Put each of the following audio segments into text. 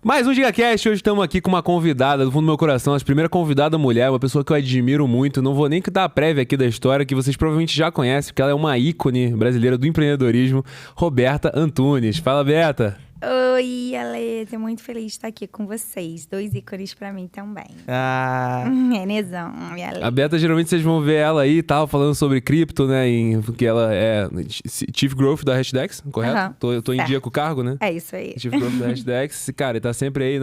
Mais um GigaCast, hoje estamos aqui com uma convidada do fundo do meu coração, a primeira convidada mulher, uma pessoa que eu admiro muito, não vou nem dar a prévia aqui da história, que vocês provavelmente já conhecem, porque ela é uma ícone brasileira do empreendedorismo, Roberta Antunes. Fala, Berta! Oi, Ale, tô muito feliz de estar aqui com vocês. 2 ícones pra mim também. Renezão, minha Ale. A Berta, geralmente vocês vão ver ela aí e tal, falando sobre cripto, né, porque ela é Chief Growth da Hashdex, correto? Tô em dia com o cargo, né? É isso aí. Chief Growth da Hashdex, cara, ele tá sempre aí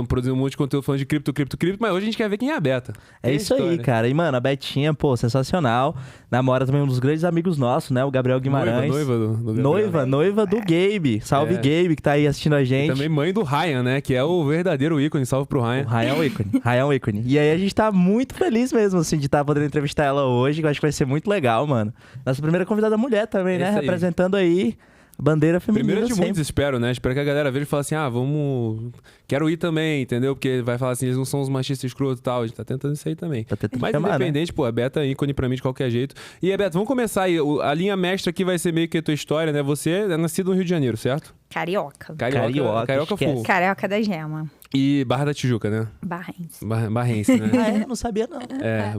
produzindo um monte de conteúdo falando de cripto, mas hoje a gente quer ver quem é a Berta. É isso aí, cara. E, mano, a Betinha, pô, sensacional. Namora também um dos grandes amigos nossos, né? O Gabriel Guimarães. Noiva do Gabriel. Noiva do Gabe. Salve, Gabe, que tá aí assistindo a gente. E também mãe do Ryan, né? Que é o verdadeiro ícone. Salve pro Ryan. O Ryan é um ícone. Ryan é um ícone. E aí a gente tá muito feliz mesmo, assim, de estar podendo entrevistar ela hoje, que eu acho que vai ser muito legal, mano. Nossa primeira convidada mulher também, né? Aí. Representando aí a bandeira feminina. Primeiro de sempre. muitos, espero, né? Espero que a galera veja e fale assim, vamos... Quero ir também, entendeu? Porque vai falar assim, eles não são os machistas escrotos e tal. A gente tá tentando isso aí também. Tá tentando Mas chamar, independente, né? pô, a Beta é ícone pra mim de qualquer jeito. E, Beta, vamos começar aí. A linha mestra aqui vai ser meio que a tua história, né? Você é nascido no Rio de Janeiro, certo? Carioca. Carioca full. Carioca da Gema. E Barra da Tijuca, né? Barrense. Barrense, né? Ah, é? Não sabia, não.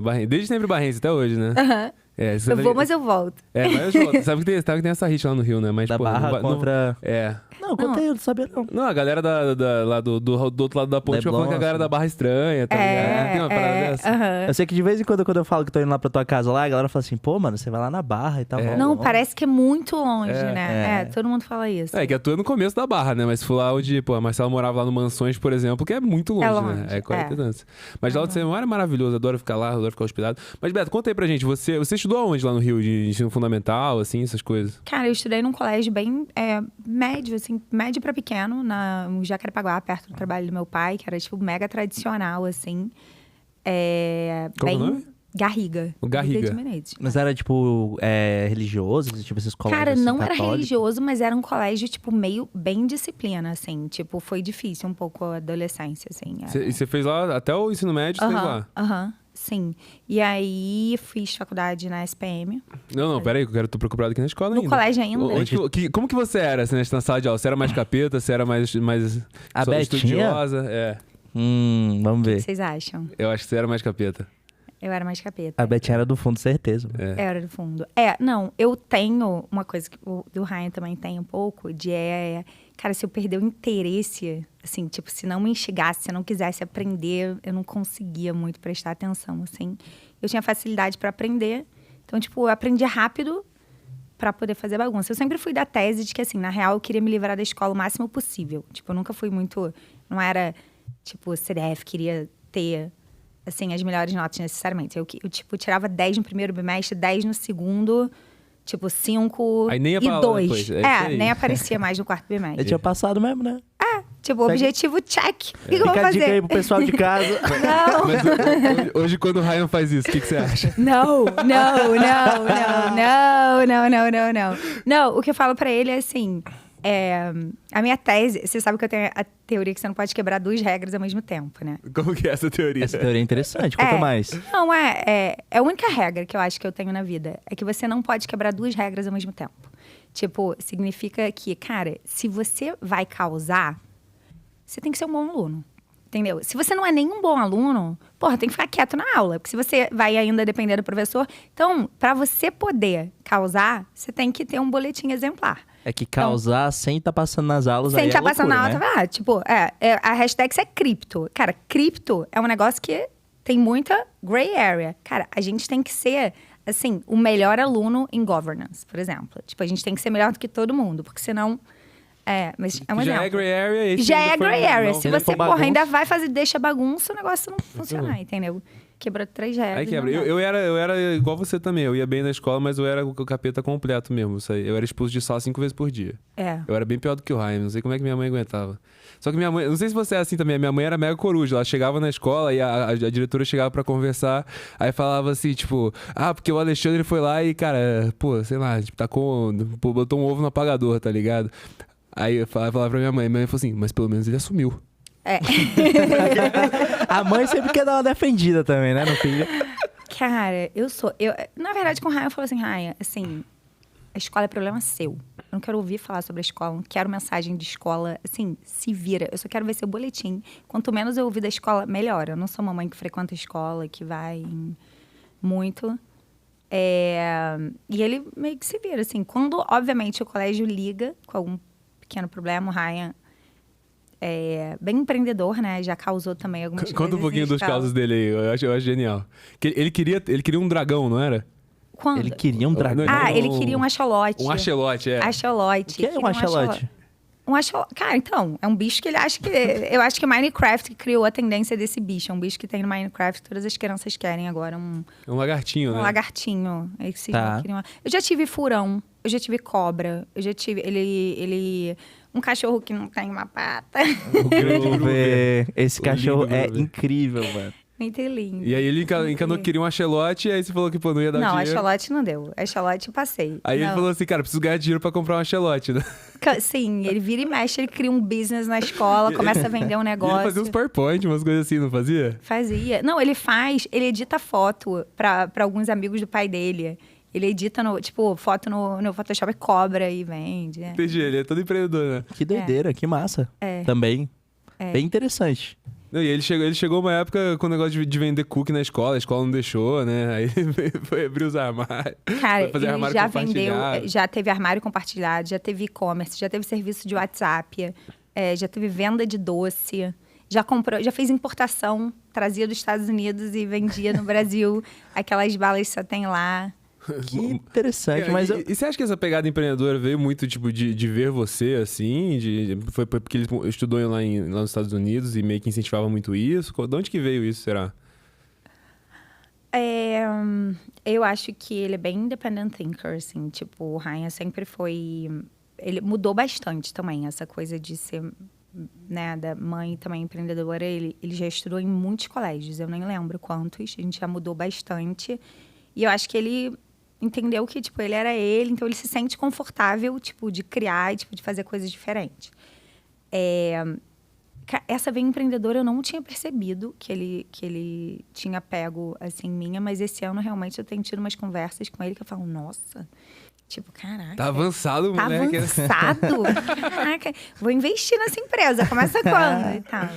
Barrense. Desde sempre Barrense, até hoje, né? Aham. Você Eu vou, mas eu volto. Mas eu volto. Sabe que tem essa rixa lá no Rio, né? Mas, Da pô, Barra contra... Não, Não, eu não sabia, não. Não, a galera lá do outro lado da ponte ficou falando que a galera da Barra estranha, tá ligado? Tem uma parada dessa? Aham. Eu sei que de vez em quando eu falo que tô indo lá pra tua casa lá, a galera fala assim, pô, mano, você vai lá na Barra e tal. Não, parece que é muito longe, É. né? Todo mundo fala isso. Que a tua é no começo da Barra, né? Mas se for lá onde, pô, a Marcela morava lá no Mansões, por exemplo, que é muito longe, longe, né? É 40 anos. Mas lá onde você mora é maravilhoso, adoro ficar lá, adoro ficar hospedado. Mas, Beto, conta aí pra gente, você estudou aonde lá no Rio? De ensino fundamental, assim, essas coisas? Cara, eu estudei num colégio bem médio, assim, médio pra pequeno, no Jacarepaguá, perto do trabalho do meu pai, que era, tipo, mega tradicional, assim. Qual é o nome? Garriga. O Garriga. de Menezes. Mas era, tipo, religioso? Tipo, esses colégios Cara, assim, não era católicos? religioso, mas era um colégio, tipo, meio bem disciplina, assim. Tipo, foi difícil um pouco a adolescência, assim. E você fez lá, até o ensino médio, você fez lá? Sim. E aí, fiz faculdade na SPM. Não, peraí, que eu tô preocupado aqui na escola No ainda. colégio ainda. Como que você era, assim, na sala de aula? Você era mais capeta? Você era mais A só Betinha? estudiosa? Vamos O ver. que vocês acham? Eu acho que você era mais capeta. Eu era mais capeta. A Betinha era do fundo, certeza. Era do fundo. Não, eu tenho uma coisa que o do Ryan também tem um pouco, de cara, se eu perder o interesse, assim, tipo, se não me instigasse, se eu não quisesse aprender, eu não conseguia muito prestar atenção, assim. Eu tinha facilidade para aprender, então, tipo, eu aprendia rápido para poder fazer bagunça. Eu sempre fui da tese de que, assim, na real, eu queria me livrar da escola o máximo possível. Tipo, eu nunca fui muito... Não era, tipo, CDF, queria ter... assim, as melhores notas necessariamente. Eu tipo, tirava 10 no primeiro bimestre, 10 no segundo, tipo, 5 Aí nem ia e pra 2. aula depois. Nem aparecia mais no quarto bimestre. Eu tinha passado mesmo, né? Tipo, objetivo check. O que eu vou Fica a dica aí fazer? pro pessoal de casa. Não, Mas hoje, quando o Ryan faz isso, o que você acha? não. Não, o que eu falo pra ele é assim... a minha tese... Você sabe que eu tenho a teoria que você não pode quebrar 2 regras ao mesmo tempo, né? Como que é essa teoria? Essa teoria é interessante, conta mais. Não, é a única regra que eu acho que eu tenho na vida. É que você não pode quebrar 2 regras ao mesmo tempo. Tipo, significa que, cara, se você vai causar, você tem que ser um bom aluno. Entendeu? Se você não é nenhum bom aluno, porra, tem que ficar quieto na aula. Porque se você vai ainda depender do professor... Então, para você poder causar, você tem que ter um boletim exemplar. É que causar sem estar passando nas aulas Sem aí estar é passando loucura, na aula, né? tipo, a hashtag é cripto. Cara, cripto é um negócio que tem muita gray area. Cara, a gente tem que ser, assim, o melhor aluno em governance, por exemplo. Tipo, a gente tem que ser melhor do que todo mundo, porque senão... mas é um Já exemplo. é gray area. Esse Já ainda é foi gray area. Se ainda você, for bagunça. ainda vai fazer, deixa bagunça, o negócio não funcionar, entendeu? Quebrou 3 regras. Aí quebra. não dá. Eu era igual você também. Eu ia bem na escola, mas eu era o capeta completo mesmo. Eu era expulso de sala 5 vezes por dia. Eu era bem pior do que o Ryan. Não sei como é que minha mãe aguentava. Só que minha mãe... Não sei se você é assim também. Minha mãe era mega coruja. Ela chegava na escola e a diretora chegava pra conversar. Aí falava assim, tipo... porque o Alexandre foi lá e, cara... Pô, sei lá, tipo, botou um ovo no apagador, tá ligado? Aí eu falava pra minha mãe falou assim, mas pelo menos ele assumiu. A mãe sempre quer dar uma defendida também, né, no filho? Cara, na verdade, com o Ryan, eu falo assim, Ryan, assim, a escola é problema seu. Eu não quero ouvir falar sobre a escola, não quero mensagem de escola. Assim, se vira. Eu só quero ver seu boletim. Quanto menos eu ouvir da escola, melhor. Eu não sou uma mãe que frequenta a escola, que vai muito. E ele meio que se vira, assim. Quando, obviamente, o colégio liga com algum pequeno problema, o Ryan é bem empreendedor, né? Já causou também algumas coisas. Conta um pouquinho dos casos dele aí, eu acho genial. Ele queria um dragão, não era? Quando? Ele queria um dragão. Ele queria um axolote. Um axolote, Axolote. O que é um axolote? Cara, então, é um bicho que ele acha que... Eu acho que Minecraft criou a tendência desse bicho. É um bicho que tem no Minecraft, todas as crianças querem agora. Um lagartinho, né? Um lagartinho. Eu já tive furão, eu já tive cobra, eu já tive... Um cachorro que não tem uma pata. Esse cachorro é incrível, mano. Muito lindo. E aí ele encanou que queria um axolote, e aí você falou que não ia dar dinheiro. Não, axolote não deu. Axolote eu passei. Aí ele falou assim, cara, preciso ganhar dinheiro pra comprar um axolote, né? Sim, ele vira e mexe, ele cria um business na escola, começa a vender um negócio. Ele fazia uns PowerPoint, umas coisas assim, não fazia? Fazia. Não, ele edita foto pra alguns amigos do pai dele. Ele edita, foto no Photoshop, cobra e vende. Entendi, ele é todo empreendedor, né? Que doideira, que massa. Também. Bem interessante. Não, e ele chegou uma época com o negócio de vender cookie na escola, a escola não deixou, né? Aí foi abrir os armários. Cara, foi fazer ele armário já vendeu, já teve armário compartilhado, já teve e-commerce, já teve serviço de WhatsApp, já teve venda de doce, já fez importação, trazia dos Estados Unidos e vendia no Brasil. Aquelas balas só tem lá. Que interessante, mas... E você acha que essa pegada empreendedora veio muito, tipo, de ver você, assim? Foi porque ele estudou lá nos Estados Unidos e meio que incentivava muito isso? De onde que veio isso, será? Eu acho que ele é bem independent thinker, assim. Tipo, o Ryan sempre foi... Ele mudou bastante também, essa coisa de ser... Né, da mãe também empreendedora. Ele já estudou em muitos colégios, eu nem lembro quantos. A gente já mudou bastante. E eu acho que ele... entendeu que, tipo, ele era ele, então ele se sente confortável, tipo, de criar, tipo, de fazer coisas diferentes. Essa veia empreendedora eu não tinha percebido que ele tinha pego, assim, minha, mas esse ano, realmente, eu tenho tido umas conversas com ele que eu falo, nossa, tipo, caraca. Tá avançado, tá moleque. Tá avançado? Caraca, vou investir nessa empresa, começa quando e tal.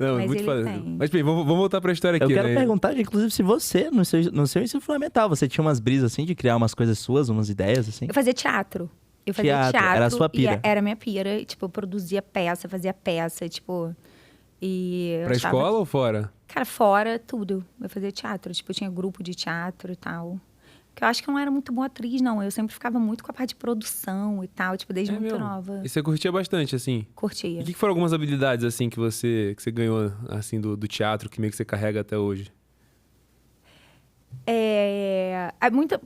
Não, mas muito ele fácil. Mas bem, vamos voltar pra história aqui, Eu quero né? perguntar, inclusive, se você, no seu ensino fundamental, você tinha umas brisas, assim, de criar umas coisas suas, umas ideias, assim? Eu fazia teatro. Eu fazia teatro. Era a sua pira? Era a minha pira. Tipo, eu produzia peça, fazia peça, tipo... Pra escola ou fora? Cara, fora, tudo. Eu fazia teatro. Tipo, eu tinha grupo de teatro e tal. Porque eu acho que eu não era muito boa atriz, não. Eu sempre ficava muito com a parte de produção e tal, tipo, desde muito nova. E você curtia bastante, assim? Curtia. E o que foram algumas habilidades, assim, que você ganhou, assim, do teatro, que meio que você carrega até hoje?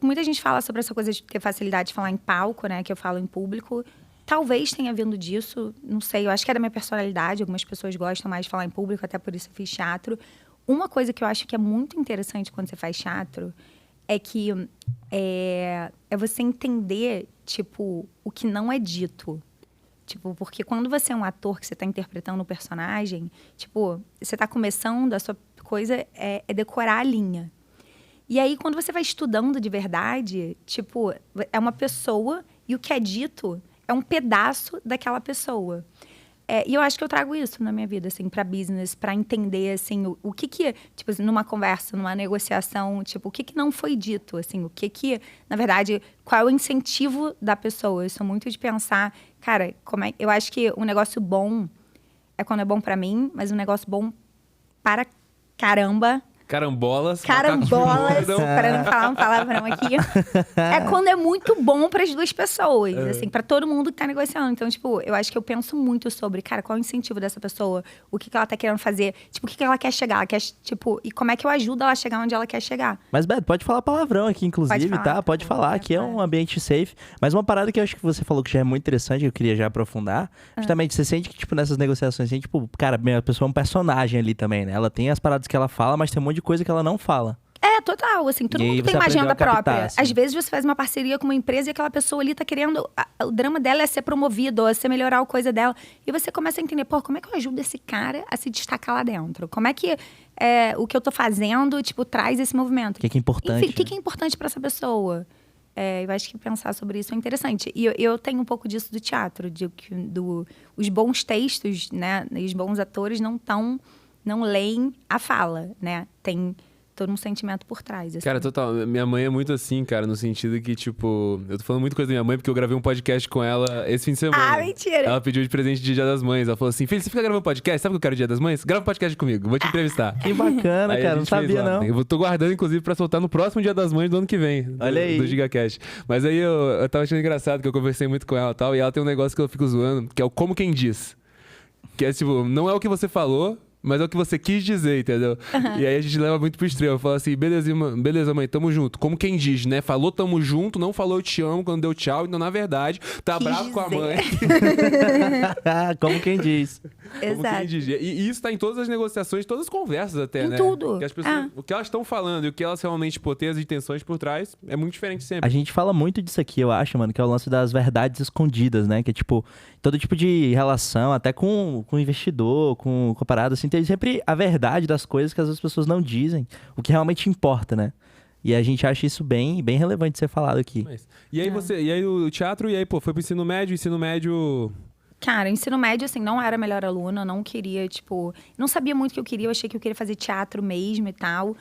Muita gente fala sobre essa coisa de ter facilidade de falar em palco, né? Que eu falo em público. Talvez tenha vindo disso, não sei. Eu acho que é da minha personalidade. Algumas pessoas gostam mais de falar em público, até por isso eu fiz teatro. Uma coisa que eu acho que é muito interessante quando você faz teatro é que é você entender, tipo, o que não é dito. Tipo, porque quando você é um ator que você está interpretando um personagem, tipo, você está começando, a sua coisa é decorar a linha. E aí, quando você vai estudando de verdade, tipo, é uma pessoa e o que é dito é um pedaço daquela pessoa. E eu acho que eu trago isso na minha vida, assim, para business, para entender, assim, o que tipo, assim, numa conversa, numa negociação, tipo, o que não foi dito, assim, o que, na verdade, qual é o incentivo da pessoa. Eu sou muito de pensar, cara, eu acho que um negócio bom é quando é bom para mim, mas um negócio bom para caramba... Carambolas, para não falar um palavrão aqui. É quando é muito bom para as duas pessoas, assim, para todo mundo que tá negociando. Então, tipo, eu acho que eu penso muito sobre, cara, qual é o incentivo dessa pessoa? O que ela tá querendo fazer? Tipo, o que ela quer chegar? Ela quer, tipo, e como é que eu ajudo ela a chegar onde ela quer chegar? Mas, Beto, pode falar palavrão aqui, inclusive, tá? Pode falar, aqui é um ambiente safe. Mas uma parada que eu acho que você falou que já é muito interessante, que eu queria já aprofundar, justamente, você sente que, tipo, nessas negociações, assim, tipo, cara, a pessoa é um personagem ali também, né? Ela tem as paradas que ela fala, mas tem um monte de coisa que ela não fala. Total, assim, todo mundo tem uma agenda própria. Às vezes você faz uma parceria com uma empresa e aquela pessoa ali tá querendo... O drama dela é ser promovido, é ser melhorar a coisa dela. E você começa a entender, pô, como é que eu ajudo esse cara a se destacar lá dentro? Como é que o que eu tô fazendo, tipo, traz esse movimento? O que é importante? Enfim, o que é importante pra essa pessoa? eu acho que pensar sobre isso é interessante. E eu tenho um pouco disso do teatro, os bons textos, né? Os bons atores não leem a fala, né? Tem todo um sentimento por trás. Assim. Cara, total. Minha mãe é muito assim, cara, no sentido que, tipo... Eu tô falando muita coisa da minha mãe, porque eu gravei um podcast com ela esse fim de semana. Ah, mentira! Ela pediu de presente de Dia das Mães. Ela falou assim, filho, você fica gravando podcast? Sabe que eu quero Dia das Mães? Grava um podcast comigo, vou te entrevistar. Que bacana, cara, não sabia, não. Eu tô guardando, inclusive, pra soltar no próximo Dia das Mães do ano que vem. Olha aí. Do GigaCast. Mas aí eu tava achando engraçado, que eu conversei muito com ela e tal, e ela tem um negócio que eu fico zoando, que é o como quem diz. Que é, tipo, não é o que você falou... Mas é o que você quis dizer, entendeu? Uhum. E aí a gente leva muito pro extremo. Fala assim, beleza, mãe, tamo junto. Como quem diz, né? Falou tamo junto, não falou eu te amo quando deu tchau. Então, na verdade, tá bravo com a mãe. Como quem diz. Exato. Como quem diz. E isso tá em todas as negociações, todas as conversas até, né? Em tudo. Que as pessoas, o que elas estão falando e o que elas realmente, pô, têm as intenções por trás é muito diferente sempre. A gente fala muito disso aqui, eu acho, mano, que é o lance das verdades escondidas, né? Que é, tipo, todo tipo de relação, até com investidor, com parada, assim, tem sempre a verdade das coisas que as pessoas não dizem, o que realmente importa, né? E a gente acha isso bem relevante de ser falado aqui. E aí o teatro, e aí, pô, foi pro ensino médio... Cara, ensino médio, assim, não era a melhor aluna, não queria, tipo... Não sabia muito o que eu queria, eu achei que eu queria fazer teatro mesmo e tal.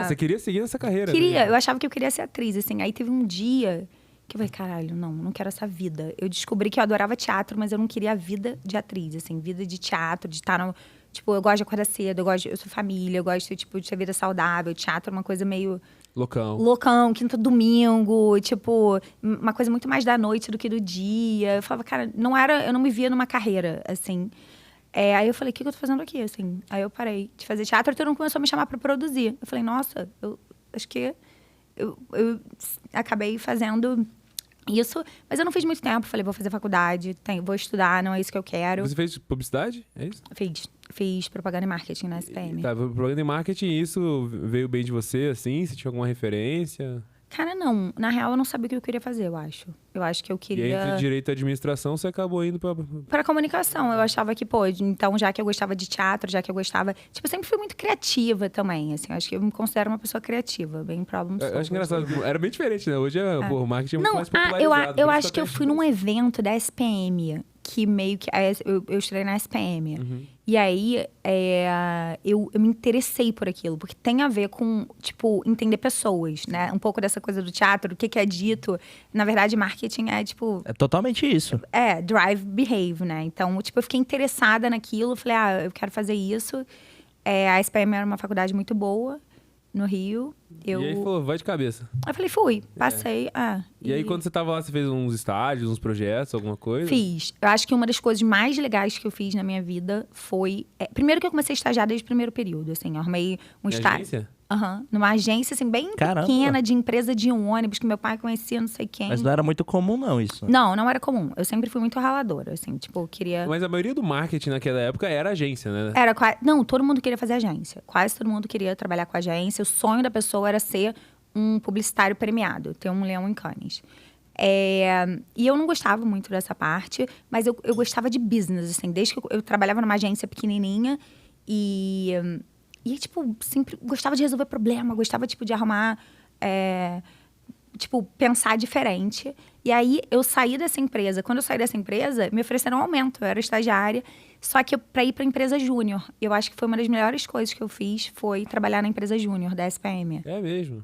Você queria seguir essa carreira? Queria, né? eu achava que eu queria ser atriz, assim. Aí teve um dia que eu falei, caralho, não quero essa vida. Eu descobri que eu adorava teatro, mas eu não queria a vida de atriz, assim, vida de teatro, de estar no... Tipo, eu gosto de acordar cedo, eu sou família, eu gosto, tipo, de ter vida saudável. Teatro é uma coisa meio... Loucão, quinta, domingo, tipo, uma coisa muito mais da noite do que do dia. Eu falava, cara, eu não me via numa carreira, assim. Aí eu falei, o que eu tô fazendo aqui, assim? Aí eu parei de fazer teatro e todo mundo começou a me chamar pra produzir. Eu falei, nossa, eu acho que eu acabei fazendo isso, mas eu não fiz muito tempo. Falei, vou fazer faculdade, vou estudar, não é isso que eu quero. Você fez publicidade? É isso? Fiz propaganda e marketing na SPM. Tá, propaganda e marketing, isso veio bem de você, assim? Você tinha alguma referência? Cara, não. Na real, eu não sabia o que eu queria fazer, eu acho. Eu acho que eu queria... E entre direito e administração, você acabou indo pra comunicação. Eu achava que, pô, então, já que eu gostava de teatro, já que eu gostava... Tipo, eu sempre fui muito criativa também, assim. Eu acho que eu me considero uma pessoa criativa, bem problem solver. Eu acho engraçado. Era bem diferente, né? Hoje o marketing é muito mais popularizado. Eu acho que eu fui num evento da SPM, que meio que... Eu estudei na SPM. Uhum. E aí, eu me interessei por aquilo. Porque tem a ver com, tipo, entender pessoas, né? Um pouco dessa coisa do teatro, o que é dito. Na verdade, marketing é, tipo... É totalmente isso. Drive, behave, né? Então, tipo, eu fiquei interessada naquilo. Falei, eu quero fazer isso. A SPM era uma faculdade muito boa, no Rio. E aí falou, vai de cabeça. Eu falei, fui. Passei. E aí, quando você tava lá, você fez uns estágios, uns projetos, alguma coisa? Fiz. Eu acho que uma das coisas mais legais que eu fiz na minha vida foi... Primeiro que eu comecei a estagiar desde o primeiro período, assim. Eu arrumei um estágio. Agência? Numa agência, assim, bem pequena, de empresa de ônibus, que meu pai conhecia, não sei quem. Mas não era muito comum, não, isso? Não era comum. Eu sempre fui muito raladora, assim, tipo, eu queria... Mas a maioria do marketing naquela época era agência, né? Não, todo mundo queria fazer agência. Quase todo mundo queria trabalhar com agência. O sonho da pessoa era ser um publicitário premiado, ter um leão em Cannes. E eu não gostava muito dessa parte, mas eu gostava de business, assim. Desde que eu trabalhava numa agência pequenininha e, tipo, sempre gostava de resolver problema, gostava, tipo, de arrumar... tipo, pensar diferente. E aí, eu saí dessa empresa. Quando eu saí dessa empresa, me ofereceram um aumento. Eu era estagiária. Só que pra ir pra empresa júnior. Eu acho que foi uma das melhores coisas que eu fiz. Foi trabalhar na empresa júnior da SPM. É mesmo?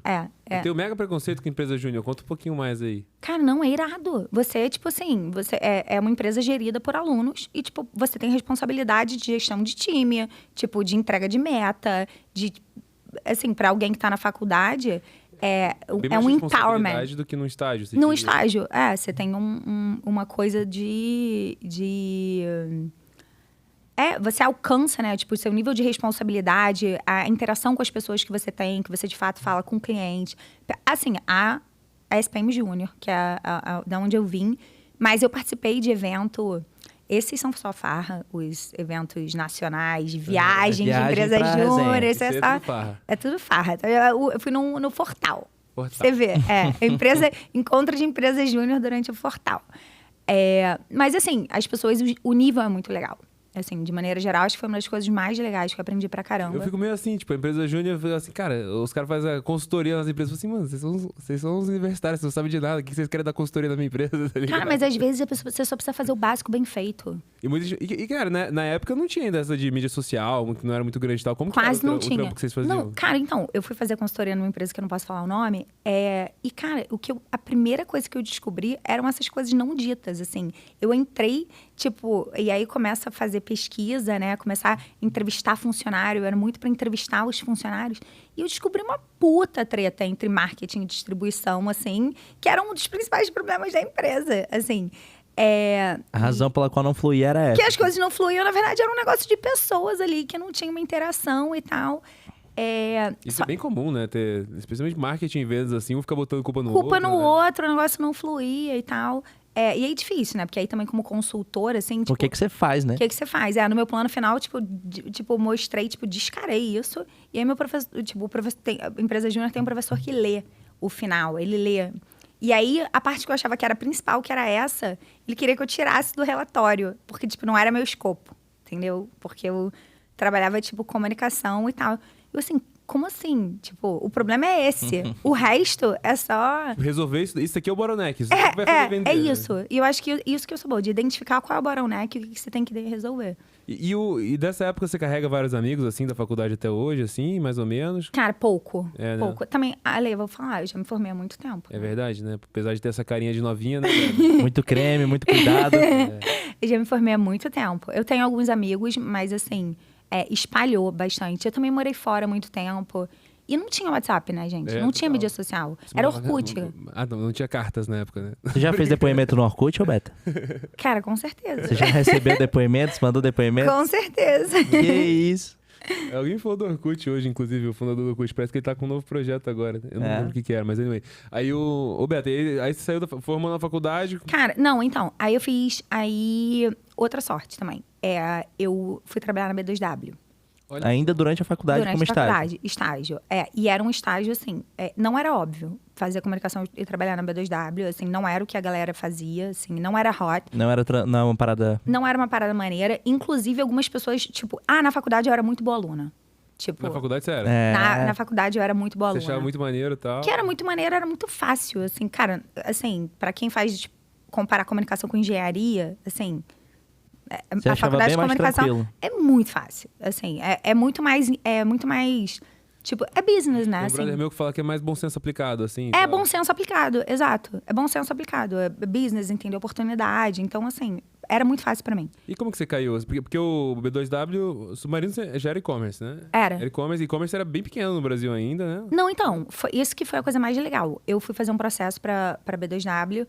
Eu tenho mega preconceito com empresa júnior. Conta um pouquinho mais aí. Cara, não, é irado. Você, tipo assim, é uma empresa gerida por alunos. E, tipo, você tem responsabilidade de gestão de time. Tipo, de entrega de meta. De, assim, pra alguém que tá na faculdade... É um empowerment. Do que no estágio. No estágio, você tem uma coisa você alcança, né? Tipo, o seu nível de responsabilidade, a interação com as pessoas que você tem, que você de fato fala com o cliente. Assim, a SPM Júnior, que é da onde eu vim, mas eu participei de evento... Esses são só farra, os eventos nacionais, de viagem de empresas júniores. É tudo farra. Eu fui no Fortal. Você vê. Encontro de empresas júnior durante o Fortal. Mas, assim, as pessoas... O nível é muito legal. Assim, de maneira geral, acho que foi uma das coisas mais legais que eu aprendi pra caramba. Eu fico meio assim, tipo, a empresa júnior, assim, cara, os caras fazem a consultoria nas empresas. Eu falo assim, mano, vocês são uns universitários, vocês não sabem de nada. O que vocês querem dar consultoria na minha empresa? Tá ligado? Cara, mas às vezes você só precisa fazer o básico bem feito. E cara, né, na época não tinha ainda essa de mídia social, que não era muito grande e tal. Como Quase que era não tinha. o trampo que vocês faziam? Não, cara, então, eu fui fazer consultoria numa empresa que eu não posso falar o nome. E, cara, a primeira coisa que eu descobri eram essas coisas não ditas, assim. Eu entrei, tipo, e aí começa a fazer pesquisa, né? Começar a entrevistar funcionário. Eu era muito para entrevistar os funcionários. E eu descobri uma puta treta entre marketing e distribuição, assim, que era um dos principais problemas da empresa, assim. A razão pela qual não fluía era essa. Que as coisas não fluíam, na verdade, era um negócio de pessoas ali, que não tinha uma interação e tal. Isso é bem comum, né? Especialmente marketing e vendas, assim, um fica botando culpa no outro. O negócio não fluía e tal. E aí é difícil, né? Porque aí também como consultora, assim, tipo... O que você faz, né? O que você faz? No meu plano final, mostrei, descarei isso. E aí meu professor, a empresa júnior tem um professor que lê o final, ele lê. E aí, a parte que eu achava que era a principal, que era essa, ele queria que eu tirasse do relatório. Porque, não era meu escopo, entendeu? Porque eu trabalhava, comunicação e tal. Eu, assim, como assim? O problema é esse. O resto é só... Resolver isso aqui é o bottleneck. Isso vai fazer vender, isso. E eu acho que isso que eu sou boa, de identificar qual é o bottleneck e o que você tem que resolver. E dessa época você carrega vários amigos, assim, da faculdade até hoje, assim, mais ou menos? Cara, pouco. Pouco. Né? Também, Ale, eu vou falar, eu já me formei há muito tempo. É verdade, né? Apesar de ter essa carinha de novinha, né? Muito creme, muito cuidado. Eu já me formei há muito tempo. Eu tenho alguns amigos, mas assim... espalhou bastante. Eu também morei fora há muito tempo. E não tinha WhatsApp, né, gente? Não tinha mídia social. Era Orkut. Não tinha cartas na época, né? Você já fez depoimento no Orkut, ou Beta? Cara, com certeza. Você já recebeu depoimentos? Mandou depoimentos? Com certeza. Que isso? Alguém falou do Orkut hoje, inclusive, o fundador do Orkut. Parece que ele tá com um novo projeto agora. Eu não lembro o que era, mas anyway. Aí Beto, aí você saiu formou na faculdade? Cara, não, então. Aí eu fiz... outra sorte também. Eu fui trabalhar na B2W. Olha. Ainda durante a faculdade como estágio? Estágio. E era um estágio, assim... não era óbvio fazer comunicação e trabalhar na B2W. Assim, não era o que a galera fazia. Assim, não era hot. Não era uma parada... Não era uma parada maneira. Inclusive, algumas pessoas, na faculdade eu era muito boa aluna. Na faculdade você era? Na faculdade eu era muito boa aluna. Você achava muito maneiro e tal? Que era muito maneiro, era muito fácil. Assim, cara, assim, pra quem faz, comparar comunicação com engenharia, assim... Você a faculdade de comunicação tranquilo. é muito fácil. Assim, é muito mais... é business, né? Tem um assim. brother meu que fala que é mais bom senso aplicado, assim. É bom senso aplicado, exato. É bom senso aplicado. É business, entendeu? Oportunidade. Então, assim, era muito fácil pra mim. E como que você caiu? Porque o B2W, o Submarino já era e-commerce, né? Era e-commerce era bem pequeno no Brasil ainda, né? Não, então, isso que foi a coisa mais legal. Eu fui fazer um processo pra B2W,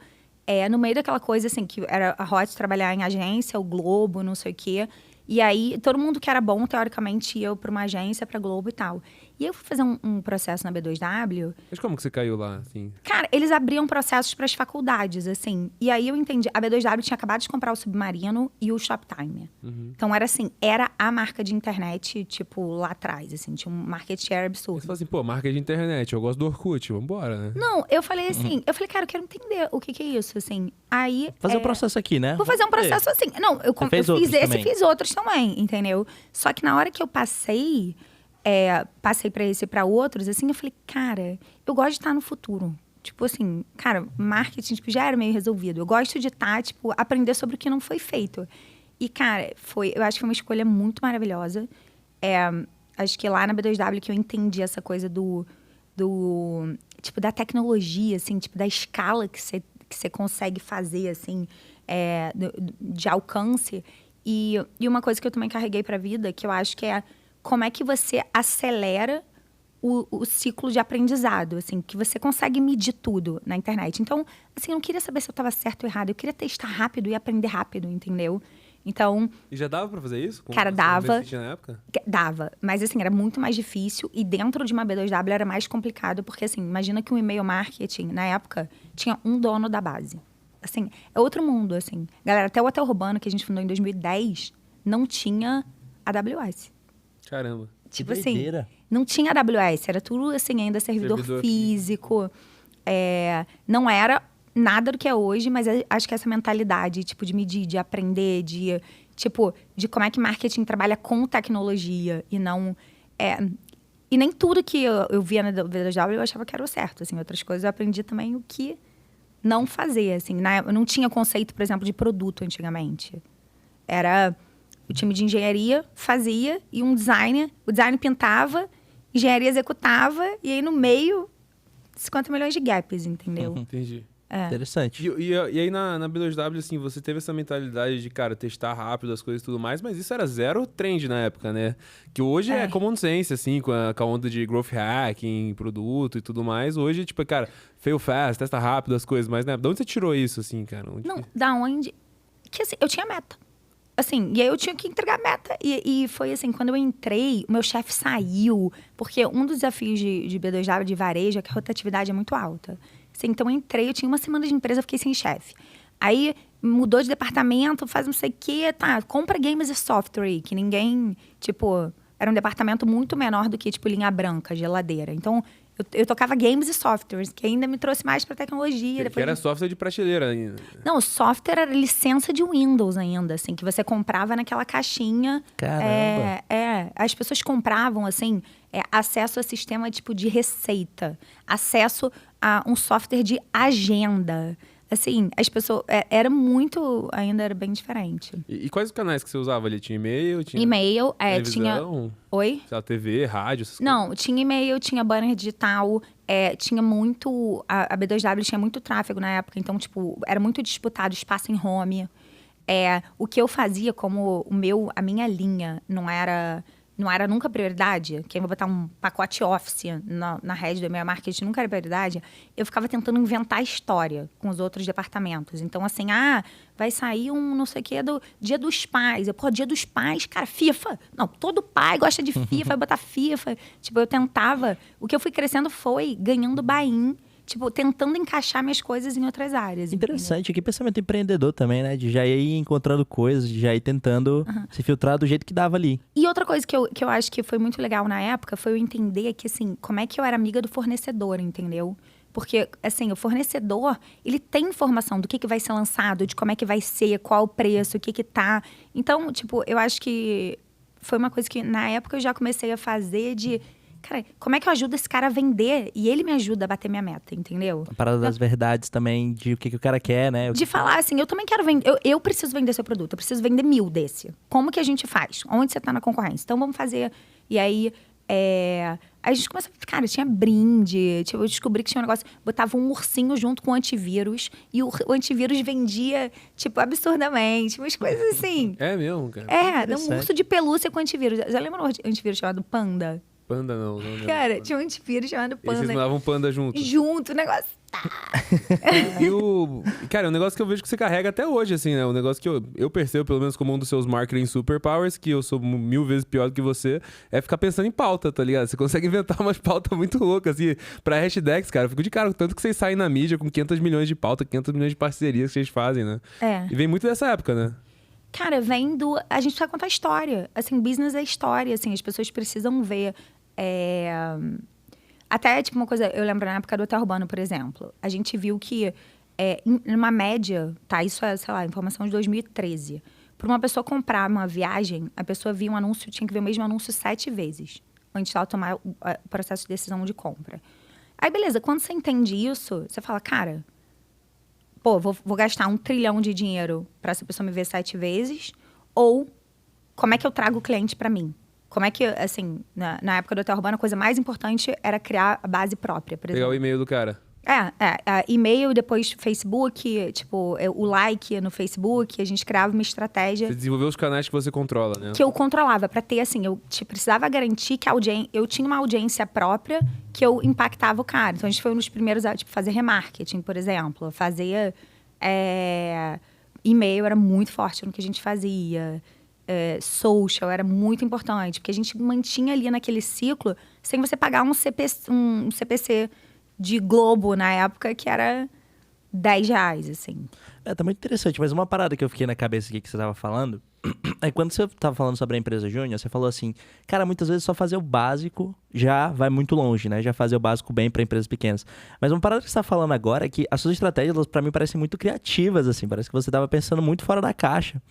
no meio daquela coisa, assim, que era a Hot trabalhar em agência, o Globo, não sei o quê. E aí, todo mundo que era bom, teoricamente, ia pra uma agência, pra Globo e tal. E eu fui fazer um processo na B2W. Mas como que você caiu lá, assim? Cara, eles abriam processos para as faculdades, assim. E aí eu entendi. A B2W tinha acabado de comprar o Submarino e o Shoptime. Uhum. Então era assim, era a marca de internet, lá atrás, assim. Tinha um market share absurdo. Você fala assim, marca de internet, eu gosto do Orkut, vambora, né? Não, eu falei assim, cara, eu quero entender o que é isso, assim. Aí... Fazer um processo aqui, né? Vou fazer um processo assim. Não, eu fiz esse e fiz outros também, entendeu? Só que na hora que eu passei para esse e para outros, assim, eu falei, cara, eu gosto de estar no futuro. Tipo assim, cara, marketing já era meio resolvido. Eu gosto de estar, aprender sobre o que não foi feito. E, cara, eu acho que foi uma escolha muito maravilhosa. Acho que lá na B2W que eu entendi essa coisa da tecnologia, assim, da escala que você consegue fazer, assim, de alcance. E uma coisa que eu também carreguei para a vida, que eu acho que como é que você acelera o ciclo de aprendizado, assim, que você consegue medir tudo na internet. Então, assim, eu não queria saber se eu estava certo ou errado, eu queria testar rápido e aprender rápido, entendeu? Então... E já dava pra fazer isso? Cara, dava. Na época? Dava, mas assim, era muito mais difícil e dentro de uma B2W era mais complicado, porque assim, imagina que um e-mail marketing, na época, tinha um dono da base. Assim, é outro mundo, assim. Galera, até o Hotel Urbano, que a gente fundou em 2010, não tinha AWS. Caramba. Tipo assim, não tinha AWS, era tudo assim, ainda servidor físico. Não era nada do que é hoje, mas acho que essa mentalidade, tipo, de medir, de aprender, de como é que marketing trabalha com tecnologia e não... E nem tudo que eu via na VW eu achava que era o certo, assim. Outras coisas eu aprendi também o que não fazer, assim. Eu não tinha conceito, por exemplo, de produto antigamente. Era o time de engenharia fazia e um designer... O design pintava, engenharia executava e aí no meio 50 milhões de gaps, entendeu? Entendi. Interessante. E aí na B2W, assim, você teve essa mentalidade de, cara, testar rápido as coisas e tudo mais, mas isso era zero trend na época, né? Que hoje é common sense, assim, com a onda de growth hacking, produto e tudo mais. Hoje, tipo, cara, fail fast, testa rápido as coisas, mas, né? De onde você tirou isso, assim, cara? Não, da onde... Que, assim, eu tinha meta. Assim, e aí eu tinha que entregar a meta. E foi assim, quando eu entrei, o meu chefe saiu, porque um dos desafios de B2W, de varejo, é que a rotatividade é muito alta. Assim, então eu entrei, eu tinha uma semana de empresa, eu fiquei sem chefe. Aí mudou de departamento, faz não sei o quê, tá, compra games e software aí, que ninguém, tipo, era um departamento muito menor do que, tipo, linha branca, geladeira. Então, eu tocava games e softwares, que ainda me trouxe mais pra tecnologia. Que era software de prateleira ainda. Não, o software era licença de Windows ainda, assim, que você comprava naquela caixinha. Caramba! As pessoas compravam, assim, acesso a sistema, tipo, de receita. Acesso a um software de agenda. Assim, as pessoas... ainda era bem diferente. E quais os canais que você usava ali? Tinha e-mail? Tinha e-mail, tinha... Oi? Sei lá, TV, rádio, essas Não, coisas? tinha e-mail, tinha banner digital, tinha muito... A B2W tinha muito tráfego na época, então, tipo, era muito disputado espaço em home. O que eu fazia como a minha linha não era nunca prioridade, que eu vou botar um pacote Office na rede do e-mail marketing, nunca era prioridade, eu ficava tentando inventar história com os outros departamentos. Então, assim, vai sair um não sei o que do Dia dos Pais. Dia dos Pais, cara, FIFA. Não, todo pai gosta de FIFA, vai botar FIFA. Tipo, eu tentava... O que eu fui crescendo foi ganhando buy-in, tipo, tentando encaixar minhas coisas em outras áreas. Interessante. Entendeu? Que pensamento empreendedor também, né? De já ir encontrando coisas, de já ir tentando se filtrar do jeito que dava ali. E outra coisa que eu acho que foi muito legal na época foi eu entender que, assim, como é que eu era amiga do fornecedor, entendeu? Porque, assim, o fornecedor, ele tem informação do que vai ser lançado, de como é que vai ser, qual o preço, o que tá. Então, tipo, eu acho que foi uma coisa que, na época, eu já comecei a fazer de... Cara, como é que eu ajudo esse cara a vender? E ele me ajuda a bater minha meta, entendeu? A parada das verdades também, de o que o cara quer, né? De falar assim, eu também quero vender... Eu preciso vender seu produto, eu preciso vender 1000 desse. Como que a gente faz? Onde você tá na concorrência? Então, vamos fazer... E aí, aí a gente começou... Cara, tinha brinde. Tipo, eu descobri que tinha um negócio... Botava um ursinho junto com o antivírus. E o antivírus vendia, tipo, absurdamente. Umas coisas assim. É mesmo, cara? Um urso de pelúcia com antivírus. Já lembra um antivírus chamado Panda? Panda não. Cara, tinha um antivírus chamado Panda. E vocês mandavam Panda junto? Junto, o negócio... Cara, é um negócio que eu vejo que você carrega até hoje, assim, né? Um negócio que eu percebo, pelo menos como um dos seus marketing superpowers, que eu sou 1000 vezes pior do que você, é ficar pensando em pauta, tá ligado? Você consegue inventar umas pautas muito loucas, assim. Pra hashtags, cara, eu fico de cara, tanto que vocês saem na mídia com 500 milhões de pauta, 500 milhões de parcerias que vocês fazem, né? E vem muito dessa época, né? Cara, vem do... A gente precisa contar história. Assim, business é história, assim. As pessoas precisam ver... Até, tipo, uma coisa... Eu lembro na época do Hotel Urbano, por exemplo. A gente viu que, numa média... Tá, isso é, sei lá, informação de 2013. Para uma pessoa comprar uma viagem, a pessoa via um anúncio... Tinha que ver o mesmo anúncio 7 vezes. Antes de ela tomar o processo de decisão de compra. Aí, beleza. Quando você entende isso, você fala, cara... Pô, vou gastar 1 trilhão de dinheiro para essa pessoa me ver 7 vezes? Ou, como é que eu trago o cliente para mim? Como é que, assim, na época do Hotel Urbano, a coisa mais importante era criar a base própria, por exemplo. Pegar o e-mail do cara. E-mail, depois Facebook, tipo, o like no Facebook, a gente criava uma estratégia... Você desenvolveu os canais que você controla, né? Que eu controlava, para ter, assim, eu precisava garantir que eu tinha uma audiência própria que eu impactava o cara. Então, a gente foi um dos primeiros a, tipo, fazer remarketing, por exemplo. Fazer e-mail era muito forte no que a gente fazia. Social era muito importante, porque a gente mantinha ali naquele ciclo sem você pagar um CPC de Globo na época, que era R$10, assim. Tá muito interessante, mas uma parada que eu fiquei na cabeça aqui que você tava falando, é quando você tava falando sobre a empresa júnior, você falou assim, cara, muitas vezes só fazer o básico já vai muito longe, né? Já fazer o básico bem para empresas pequenas. Mas uma parada que você tá falando agora é que as suas estratégias, elas, pra mim, parecem muito criativas, assim, parece que você tava pensando muito fora da caixa.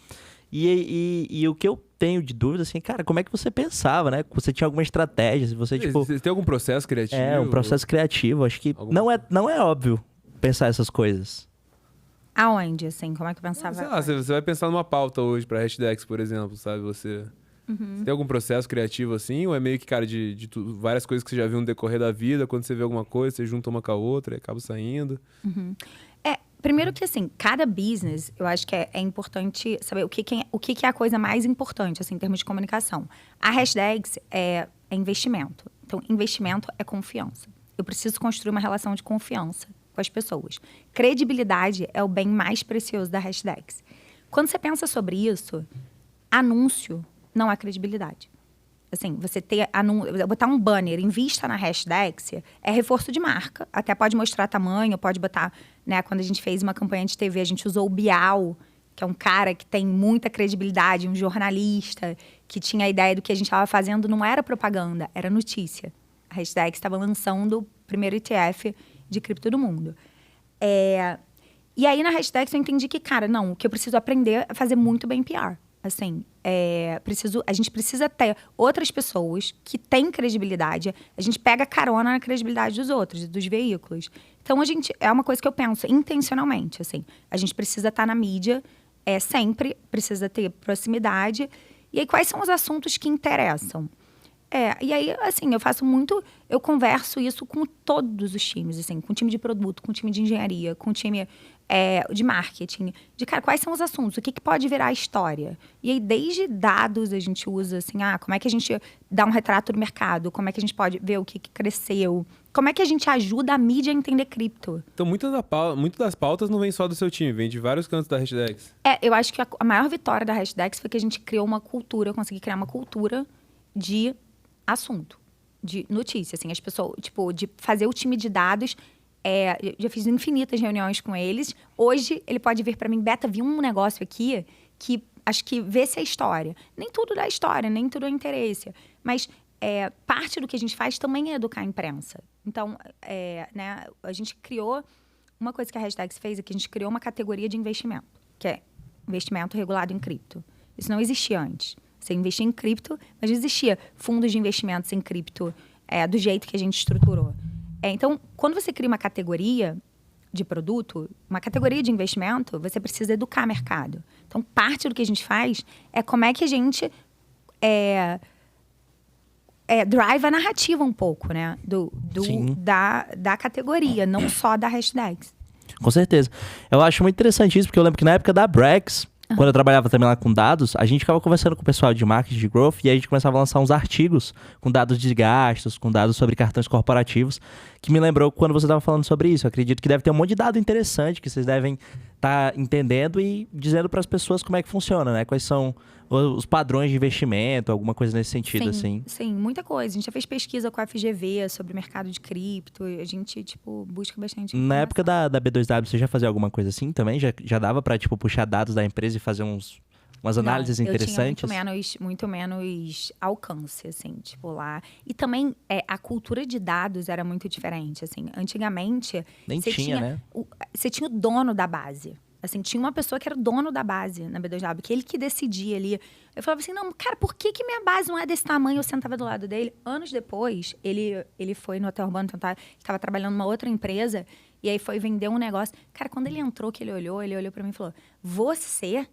E o que eu tenho de dúvida, assim, cara, como é que você pensava, né? Você tinha alguma estratégia, se você, tipo... Você tem algum processo criativo? Um processo criativo, acho que não é óbvio pensar essas coisas. Aonde, assim? Como é que pensava? Sei lá, você vai pensar numa pauta hoje pra Hashdex, por exemplo, sabe? Você tem algum processo criativo assim? Ou é meio que, cara, de várias coisas que você já viu no decorrer da vida, quando você vê alguma coisa, você junta uma com a outra e acaba saindo? Primeiro que, assim, cada business, eu acho que é importante saber o que é a coisa mais importante, assim, em termos de comunicação. A Hashdex é investimento. Então, investimento é confiança. Eu preciso construir uma relação de confiança com as pessoas. Credibilidade é o bem mais precioso da Hashdex. Quando você pensa sobre isso, anúncio não é credibilidade. Assim, você botar um banner, invista na Hashdex, é reforço de marca. Até pode mostrar tamanho, pode botar, né? Quando a gente fez uma campanha de TV, a gente usou o Bial, que é um cara que tem muita credibilidade, um jornalista, que tinha a ideia do que a gente estava fazendo, não era propaganda, era notícia. A Hashdex estava lançando o primeiro ETF de cripto do mundo. E aí, na Hashdex, eu entendi que, cara, não, o que eu preciso aprender é fazer muito bem PR. Assim, a gente precisa ter outras pessoas que têm credibilidade. A gente pega carona na credibilidade dos outros, dos veículos. Então, é uma coisa que eu penso intencionalmente, assim. A gente precisa estar na mídia sempre, precisa ter proximidade. E aí, quais são os assuntos que interessam? E aí, assim, eu converso isso com todos os times, assim, com o time de produto, com o time de engenharia, com o time de marketing, cara, quais são os assuntos, o que pode virar a história? E aí, desde dados, a gente usa, assim, como é que a gente dá um retrato do mercado, como é que a gente pode ver o que cresceu, como é que a gente ajuda a mídia a entender cripto. Então, muito das pautas não vem só do seu time, vem de vários cantos da Hashdex. Eu acho que a maior vitória da Hashdex foi que a gente criou uma cultura, eu consegui criar uma cultura de assunto, de notícia, assim, as pessoas, tipo, de fazer o time de dados. Já fiz infinitas reuniões com eles. Hoje, ele pode vir para mim, Beta, vi um negócio aqui que acho que vê se é história. Nem tudo dá história, nem tudo é interesse. Mas parte do que a gente faz também é educar a imprensa. Então, né, a gente criou... Uma coisa que a Hashdex fez é que a gente criou uma categoria de investimento, que é investimento regulado em cripto. Isso não existia antes. Você investia em cripto, mas não existia fundos de investimentos em cripto do jeito que a gente estruturou. Então, quando você cria uma categoria de produto, uma categoria de investimento, você precisa educar o mercado. Então, parte do que a gente faz é como é que a gente drive a narrativa um pouco, né? Da categoria, não só da Hashdex. Com certeza. Eu acho muito interessante isso, porque eu lembro que na época da Brex, quando eu trabalhava também lá com dados, a gente ficava conversando com o pessoal de marketing de growth e aí a gente começava a lançar uns artigos com dados de gastos, com dados sobre cartões corporativos, que me lembrou quando você estava falando sobre isso. Eu acredito que deve ter um monte de dado interessante que vocês devem estar entendendo e dizendo para as pessoas como é que funciona, né? Quais são os padrões de investimento, alguma coisa nesse sentido, assim. Sim, muita coisa. A gente já fez pesquisa com a FGV sobre o mercado de cripto. A gente, busca bastante informação. Na época da B2W, você já fazia alguma coisa assim também? Já dava para, puxar dados da empresa e fazer umas análises interessantes? Eu tinha muito menos alcance, assim, lá. E também a cultura de dados era muito diferente, assim. Antigamente... Nem tinha, né? Você tinha o dono da base. Assim, tinha uma pessoa que era o dono da base na B2W, que ele que decidia ali. Eu falava assim, não, cara, por que minha base não é desse tamanho? Eu sentava do lado dele. Anos depois, ele foi no Hotel Urbano, estava trabalhando numa outra empresa, e aí foi vender um negócio. Cara, quando ele entrou, que ele olhou para mim e falou, você?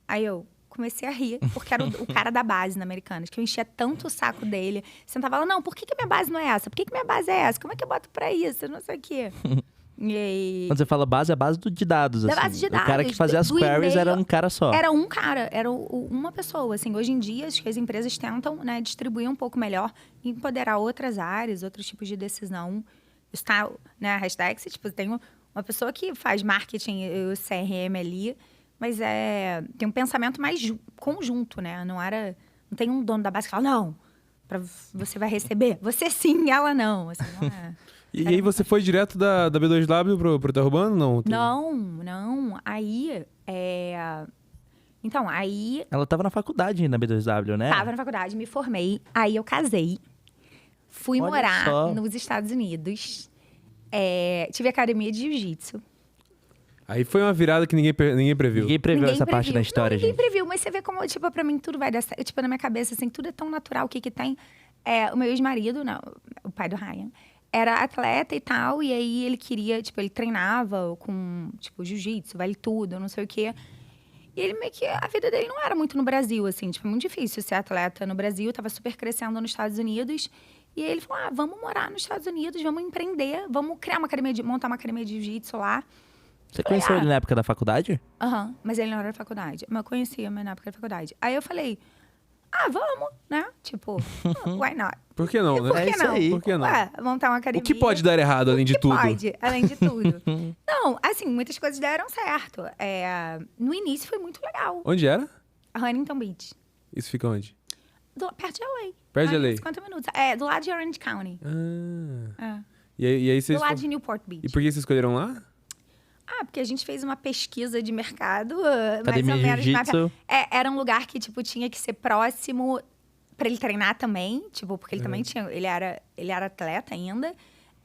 Aí eu comecei a rir, porque era o cara da base na Americanas, que eu enchia tanto o saco dele. Sentava lá, não, por que minha base não é essa? Por que minha base é essa? Como é que eu boto pra isso? Não sei o quê. E aí... Quando você fala base, é a base de dados, assim. Da base de dados. O cara que fazia as queries era um cara só. Era um cara, era uma pessoa. Assim, hoje em dia, acho que as empresas tentam, né, distribuir um pouco melhor e empoderar outras áreas, outros tipos de decisão. Está, né, a Hashdex, tem uma pessoa que faz marketing e o CRM ali, mas tem um pensamento mais conjunto, né? Não tem um dono da base que fala, não, você vai receber. Você sim, ela não. Assim, não é... E aí você foi direto da B2W pro Terra Urbana? Não. Aí, Então, aí... Ela tava na faculdade na B2W, né? Tava na faculdade, me formei. Aí eu casei. Fui morar nos Estados Unidos. Tive academia de jiu-jitsu. Aí foi uma virada que ninguém previu. Ninguém previu essa parte da história, gente. Ninguém previu, mas você vê como, tipo, pra mim tudo vai dar certo. Tipo, na minha cabeça, assim, tudo é tão natural. O que tem? O meu ex-marido, o pai do Ryan, era atleta e tal. E aí ele queria, tipo, ele treinava com, tipo, jiu-jitsu, vale tudo, não sei o quê. E ele meio que, a vida dele não era muito no Brasil, assim. Tipo, é muito difícil ser atleta no Brasil. Tava super crescendo nos Estados Unidos. E aí ele falou, vamos morar nos Estados Unidos, vamos empreender, vamos criar montar uma academia de jiu-jitsu lá. Você conheceu ele na época da faculdade? Aham, mas ele não era da faculdade. Mas eu conhecia, mas na época da faculdade. Aí eu falei, vamos, né? Tipo, why not? Por que não, né? Por que não? Por que não? Montar uma academia. O que pode dar errado, além de tudo? Pode, além de tudo. Não, assim, muitas coisas deram certo. No início foi muito legal. Onde era? Huntington Beach. Isso fica onde? Perto de LA. Perto de LA? 50 minutos. Do lado de Orange County. E aí vocês... Do lado de Newport Beach. E por que vocês escolheram lá? Porque a gente fez uma pesquisa de mercado, academia mais ou menos. jiu-jitsu. Era um lugar que, tipo, tinha que ser próximo para ele treinar também, tipo, porque ele também tinha... Ele era atleta ainda,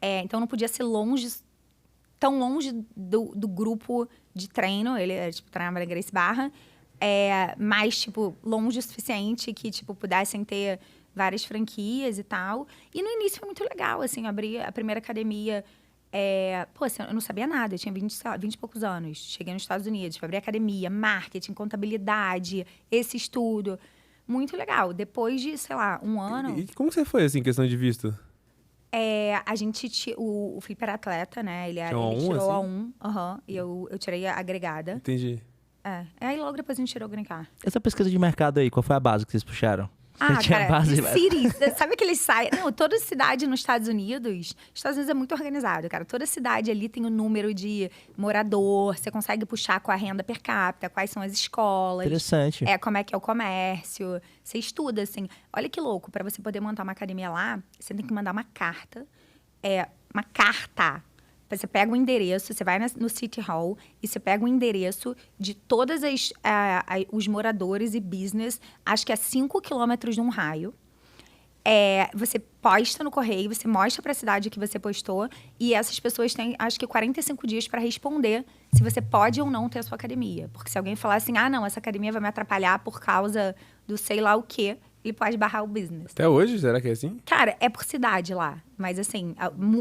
então não podia ser tão longe do grupo de treino. Ele, tipo, treinava na Grace Barra, mas, tipo, longe o suficiente que, tipo, pudessem ter várias franquias e tal. E no início foi muito legal, assim, eu abri a primeira academia... assim, eu não sabia nada, eu tinha 20 e poucos anos. Cheguei nos Estados Unidos, abri academia, marketing, contabilidade, esse estudo. Muito legal. Depois de, sei lá, um ano... E como você foi, assim, questão de visto? A gente... O Felipe era atleta, né? Ele tirou assim? A1, e eu tirei a agregada. Entendi. Aí logo depois a gente tirou o Green Card. Essa pesquisa de mercado aí, qual foi a base que vocês puxaram? Cara, cities. Sabe aqueles sites? Não, toda cidade nos Estados Unidos é muito organizado, cara. Toda cidade ali tem o número de morador, você consegue puxar com a renda per capita, quais são as escolas. Interessante. Como é que é o comércio. Você estuda, assim. Olha que louco, para você poder montar uma academia lá, você tem que mandar uma carta. Uma carta. Você pega o endereço, você vai no City Hall e você pega o endereço de todos os moradores e business, acho que 5 quilômetros de um raio. Você posta no correio, você mostra para a cidade que você postou e essas pessoas têm, acho que 45 dias para responder se você pode ou não ter a sua academia. Porque se alguém falar assim, não, essa academia vai me atrapalhar por causa do sei lá o quê, ele pode barrar o business. Até hoje? Será que é assim? Cara, é por cidade lá. Mas, assim,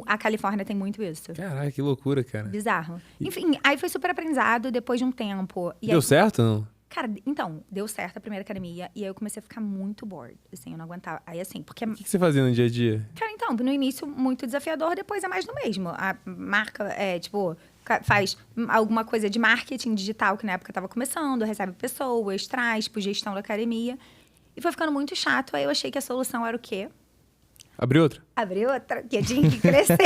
a Califórnia tem muito isso. Caralho, que loucura, cara. Bizarro. Enfim, aí foi super aprendizado depois de um tempo. Deu certo, não? Cara, então, deu certo a primeira academia. E aí eu comecei a ficar muito bored. Assim, eu não aguentava. Aí, assim, porque... O que você fazia no dia a dia? Cara, então, no início, muito desafiador. Depois é mais do mesmo. A marca, faz alguma coisa de marketing digital, que na época estava começando. Recebe pessoas, traz, gestão da academia. E foi ficando muito chato. Aí eu achei que a solução era o quê? Abrir outra? Abri outra, que eu tinha que crescer.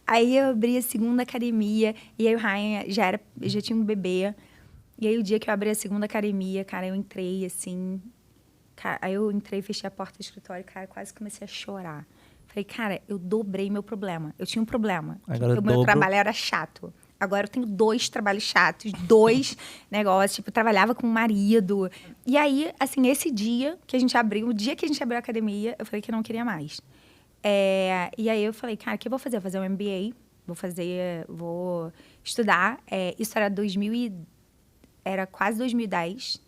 Aí eu abri a segunda academia. E aí o Ryan já tinha um bebê. E aí o dia que eu abri a segunda academia, cara, eu entrei assim... Cara, aí eu entrei, fechei a porta do escritório, cara, quase comecei a chorar. Falei, cara, eu dobrei meu problema. Eu tinha um problema. O meu trabalho era chato. Agora eu tenho 2 trabalhos chatos, 2 negócios. Tipo, eu trabalhava com o marido. E aí, assim, esse dia que a gente abriu, o dia que a gente abriu a academia, eu falei que não queria mais. E aí eu falei, cara, o que eu vou fazer? Eu vou fazer um MBA, vou estudar. Isso era era quase 2010.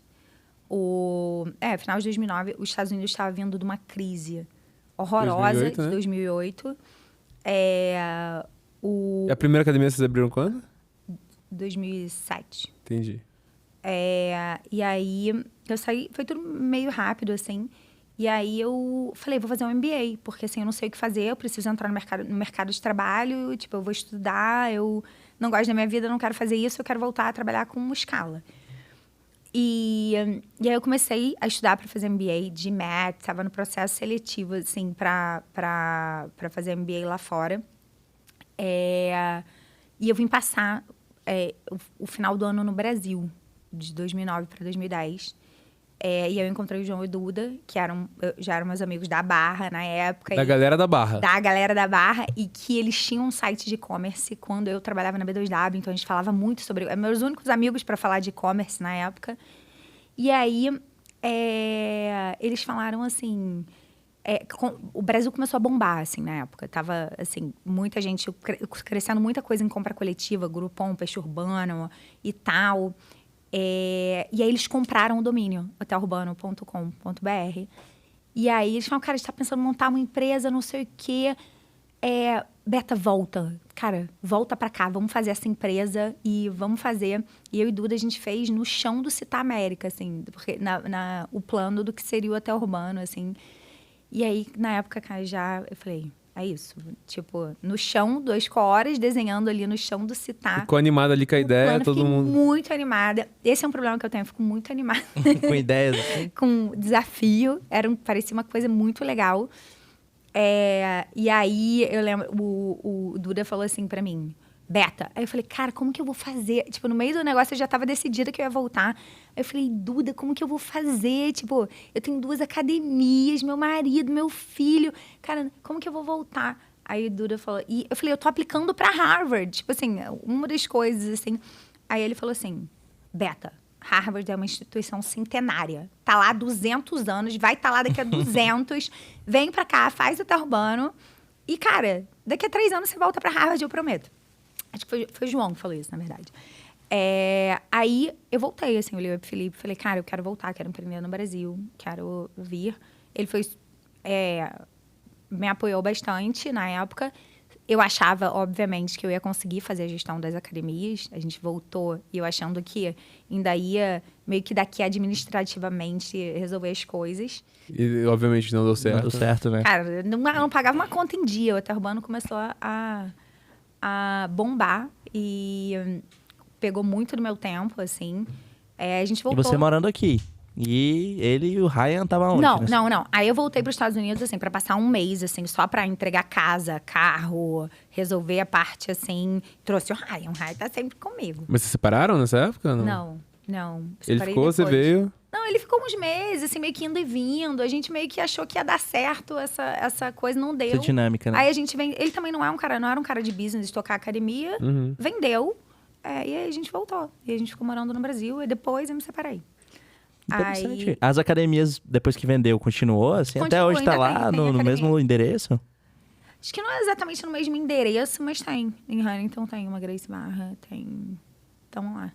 Final de 2009, os Estados Unidos estavam vindo de uma crise horrorosa 2008, né? de 2008. E a primeira academia vocês abriram quando? 2007. Entendi. E aí, eu saí, foi tudo meio rápido, assim. E aí, eu falei, vou fazer um MBA, porque, assim, eu não sei o que fazer, eu preciso entrar no mercado de trabalho, tipo, eu vou estudar, eu não gosto da minha vida, eu não quero fazer isso, eu quero voltar a trabalhar com escala. E aí, eu comecei a estudar para fazer MBA de Math, estava no processo seletivo, assim, para fazer MBA lá fora. E eu vim passar o final do ano no Brasil, de 2009 para 2010. E eu encontrei o João e o Duda, que já eram meus amigos da Barra na época. Da galera da Barra. Da galera da Barra. E que eles tinham um site de e-commerce quando eu trabalhava na B2W. Então, a gente falava muito sobre... Meus únicos amigos para falar de e-commerce na época. E aí, eles falaram assim... o Brasil começou a bombar, assim, na época. Tava, assim, muita gente... Crescendo muita coisa em compra coletiva. Groupon, Peixe Urbano e tal... E aí eles compraram o domínio, hotelurbano.com.br. E aí eles falaram, cara, a gente tá pensando em montar uma empresa, não sei o quê. Beta, volta. Cara, volta pra cá, vamos fazer essa empresa e vamos fazer. E eu e Duda, a gente fez no chão do Città América, assim, porque o plano do que seria o Hotel Urbano, assim. E aí, na época, cara, eu falei... É isso, tipo, no chão, 2 horas, desenhando ali no chão do Città. Ficou animada ali com a ideia, todo mundo... muito animada. Esse é um problema que eu tenho, eu fico muito animada. Com ideias, assim? Com desafio, parecia uma coisa muito legal. E aí, eu lembro, o Duda falou assim pra mim, Beta. Aí eu falei, cara, como que eu vou fazer? Tipo, no meio do negócio eu já tava decidida que eu ia voltar. Aí eu falei, Duda, como que eu vou fazer? Tipo, eu tenho 2 academias, meu marido, meu filho. Cara, como que eu vou voltar? Aí o Duda falou... E eu falei, eu tô aplicando pra Harvard. Tipo assim, uma das coisas, assim... Aí ele falou assim, Beta, Harvard é uma instituição centenária. Tá lá há 200 anos, vai estar lá daqui a 200. Vem pra cá, faz o Hotel Urbano. E, cara, daqui a 3 anos você volta pra Harvard, eu prometo. Acho que foi o João que falou isso, na verdade. Aí eu voltei, assim, eu olhei pro Felipe e falei, cara, eu quero voltar, quero empreender no Brasil, quero vir. Ele me apoiou bastante na época. Eu achava, obviamente, que eu ia conseguir fazer a gestão das academias. A gente voltou e eu achando que ainda ia, meio que daqui administrativamente, resolver as coisas. E, obviamente, não deu certo. Não deu certo, né? Cara, não pagava uma conta em dia. O Hotel Urbano começou a bombar e pegou muito do meu tempo, assim. A gente voltou... E você morando aqui. E ele e o Ryan estavam onde? Não. Aí eu voltei para os Estados Unidos, assim, para passar um mês, assim, só para entregar casa, carro, resolver a parte, assim. Trouxe o Ryan tá sempre comigo. Mas vocês separaram nessa época? Não. Ele ficou, depois. Você veio... Não, ele ficou uns meses, assim, meio que indo e vindo. A gente meio que achou que ia dar certo essa coisa, não deu. Essa dinâmica, né? Aí a gente vem... Ele também não era um cara de business, de tocar academia. Uhum. Vendeu. E aí a gente voltou. E a gente ficou morando no Brasil. E depois eu me separei. Interessante. As academias, depois que vendeu, continuou? Assim, até hoje tá lá tem no mesmo endereço? Acho que não é exatamente no mesmo endereço, mas tem. Em Huntington tem uma Gracie Barra, tem... Então lá.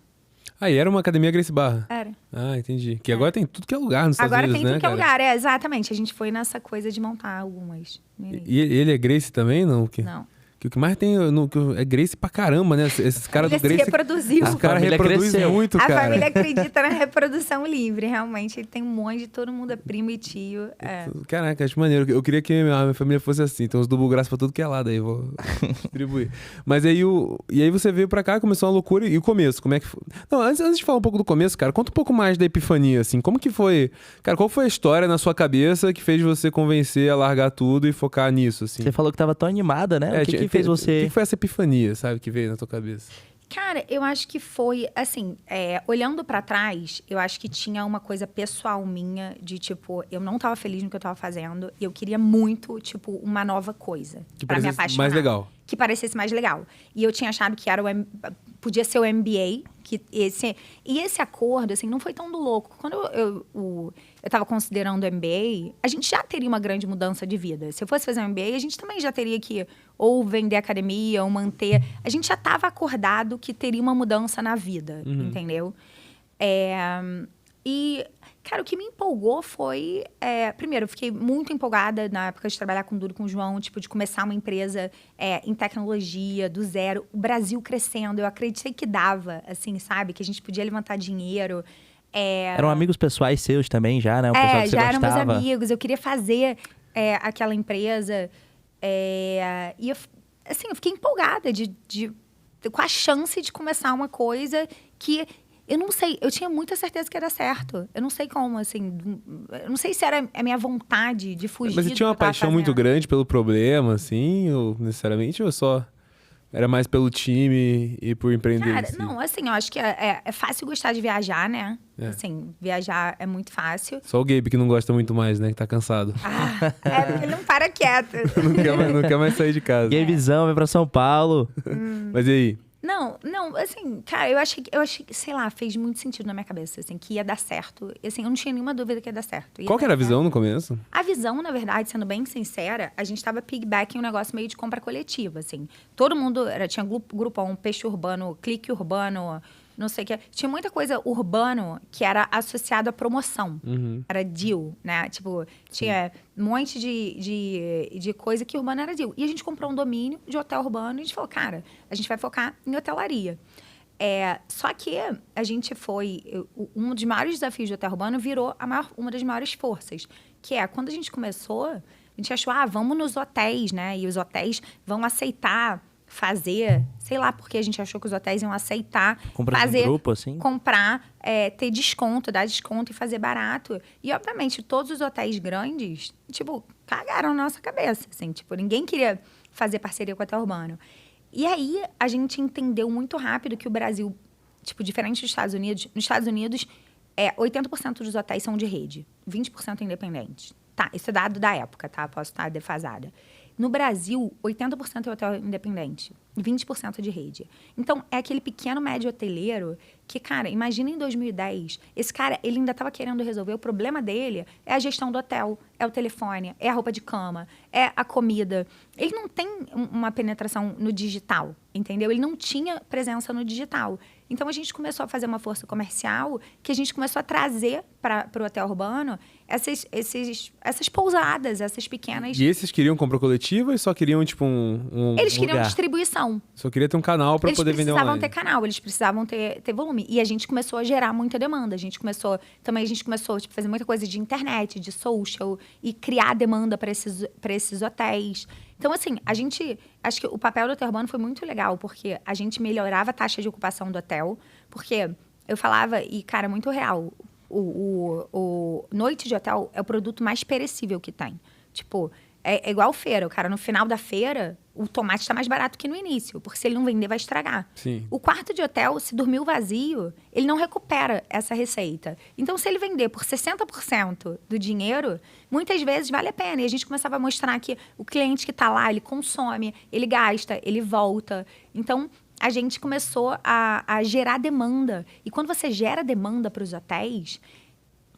E era uma academia Gracie Barra? Era. Entendi. Que agora tem tudo que é lugar nos Estados Unidos, né, Agora tem tudo que é lugar, exatamente. A gente foi nessa coisa de montar algumas. E ele é Gracie também, não? Não. Que o que mais tem é Gracie pra caramba, né? Esses caras do Gracie... reproduziu. Os caras reproduzem muito, cara. A família acredita na reprodução livre, realmente. Ele tem um monte de todo mundo é primo e tio. Caraca, acho maneiro. Eu queria que a minha família fosse assim. Então os Double Graça pra tudo que é lado aí. Vou distribuir. Mas aí, e aí você veio pra cá, começou uma loucura. E o começo, como é que foi? Não, antes de falar um pouco do começo, cara, conta um pouco mais da epifania, assim. Como que foi... Cara, qual foi a história na sua cabeça que fez você convencer a largar tudo e focar nisso, assim? Você falou que tava tão animada, né? O que fez você... O que foi essa epifania, sabe, que veio na tua cabeça? Cara, eu acho que foi, assim, olhando pra trás, eu acho que tinha uma coisa pessoal minha de, tipo, eu não tava feliz no que eu tava fazendo e eu queria muito, tipo, uma nova coisa pra me apaixonar. Mais legal. Que parecesse mais legal. E eu tinha achado que podia ser o MBA, e esse acordo, assim, não foi tão do louco. Quando eu tava considerando o MBA, a gente já teria uma grande mudança de vida. Se eu fosse fazer um MBA, a gente também já teria que ou vender academia, ou manter... A gente já tava acordado que teria uma mudança na vida, entendeu? E, cara, o que me empolgou foi... primeiro, eu fiquei muito empolgada na época de trabalhar com o Dudu, com o João, tipo, de começar uma empresa em tecnologia, do zero. O Brasil crescendo, eu acreditei que dava, assim, sabe? Que a gente podia levantar dinheiro. Eram amigos pessoais seus também já, né? O pessoal que você já gostava. eram meus amigos. Eu queria fazer aquela empresa. E, eu fiquei empolgada com a chance de começar uma coisa que... Eu não sei, eu tinha muita certeza que ia dar certo. Eu não sei como, assim... Eu não sei se era a minha vontade de fugir. Mas você tinha uma paixão muito grande pelo problema, assim? Ou necessariamente, ou só... Era mais pelo time e por empreender? Cara, não, assim, eu acho que é fácil gostar de viajar, né? Assim, viajar é muito fácil. Só o Gabe que não gosta muito mais, né? Que tá cansado. Porque ele não para quieto. não quer mais sair de casa. Gabezão, vem pra São Paulo. Mas e aí? Não, assim, cara, eu achei que, sei lá, fez muito sentido na minha cabeça, assim, que ia dar certo. E, assim, eu não tinha nenhuma dúvida que ia dar certo. Qual que era a visão no começo? A visão, na verdade, sendo bem sincera, a gente tava piggyback em um negócio meio de compra coletiva, assim. Todo mundo, tinha grupão, peixe urbano, clique urbano, não sei o que. Tinha muita coisa urbano que era associado à promoção. Era deal, né? Tipo, tinha um monte de coisa que urbano era deal. E a gente comprou um domínio de hotel urbano e a gente falou, cara, a gente vai focar em hotelaria. Só que a gente um dos maiores desafios do hotel urbano virou uma das maiores forças. Que quando a gente começou, a gente achou, vamos nos hotéis, né? E os hotéis vão aceitar fazer, sei lá, porque a gente achou que os hotéis iam aceitar fazer, grupo, assim? comprar, ter desconto, dar desconto e fazer barato. E, obviamente, todos os hotéis grandes, tipo, cagaram na nossa cabeça, assim, tipo, ninguém queria fazer parceria com o hotel urbano. E aí, a gente entendeu muito rápido que o Brasil, tipo, diferente dos Estados Unidos, nos Estados Unidos, 80% dos hotéis são de rede, 20% independentes. Tá, isso é dado da época, tá? Posso estar defasada. No Brasil, 80% é hotel independente, 20% de rede. Então, é aquele pequeno médio hoteleiro que, cara, imagina em 2010, esse cara, ele ainda estava querendo resolver, o problema dele é a gestão do hotel, é o telefone, é a roupa de cama, é a comida. Ele não tem uma penetração no digital, entendeu? Ele não tinha presença no digital. Então, a gente começou a fazer uma força comercial que a gente começou a trazer para o hotel urbano essas pousadas, essas pequenas... E esses queriam compra coletiva e só queriam, tipo, Eles queriam lugar. Distribuição. Só queria ter um canal para poder vender online. Eles precisavam ter canal, eles precisavam ter volume. E a gente começou a gerar muita demanda. A gente começou, tipo, fazer muita coisa de internet, de social, e criar demanda para esses hotéis. Então, assim, acho que o papel do hotel urbano foi muito legal, porque a gente melhorava a taxa de ocupação do hotel, porque eu falava, e, cara, muito real, o noite de hotel é o produto mais perecível que tem. Tipo, é igual feira. O cara, no final da feira, o tomate está mais barato que no início, porque se ele não vender, vai estragar. Sim. O quarto de hotel, se dormiu vazio, ele não recupera essa receita. Então, se ele vender por 60% do dinheiro, muitas vezes vale a pena. E a gente começava a mostrar que o cliente que está lá, ele consome, ele gasta, ele volta. Então, a gente começou a gerar demanda. E quando você gera demanda para os hotéis,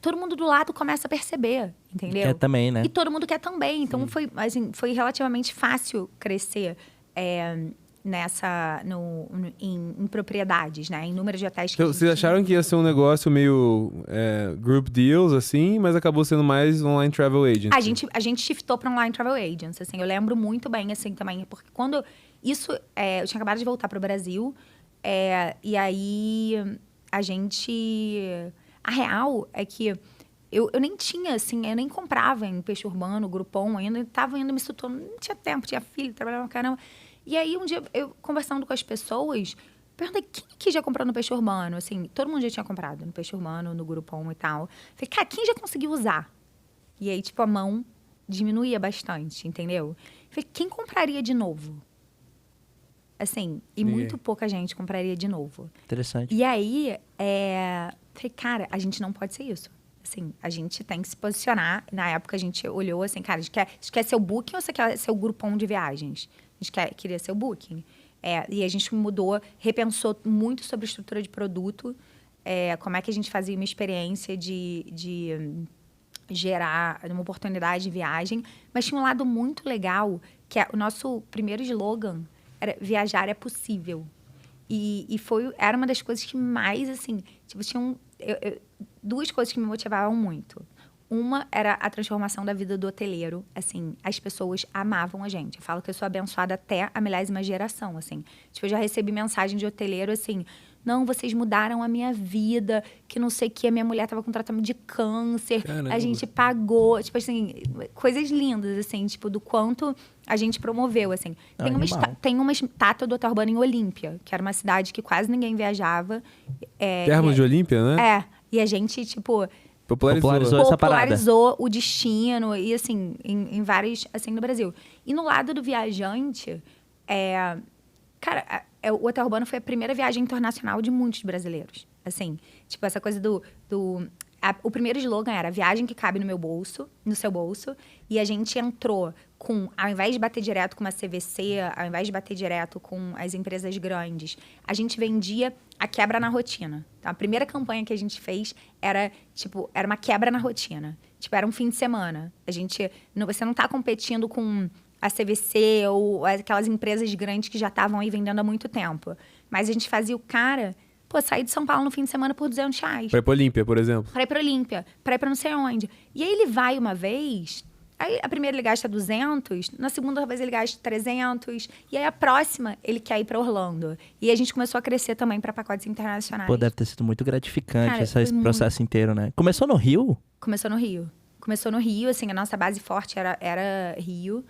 todo mundo do lado começa a perceber, entendeu? Quer também, né? E todo mundo quer também. Então, foi relativamente fácil crescer em propriedades, né? Em número de hotéis que Então, vocês acharam que ia ser um negócio meio group deals, assim, mas acabou sendo mais online travel agent? A gente shiftou para online travel agents, assim. Eu lembro muito bem, assim, também. Porque quando... Isso... eu tinha acabado de voltar para o Brasil. E aí, a gente... A real é que eu nem tinha, assim, eu nem comprava em peixe urbano, Groupon, ainda estava ainda me estruturando, não tinha tempo, tinha filho, trabalhava pra caramba. E aí, um dia, eu conversando com as pessoas, perguntei, quem aqui já comprou no peixe urbano? Assim, todo mundo já tinha comprado no peixe urbano, no Groupon e tal. Falei, cara, quem já conseguiu usar? E aí, tipo, a mão diminuía bastante, entendeu? Falei, quem compraria de novo? Assim, e muito pouca gente compraria de novo. Interessante. E aí, falei, cara, a gente não pode ser isso. Assim, a gente tem que se posicionar. Na época, a gente olhou assim, cara, a gente quer ser o Booking ou você quer ser o Groupon de viagens? A gente queria ser o Booking. E a gente mudou, repensou muito sobre a estrutura de produto, como é que a gente fazia uma experiência de gerar uma oportunidade de viagem. Mas tinha um lado muito legal, que o nosso primeiro slogan era viajar é possível. E era uma das coisas que mais, assim, tipo, tinham duas coisas que me motivavam muito. Uma era a transformação da vida do hoteleiro. Assim, as pessoas amavam a gente. Eu falo que eu sou abençoada até a milésima geração, assim. Tipo, eu já recebi mensagem de hoteleiro, assim... Não, vocês mudaram a minha vida, que não sei o que, a minha mulher estava com tratamento de câncer, caramba. A gente pagou, tipo assim, coisas lindas, assim, tipo, do quanto a gente promoveu, assim. Tem uma estátua do Hotel Urbano em Olímpia, que era uma cidade que quase ninguém viajava. Termos de Olímpia, né? E a gente, tipo... Popularizou essa parada. Popularizou o destino, e assim, em vários, assim, no Brasil. E no lado do viajante, Cara, o Hotel Urbano foi a primeira viagem internacional de muitos brasileiros. Assim, tipo, essa coisa o primeiro slogan era viagem que cabe no meu bolso, no seu bolso. E a gente entrou com, ao invés de bater direto com uma CVC, ao invés de bater direto com as empresas grandes, a gente vendia a quebra na rotina. Então, a primeira campanha que a gente fez era uma quebra na rotina. Tipo, era um fim de semana. Você não tá competindo com a CVC ou aquelas empresas grandes que já estavam aí vendendo há muito tempo. Mas a gente fazia o cara... sair de São Paulo no fim de semana por R$200. Pra ir pra Olímpia, por exemplo. Pra ir pra Olímpia, pra ir pra não sei onde. E aí ele vai uma vez, aí a primeira ele gasta 200, na segunda vez ele gasta 300, e aí a próxima ele quer ir pra Orlando. E a gente começou a crescer também pra pacotes internacionais. Pô, deve ter sido muito gratificante esse processo inteiro, né? Começou no Rio? Começou no Rio, assim, a nossa base forte era Rio.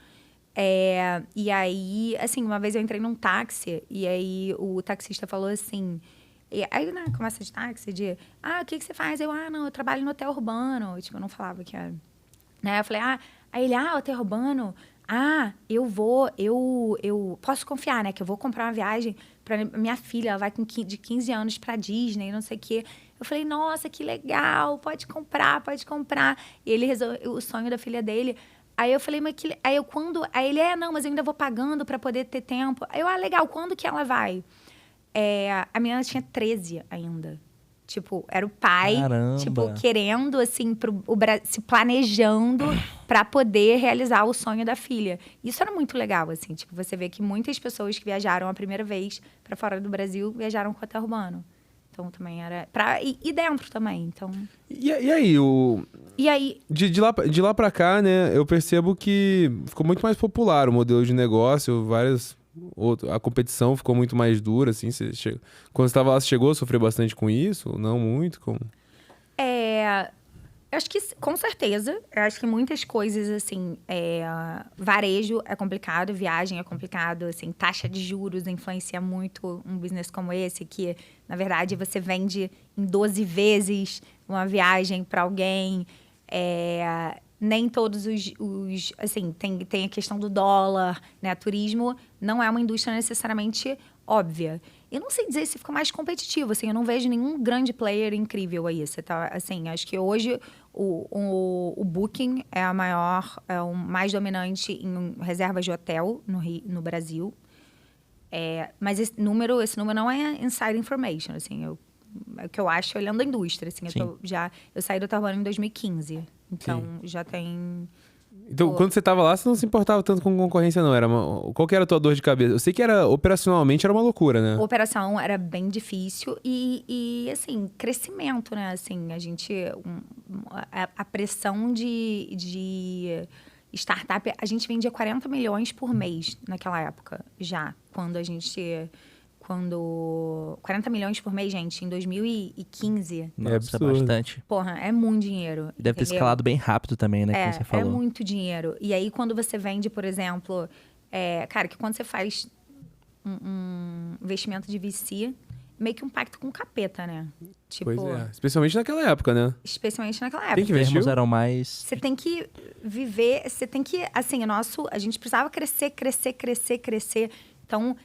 E aí, assim, uma vez eu entrei num táxi, e aí o taxista falou assim... E aí, né, começa de táxi, o que você faz? Eu trabalho no Hotel Urbano. Tipo, eu não falava que era... Né? Eu falei, aí ele, Hotel Urbano? Eu posso confiar, né? Que eu vou comprar uma viagem pra minha filha, ela vai de 15 anos pra Disney, não sei o quê. Eu falei, nossa, que legal, pode comprar. E ele resolveu o sonho da filha dele... Aí eu falei, Aí ele, não, mas eu ainda vou pagando pra poder ter tempo. Aí eu, legal, quando que ela vai? A menina tinha 13 ainda. Tipo, era o pai, Caramba. tipo, querendo, assim, se planejando pra poder realizar o sonho da filha. Isso era muito legal, assim. Tipo, você vê que muitas pessoas que viajaram a primeira vez pra fora do Brasil viajaram com o Hotel Urbano. Então, também era... E dentro também, então... E aí, E aí... De lá pra cá, né, eu percebo que ficou muito mais popular o modelo de negócio, a competição ficou muito mais dura, assim. Quando você estava lá, você chegou a sofrer bastante com isso? Não muito? Eu acho que, com certeza. Eu acho que muitas coisas, assim... varejo é complicado, viagem é complicado, assim. Taxa de juros influencia muito um business como esse, que, na verdade, você vende em 12 vezes uma viagem para alguém. Nem todos assim, tem a questão do dólar, né? Turismo não é uma indústria necessariamente óbvia. Eu não sei dizer se ficou mais competitivo, assim, eu não vejo nenhum grande player incrível aí. Você tá, assim, acho que hoje o Booking é o mais dominante em reservas de hotel no Brasil. Mas esse número não é inside information, assim, é o que eu acho olhando a indústria, assim. Eu saí do Hotel Urbano em 2015. Então, já tem... Então, quando você estava lá, você não se importava tanto com concorrência, não? Qual que era a tua dor de cabeça? Eu sei que operacionalmente era uma loucura, né? A operação era bem difícil e assim, crescimento, né? Assim, a gente... A pressão de startup... A gente vendia 40 milhões por mês naquela época, já. Quando 40 milhões por mês, gente, em 2015. Nossa, é bastante. Porra, é muito dinheiro. Deve ter escalado bem rápido também, né? Como você falou. É muito dinheiro. E aí, quando você vende, por exemplo... cara, que quando você faz um investimento de VC, meio que um pacto com o capeta, né? Tipo, pois é. Especialmente naquela época, né? Especialmente naquela época. Tem que investir. Eram mais... Você tem que viver... Você tem que... Assim, a gente precisava crescer. Então,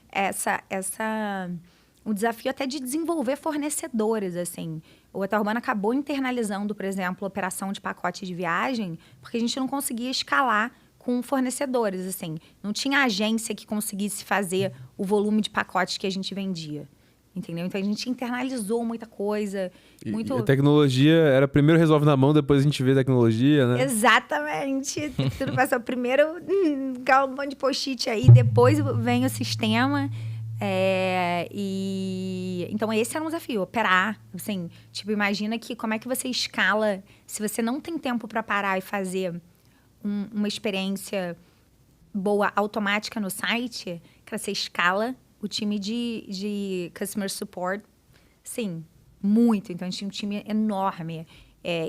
o desafio até de desenvolver fornecedores, assim. O Hotel Urbano acabou internalizando, por exemplo, a operação de pacote de viagem, porque a gente não conseguia escalar com fornecedores, assim. Não tinha agência que conseguisse fazer o volume de pacotes que a gente vendia. Entendeu? Então, a gente internalizou muita coisa. E a tecnologia era primeiro resolve na mão, depois a gente vê a tecnologia, né? Exatamente. Tudo passou primeiro, um monte de post-it aí, depois vem o sistema. Então, esse era um desafio, operar. Assim, tipo, imagina como é que você escala, se você não tem tempo para parar e fazer uma experiência boa, automática no site, cara, você escala o time de customer support, sim, muito. Então, a gente tinha um time enorme,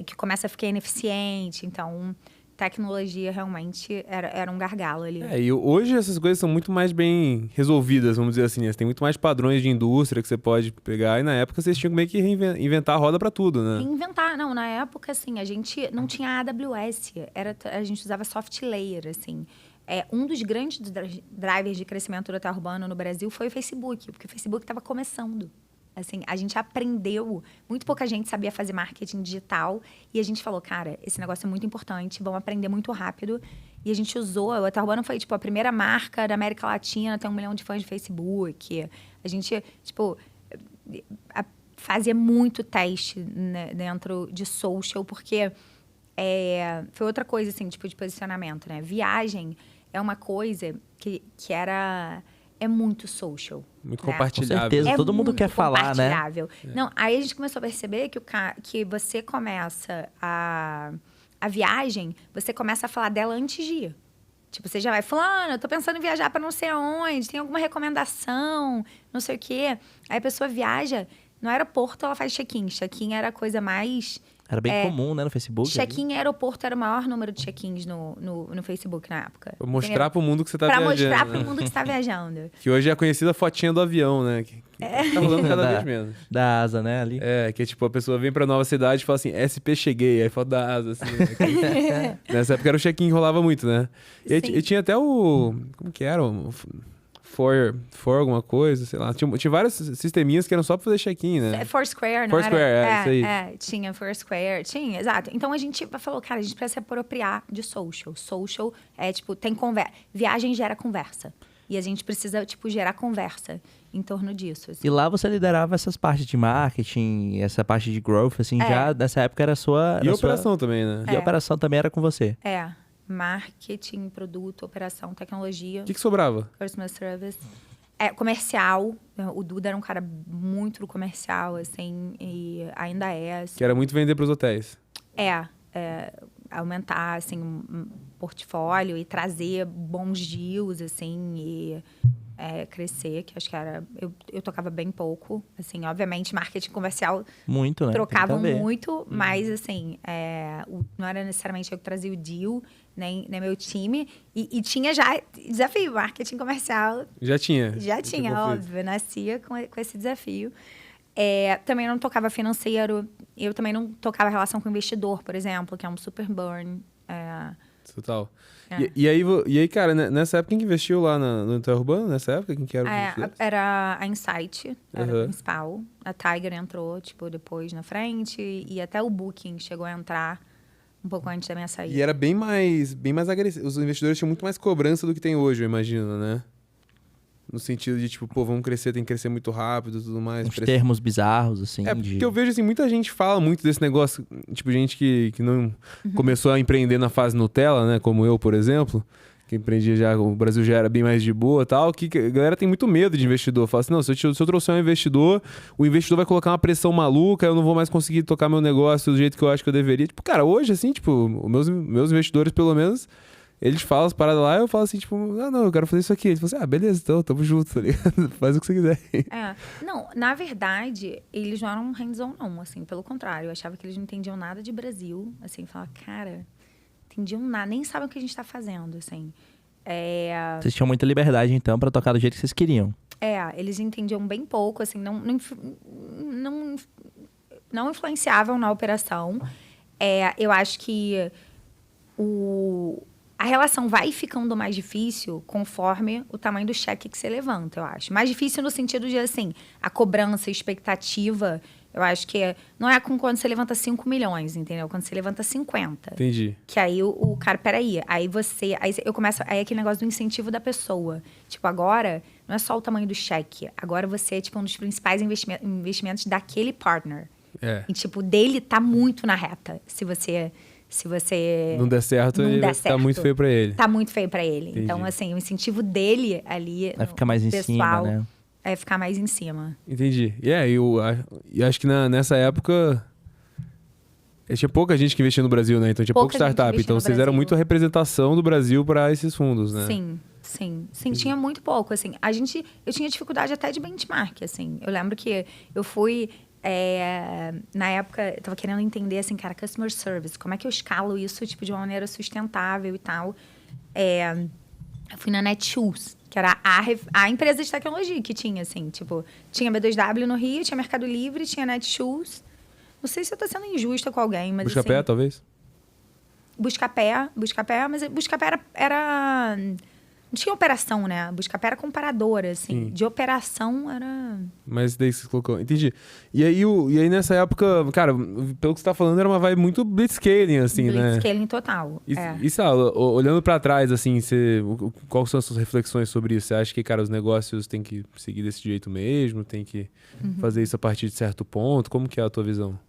que começa a ficar ineficiente. Então, tecnologia realmente era um gargalo ali. E hoje essas coisas são muito mais bem resolvidas, vamos dizer assim. Né? Você tem muito mais padrões de indústria que você pode pegar. E na época vocês tinham meio que inventar a roda para tudo, né? Reinventar. Não, na época, assim, a gente não tinha AWS. A gente usava SoftLayer, assim. Um dos grandes drivers de crescimento do hotel urbano no Brasil foi o Facebook, porque o Facebook estava começando. Assim, a gente aprendeu, muito pouca gente sabia fazer marketing digital, e a gente falou, cara, esse negócio é muito importante, vamos aprender muito rápido. E a gente usou, o Hotel Urbano foi, tipo, a primeira marca da América Latina, tem 1 milhão de fãs de Facebook. A gente, tipo, fazia muito teste, né, dentro de social, porque foi outra coisa, assim, tipo, de posicionamento, né? Viagem é uma coisa que é muito social. Muito, né? compartilhável. Com certeza, todo mundo quer falar, né? Não, aí a gente começou a perceber que você começa a viagem, você começa a falar dela antes de ir. Tipo, você já vai falando, eu tô pensando em viajar para não sei aonde, tem alguma recomendação, não sei o quê. Aí a pessoa viaja, no aeroporto ela faz check-in. Check-in era a coisa mais... Era bem comum, né, no Facebook. Check-in em aeroporto era o maior número de check-ins no Facebook na época. Pra mostrar pro mundo que você tá viajando. Pra mostrar pro mundo que você tá viajando. Que hoje é a conhecida fotinha do avião, né? Que tá rolando cada vez menos. Da asa, né, ali. Que tipo, a pessoa vem pra nova cidade e fala assim, SP cheguei, aí foto da asa, assim. Né? Nessa época era o check-in, rolava muito, né? E tinha até o... Como que era? For alguma coisa, sei lá. Tinha vários sisteminhas que eram só pra fazer check-in, né? Foursquare, não Foursquare, era? Isso aí. Tinha Foursquare, tinha, exato. Então a gente falou, cara, a gente precisa se apropriar de social. Social tipo, tem conversa. Viagem gera conversa. E a gente precisa, tipo, gerar conversa em torno disso. Assim. E lá você liderava essas partes de marketing, essa parte de growth, assim, já nessa época era sua... E operação também, né? E a operação também era com você. Marketing, produto, operação, tecnologia. O que sobrava? Customer service. Comercial. O Duda era um cara muito do comercial, assim, e ainda é. Assim. Que era muito vender pros hotéis. Aumentar, assim, um portfólio e trazer bons deals, assim, e crescer, que acho que era... Eu tocava bem pouco, assim, obviamente, marketing comercial... Muito, né? Trocava muito, mas, assim, não era necessariamente eu que trazia o deal, nem meu time. E tinha já desafio, marketing comercial. Já tinha. Já tinha, óbvio. Nascia com esse desafio. Também não tocava financeiro. Eu também não tocava relação com investidor, por exemplo, que é um super burn. Total. E aí, cara, nessa época, quem que investiu lá no Hotel Urbano? Nessa época, quem que era? Era a Insight, era a principal. A Tiger entrou, tipo, depois na frente. E até o Booking chegou a entrar um pouco antes da minha saída. E era bem mais agressivo. Os investidores tinham muito mais cobrança do que tem hoje, eu imagino, né? No sentido de, tipo, pô, vamos crescer, tem que crescer muito rápido e tudo mais. Uns termos bizarros, assim. Porque eu vejo, assim, muita gente fala muito desse negócio. Tipo, gente que não começou a empreender na fase Nutella, né? Como eu, por exemplo. Que empreendia já, o Brasil já era bem mais de boa e tal. Que a galera tem muito medo de investidor. Fala assim, não, se eu trouxer um investidor, o investidor vai colocar uma pressão maluca, eu não vou mais conseguir tocar meu negócio do jeito que eu acho que eu deveria. Tipo, cara, hoje, assim, tipo, meus investidores, pelo menos... Eles falam as paradas lá, eu falo assim, tipo, não, eu quero fazer isso aqui. Eles falam assim, beleza, então, tamo junto, tá ligado? Faz o que você quiser. Não, na verdade, eles não eram hands-on, não, assim, pelo contrário. Eu achava que eles não entendiam nada de Brasil, assim, falava, cara, entendiam nada, nem sabem o que a gente tá fazendo, assim. Vocês tinham muita liberdade, então, pra tocar do jeito que vocês queriam. Eles entendiam bem pouco, assim, não influenciavam na operação. Eu acho que a relação vai ficando mais difícil conforme o tamanho do cheque que você levanta, eu acho. Mais difícil no sentido de, assim, a cobrança, a expectativa, eu acho que não é com quando você levanta 5 milhões, entendeu? Quando você levanta 50. Entendi. Que aí o cara, peraí, aí eu começo, aí é aquele negócio do incentivo da pessoa. Tipo, agora, não é só o tamanho do cheque, agora você é, tipo, um dos principais investimentos daquele partner. E, tipo, dele tá muito na reta, se você não der certo, tá muito feio pra ele. Tá muito feio pra ele. Entendi. Então, assim, o incentivo dele ali... Vai ficar mais em cima, né? É ficar mais em cima. Entendi. Eu acho que nessa época... Tinha pouca gente que investia no Brasil, né? Então tinha pouco startup. Então vocês eram muito a representação do Brasil para esses fundos, né? Sim, tinha muito pouco, assim. Eu tinha dificuldade até de benchmark, assim. Eu lembro que eu fui... na época, eu tava querendo entender, assim, cara, customer service, como é que eu escalo isso, tipo, de uma maneira sustentável e tal. Eu fui na Netshoes, que era a empresa de tecnologia que tinha, assim, tipo, tinha B2W no Rio, tinha Mercado Livre, tinha Netshoes. Não sei se eu tô sendo injusta com alguém, mas Buscapé, talvez? Buscapé, mas Buscapé era... Não tinha operação, né? Buscapé era comparadora, assim. Sim. De operação era... Mas daí você colocou... Entendi. E aí nessa época, cara, pelo que você tá falando, era uma vibe muito blitzscaling, assim, né? Blitzscaling total, E sei lá, olhando pra trás, assim, quais são as suas reflexões sobre isso? Você acha que, cara, os negócios têm que seguir desse jeito mesmo? Tem que fazer isso a partir de certo ponto? Como que é a tua visão?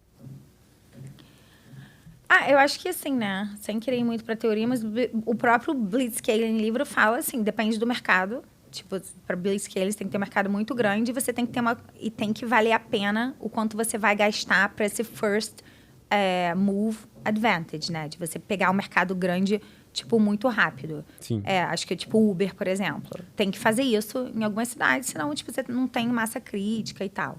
Eu acho que assim, né? Sem querer ir muito pra teoria, mas o próprio Blitzscaling livro fala assim, depende do mercado. Tipo, para Blitzscaling você tem que ter um mercado muito grande e você tem que ter e tem que valer a pena o quanto você vai gastar para esse first move advantage, né? De você pegar um mercado grande, tipo, muito rápido. Sim. Acho que, tipo, Uber, por exemplo. Tem que fazer isso em algumas cidades, senão, tipo, você não tem massa crítica e tal.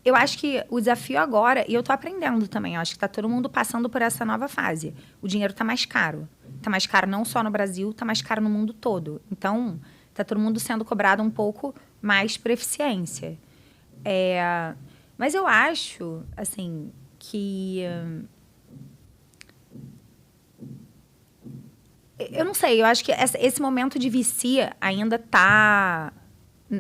Eu acho que o desafio agora, e eu tô aprendendo também, eu acho que tá todo mundo passando por essa nova fase. O dinheiro tá mais caro. Tá mais caro não só no Brasil, tá mais caro no mundo todo. Então, tá todo mundo sendo cobrado um pouco mais por eficiência. Mas eu acho, assim, que... eu não sei, eu acho que esse momento de VC ainda tá...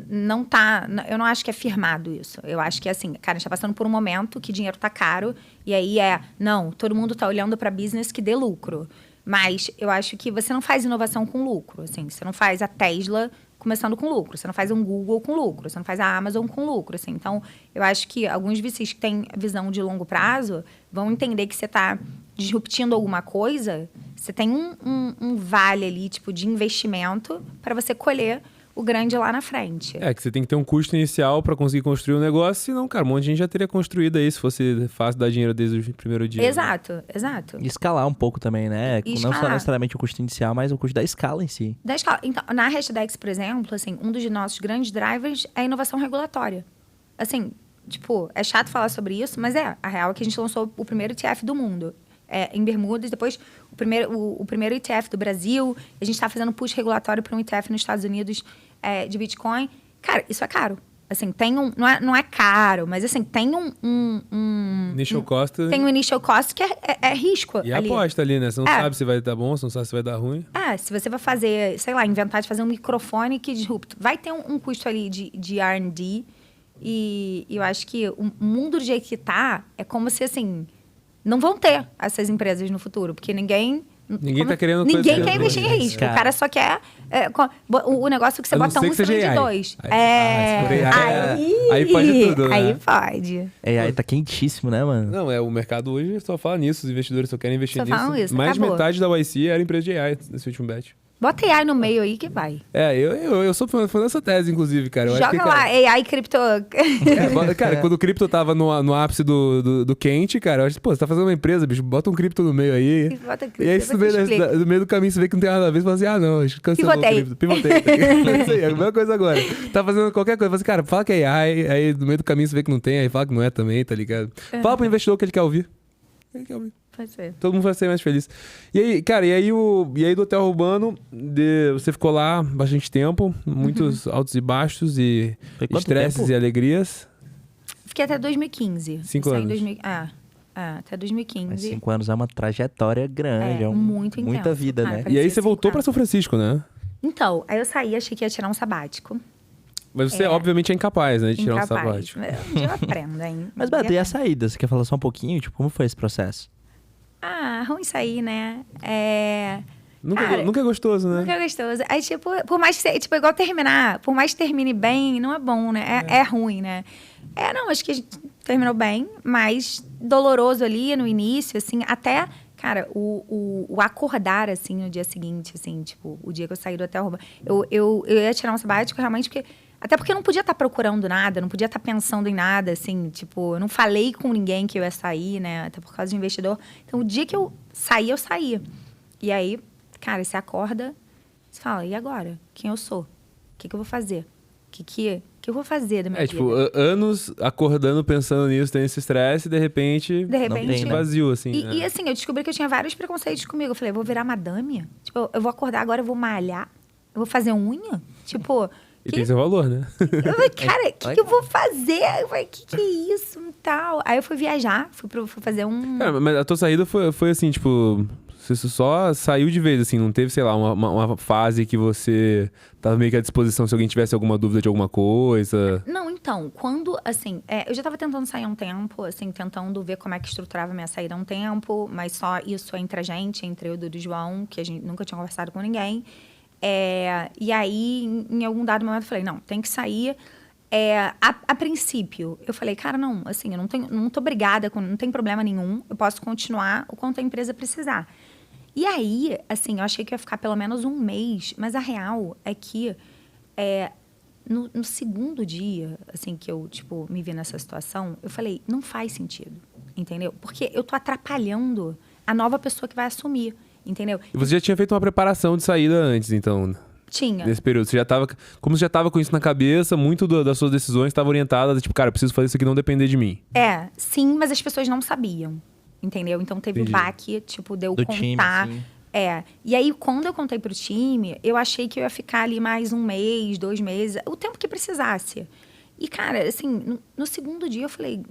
Não tá... Eu não acho que é firmado isso. Eu acho que, assim, cara, a gente tá passando por um momento que dinheiro tá caro, e aí não, todo mundo tá olhando para business que dê lucro. Mas eu acho que você não faz inovação com lucro, assim. Você não faz a Tesla começando com lucro. Você não faz um Google com lucro. Você não faz a Amazon com lucro, assim. Então, eu acho que alguns VCs que têm visão de longo prazo vão entender que você tá disruptindo alguma coisa. Você tem um vale ali, tipo, de investimento para você colher o grande lá na frente. Que você tem que ter um custo inicial para conseguir construir um negócio, senão, cara, um monte de gente já teria construído aí, se fosse fácil dar dinheiro desde o primeiro dia. Exato, né? Exato. E escalar um pouco também, né? Não só necessariamente o custo inicial, mas o custo da escala em si. Da escala. Então, na Hashdex, por exemplo, assim, um dos nossos grandes drivers é a inovação regulatória. Assim, tipo, é chato falar sobre isso, mas a real é que a gente lançou o primeiro ETF do mundo. Em Bermudas, depois o primeiro ETF do Brasil, a gente está fazendo push regulatório para um ETF nos Estados Unidos de Bitcoin. Cara, isso é caro. Assim, tem não é caro, mas assim, tem initial cost. Tem um initial cost que é risco. E ali. Aposta ali, né? Você não sabe se vai dar bom, você não sabe se vai dar ruim. Se você vai fazer, sei lá, inventar de fazer um microfone que disrupta, vai ter um custo ali de R&D. E eu acho que o mundo do jeito que tá, é como se, assim... Não vão ter essas empresas no futuro, porque ninguém tá querendo... Ninguém quer investir em risco. O cara só quer... o negócio que você bota você vende dois. Aí pode tudo, né? Aí pode. AI tá quentíssimo, né, mano? Não, o mercado hoje só fala nisso. Os investidores só querem investir nisso. Isso, mais de metade da YC era empresa de AI nesse último bet. Bota AI no meio aí que vai. Eu sou fã dessa tese, inclusive, cara. Eu Joga acho que, lá, AI e cripto. Cara, quando o cripto tava no ápice do quente, cara, eu acho que, você tá fazendo uma empresa, bicho, bota um cripto no meio aí. Bota cripto, e aí, no meio do caminho, você vê que não tem nada a ver, você fala assim, não, acho que cancelou o cripto. Pivotei. Isso aí, é a mesma coisa agora. Tá fazendo qualquer coisa, você fala assim, cara, fala que é AI, aí no meio do caminho você vê que não tem, aí fala que não é também, tá ligado? Fala pro investidor que ele quer ouvir. Ele quer ouvir. Pode ser. Todo mundo vai ser mais feliz. E aí, cara, e aí do Hotel Urbano, você ficou lá bastante tempo, muitos altos e baixos e estresses e alegrias. Fiquei até 2015. 5 anos. Até 2015. Mas 5 anos é uma trajetória grande, muito intenso. Muita vida, né? E aí você voltou pra São Francisco, né? Então, aí eu saí, achei que ia tirar um sabático. Mas você, obviamente, é incapaz, né? De tirar um sabático. Um dia eu aprendo, hein? Mas, Beto, e a saída? Você quer falar só um pouquinho? Tipo, como foi esse processo? Ruim sair, né? Nunca é gostoso, né? Nunca é gostoso. Aí, tipo, por mais que tipo, igual terminar, por mais que termine bem, não é bom, né? É ruim, né? Não, acho que a gente terminou bem, mas doloroso ali no início, assim, até, cara, o acordar, assim, no dia seguinte, assim, tipo, o dia que eu saí do hotel, eu ia tirar um sabático realmente porque... Até porque eu não podia estar procurando nada, não podia estar pensando em nada, assim, tipo... Eu não falei com ninguém que eu ia sair, né? Até por causa do investidor. Então, o dia que eu saía. E aí, cara, você acorda, você fala, e agora? Quem eu sou? O que eu vou fazer? O que eu vou fazer da minha vida? Tipo, anos acordando, pensando nisso, tem esse estresse, e de repente vazio, assim. E assim, eu descobri que eu tinha vários preconceitos comigo. Eu falei, eu vou virar madame? Tipo, eu vou acordar agora, eu vou malhar? Eu vou fazer unha? Tipo... E tem seu valor, né? Eu falei, cara, o que eu vou fazer? Eu falei, que é isso e tal? Aí eu fui viajar, fui fazer um... Cara, mas a tua saída foi assim, tipo... Você só saiu de vez, assim, não teve, sei lá, uma fase que você tava meio que à disposição se alguém tivesse alguma dúvida de alguma coisa? Não, então, quando, assim, eu já tava tentando sair há um tempo, assim, tentando ver como é que estruturava a minha saída há um tempo, mas só isso entre a gente, entre eu e o Dudu e o João, que a gente nunca tinha conversado com ninguém. E aí, em algum dado momento, eu falei, não, tem que sair. A princípio, eu falei, cara, não, assim, eu não tô brigada, não tem problema nenhum, eu posso continuar o quanto a empresa precisar. E aí, assim, eu achei que ia ficar pelo menos um mês, mas a real é que no segundo dia, assim, que eu, tipo, me vi nessa situação, eu falei, não faz sentido, entendeu? Porque eu tô atrapalhando a nova pessoa que vai assumir, entendeu? E você já tinha feito uma preparação de saída antes, então? Tinha. Nesse período, como você já tava com isso na cabeça, muito das suas decisões estavam orientadas, tipo, cara, eu preciso fazer isso aqui não depender de mim. Sim, mas as pessoas não sabiam. Entendeu? Então, teve o baque, tipo, de eu contar. Time, assim. E aí, quando eu contei pro time, eu achei que eu ia ficar ali mais um mês, 2 meses, o tempo que precisasse. E, cara, assim, no segundo dia eu falei,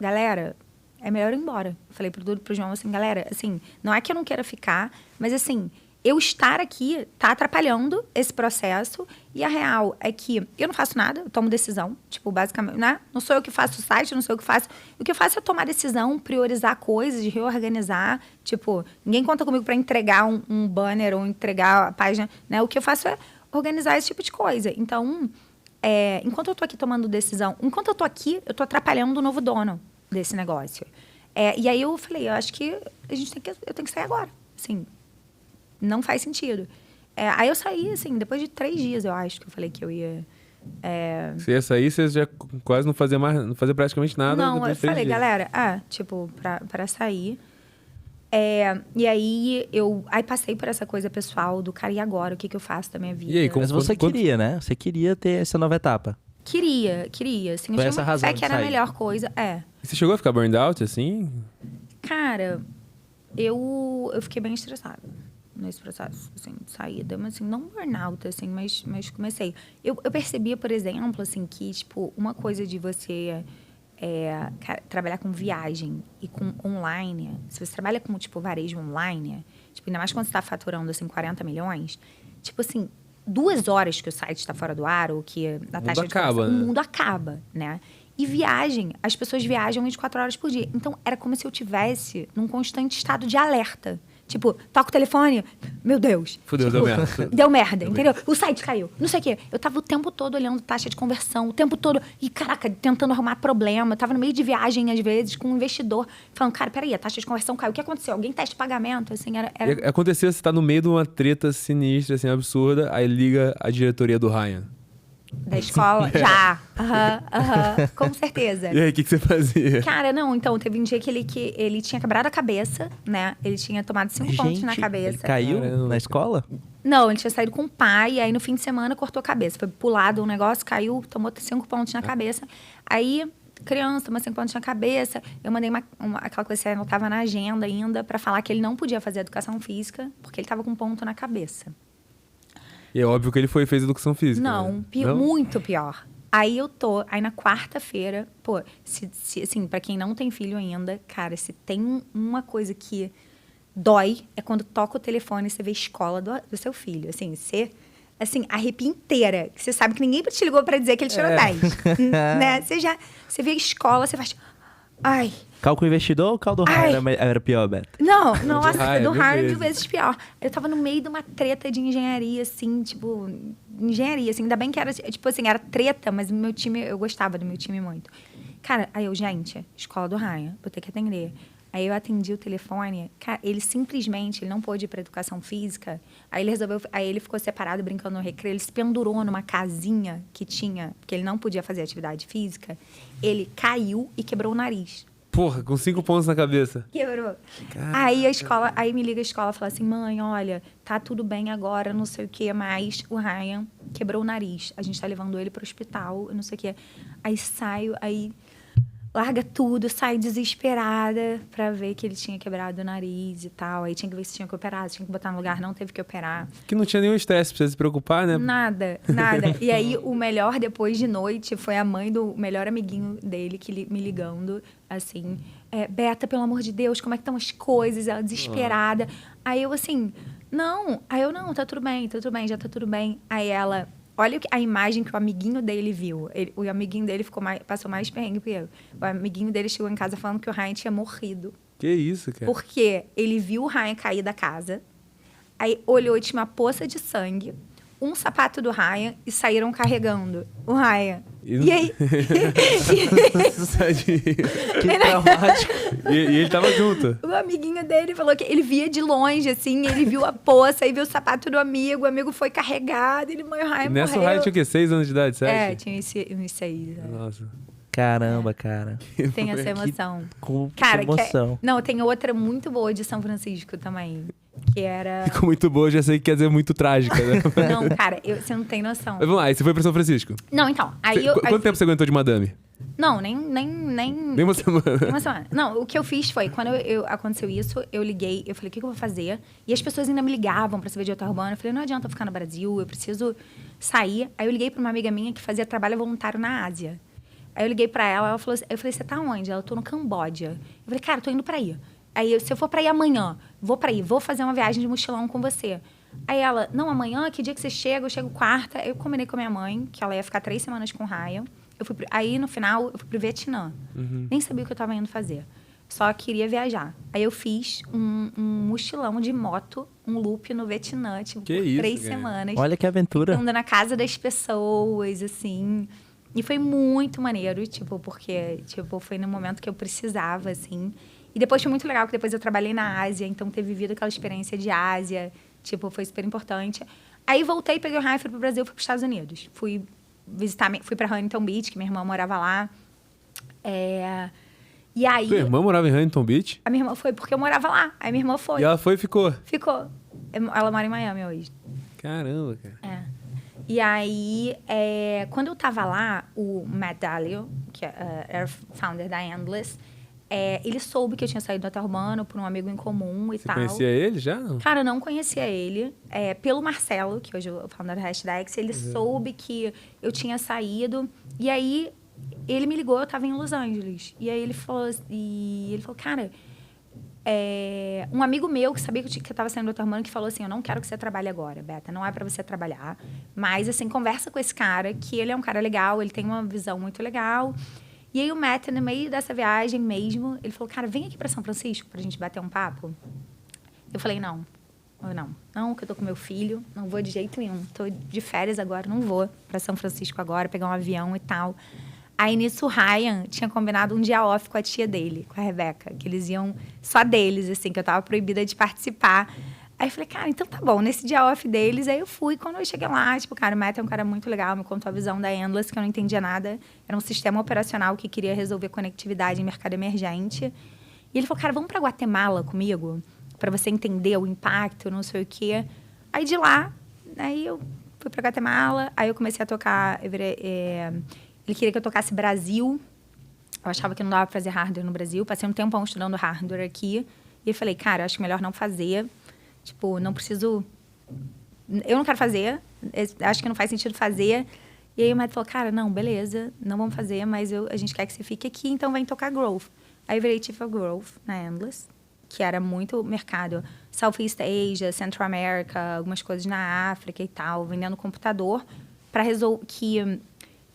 galera, é melhor ir embora. Eu falei pro João, assim, galera, assim, não é que eu não queira ficar, mas, assim, eu estar aqui tá atrapalhando esse processo. E a real é que eu não faço nada, eu tomo decisão. Tipo, basicamente, né? Não sou eu que faço o site, não sou eu que faço. O que eu faço é tomar decisão, priorizar coisas, reorganizar. Tipo, ninguém conta comigo para entregar um banner ou entregar a página, né? O que eu faço é organizar esse tipo de coisa. Então, enquanto eu tô aqui tomando decisão, enquanto eu tô aqui, eu tô atrapalhando o novo dono desse negócio. E aí eu falei, eu acho que eu tenho que sair agora. Assim, não faz sentido. Aí eu saí, assim, depois de 3 dias, eu acho, que eu falei que eu ia... Você ia sair, você já quase não fazia praticamente nada. Não, eu falei, galera, tipo, pra sair. E aí, aí passei por essa coisa pessoal do cara, e agora? O que eu faço da minha vida? E aí, mas você queria, né? Você queria ter essa nova etapa. Queria. Assim, eu tinha uma fé que era a melhor coisa. E você chegou a ficar burned out, assim? Cara, eu fiquei bem estressada nesse processo, assim, de saída. Mas, assim, não burnout, assim, mas comecei. Eu percebia, por exemplo, assim, que, tipo, uma coisa de você trabalhar com viagem e com online, se você trabalha com, tipo, varejo online, tipo, ainda mais quando você está faturando, assim, 40 milhões, tipo, assim, 2 horas que o site está fora do ar, ou que a taxa de conversão, o mundo acaba, né? E viagem, as pessoas viajam 24 horas por dia. Então, era como se eu tivesse num constante estado de alerta. Tipo, toca o telefone, meu Deus. Fudeu, tipo, deu merda. Deu merda, entendeu? O site caiu, não sei o quê. Eu tava o tempo todo olhando taxa de conversão, o tempo todo. E, caraca, tentando arrumar problema. Eu tava no meio de viagem, às vezes, com um investidor. Falando, cara, peraí, a taxa de conversão caiu. O que aconteceu? Alguém testa pagamento? Assim, era... E acontecia, você tá no meio de uma treta sinistra, assim, absurda. Aí liga a diretoria do Ryan. Da escola? Já. Com certeza. E aí, o que você fazia? Cara, não, então, teve um dia que ele tinha quebrado a cabeça, né? Ele tinha tomado 5 pontos na cabeça. Ele caiu na escola? Não, ele tinha saído com o pai, e aí no fim de semana cortou a cabeça. Foi pulado um negócio, caiu, tomou 5 pontos na cabeça. Aí, criança, tomou 5 pontos na cabeça. Eu mandei aquela coisa que você anotava na agenda ainda, pra falar que ele não podia fazer educação física, porque ele tava com um ponto na cabeça. E é óbvio que ele fez educação física. Não, né? Muito pior. Aí na quarta-feira, pô, assim, pra quem não tem filho ainda, cara, se tem uma coisa que dói, é quando toca o telefone e você vê a escola do seu filho. Assim, você, assim, arrepia inteira. Você sabe que ninguém te ligou pra dizer que ele tirou 10. Né? Você vê a escola, você faz... Ai... Cálculo investidor ou cálculo do Ryan era pior, Beto? Não, nossa, do Ryan 1000 vezes pior. Eu tava no meio de uma treta de engenharia, assim, tipo... Engenharia, assim, ainda bem que era, tipo assim, era treta, mas meu time, eu gostava do meu time muito. Cara, aí eu, gente, escola do Ryan, vou ter que atender. Aí eu atendi o telefone, cara, ele não pôde ir pra educação física, aí ele ficou separado, brincando no recreio, ele se pendurou numa casinha que tinha, porque ele não podia fazer atividade física, ele caiu e quebrou o nariz. Porra, com 5 pontos na cabeça. Quebrou. Aí me liga a escola e fala assim, mãe, olha, tá tudo bem agora, não sei o que, mas o Ryan quebrou o nariz. A gente tá levando ele pro hospital, não sei o que. Aí saio, larga tudo, sai desesperada pra ver que ele tinha quebrado o nariz e tal. Aí tinha que ver se tinha que operar, se tinha que botar no lugar, não teve que operar. Que não tinha nenhum estresse pra você se preocupar, né? Nada. E aí, o melhor depois de noite foi a mãe do melhor amiguinho dele me ligando, assim... Beta, pelo amor de Deus, como é que estão as coisas? Ela desesperada. Aí eu, assim... Não. Aí eu, não, tá tudo bem, já tá tudo bem. Aí ela... Olha a imagem que o amiguinho dele viu. O amiguinho dele passou mais perrengue que eu. O amiguinho dele chegou em casa falando que o Ryan tinha morrido. Que isso, cara? Porque ele viu o Ryan cair da casa, aí olhou e tinha uma poça de sangue, um sapato do Ryan e saíram carregando o Ryan. E aí... Que traumático. E ele tava junto. O amiguinho dele falou que ele via de longe, assim, ele viu a poça, aí viu o sapato do amigo, o amigo foi carregado, ele morreu, o Ryan nessa morreu. o Ryan tinha o quê? 6 anos de idade, 7? Tinha uns 6. Nossa. Caramba, cara. Tem essa emoção. Com cara, emoção. Não, tem outra muito boa de São Francisco também. Que era... Ficou muito boa, já sei que quer dizer muito trágica, né? Não, cara, você não tem noção. Mas vamos lá, aí você foi pra São Francisco? Não, então. Quanto tempo você aguentou de madame? Não, nem uma semana. Uma semana. Não, o que eu fiz foi, quando aconteceu isso, eu liguei, eu falei, o que eu vou fazer? E as pessoas ainda me ligavam pra saber de outra urbana. Eu falei, não adianta eu ficar no Brasil, eu preciso sair. Aí eu liguei pra uma amiga minha que fazia trabalho voluntário na Ásia. Aí eu liguei pra ela, ela falou, eu falei, você tá onde? Ela, tô no Camboja. Eu falei, cara, tô indo pra aí. Aí, se eu for pra ir amanhã, vou pra aí, vou fazer uma viagem de mochilão com você. Aí ela, não, amanhã, que dia que você chega? Eu chego quarta. Eu combinei com a minha mãe, que ela ia ficar 3 semanas com o Ryan. Aí, no final, eu fui pro Vietnã. Nem sabia o que eu tava indo fazer. Só queria viajar. Aí eu fiz um mochilão de moto, um loop no Vietnã, tipo, por 3 semanas. Olha que aventura. Andando na casa das pessoas, assim. E foi muito maneiro, tipo, porque foi no momento que eu precisava, assim. E depois foi muito legal, porque depois eu trabalhei na Ásia, então ter vivido aquela experiência de Ásia, tipo, foi super importante. Aí voltei, peguei o Ryan, fui pro Brasil, fui pros Estados Unidos. Fui pra Huntington Beach, que minha irmã morava lá. E aí... Sua irmã morava em Huntington Beach? A minha irmã foi porque eu morava lá. Aí minha irmã foi. E ela foi e ficou? Ficou. Ela mora em Miami hoje. Caramba, cara. E aí, quando eu tava lá, o Matt Dalio, que era founder da Endless, ele soube que eu tinha saído do Hotel Urbano por um amigo em comum e tal. Você conhecia ele já? Não? Cara, eu não conhecia ele. Pelo Marcelo, que hoje é o founder da Hashtags, ele soube que eu tinha saído. E aí, ele me ligou, eu tava em Los Angeles. E aí, ele falou, cara... um amigo meu que sabia que eu tava saindo do Hotel Urbano, que falou assim, eu não quero que você trabalhe agora, Beta, não é pra você trabalhar. Mas, assim, conversa com esse cara, que ele é um cara legal, ele tem uma visão muito legal... E aí o Matt, no meio dessa viagem mesmo, ele falou, cara, vem aqui para São Francisco pra gente bater um papo. Eu falei, não, que eu tô com meu filho, não vou de jeito nenhum. Tô de férias agora, não vou para São Francisco agora, pegar um avião e tal. Aí, nisso, o Ryan tinha combinado um dia off com a tia dele, com a Rebeca, que eles iam só deles, assim, que eu tava proibida de participar. Aí eu falei, cara, então tá bom, nesse dia off deles, aí eu fui. Quando eu cheguei lá, tipo, cara, o Matt é um cara muito legal, me contou a visão da Endless, que eu não entendia nada. Era um sistema operacional que queria resolver conectividade em mercado emergente. E ele falou, cara, vamos pra Guatemala comigo? Pra você entender o impacto, não sei o quê. Aí de lá, aí eu fui pra Guatemala, aí eu comecei a tocar... Ele queria que eu tocasse Brasil. Eu achava que não dava pra fazer hardware no Brasil. Passei um tempão estudando hardware aqui. E eu falei, cara, acho melhor não fazer... Tipo, não preciso... Eu não quero fazer. Acho que não faz sentido fazer. E aí o Matt falou, cara, não, beleza. Não vamos fazer, mas a gente quer que você fique aqui, então vem tocar Growth. Aí eu virei Chief of Growth na Endless, que era muito mercado. Southeast Asia, Central America, algumas coisas na África e tal. Vendendo computador para resolver... Que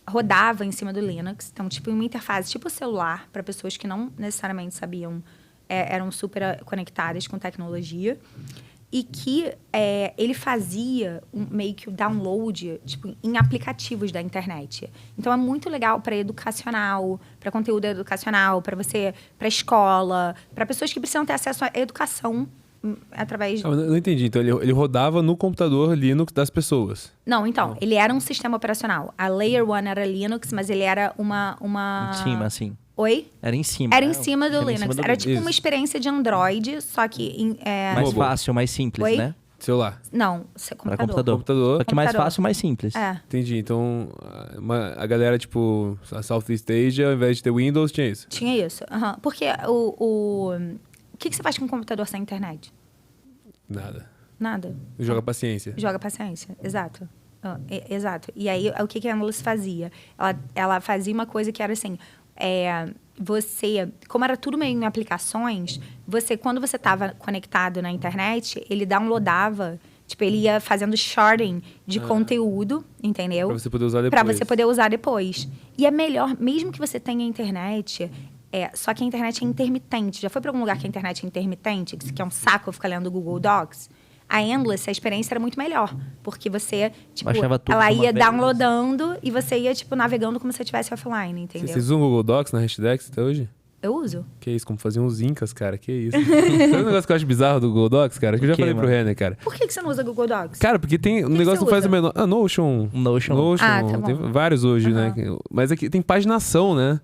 rodava em cima do Linux. Então, tipo, uma interface tipo celular para pessoas que não necessariamente sabiam... eram super conectadas com tecnologia. E que ele fazia meio que o download tipo, em aplicativos da internet. Então, é muito legal para educacional, para conteúdo educacional, para escola, para pessoas que precisam ter acesso à educação através... Eu não entendi. Então, ele rodava no computador Linux das pessoas? Não, então, ele era um sistema operacional. A Layer 1 era Linux, mas ele era uma... Em cima, assim. Oi? Era em cima. Era em cima do Linux. Era tipo Isso. uma experiência de Android, só que... Mais fácil, mais simples, Oi? né? Celular? Não, computador. Só que mais fácil, mais simples. Entendi. Então, a galera, tipo, a Southeast Asia, ao invés de ter Windows, tinha isso? Tinha isso. Porque o que você faz com um computador sem internet? Nada. Joga paciência. Joga paciência, exato. Exato. E aí, o que a Endless fazia? Ela fazia uma coisa que era assim... como era tudo meio em aplicações, quando você estava conectado na internet, ele downloadava, tipo, ele ia fazendo sharding de conteúdo, entendeu? Pra você poder usar depois. Pra você poder usar depois. E é melhor, mesmo que você tenha internet, só que a internet é intermitente. Já foi pra algum lugar que a internet é intermitente? Que é um saco ficar lendo o Google Docs? A Endless, a experiência era muito melhor. Porque você, tipo, ela ia downloadando e você ia, tipo, navegando como se você estivesse offline, entendeu? Vocês usam o Google Docs na Hashdex até hoje? Eu uso. Que isso, como faziam os Incas, cara, que isso. Sabe um negócio que eu acho bizarro do Google Docs, cara? Que eu já falei pro Renner, cara. Por que você não usa Google Docs? Cara, porque tem um negócio que não faz o menor... Notion. Tá bom. Tem vários hoje, né? Mas aqui tem paginação, né?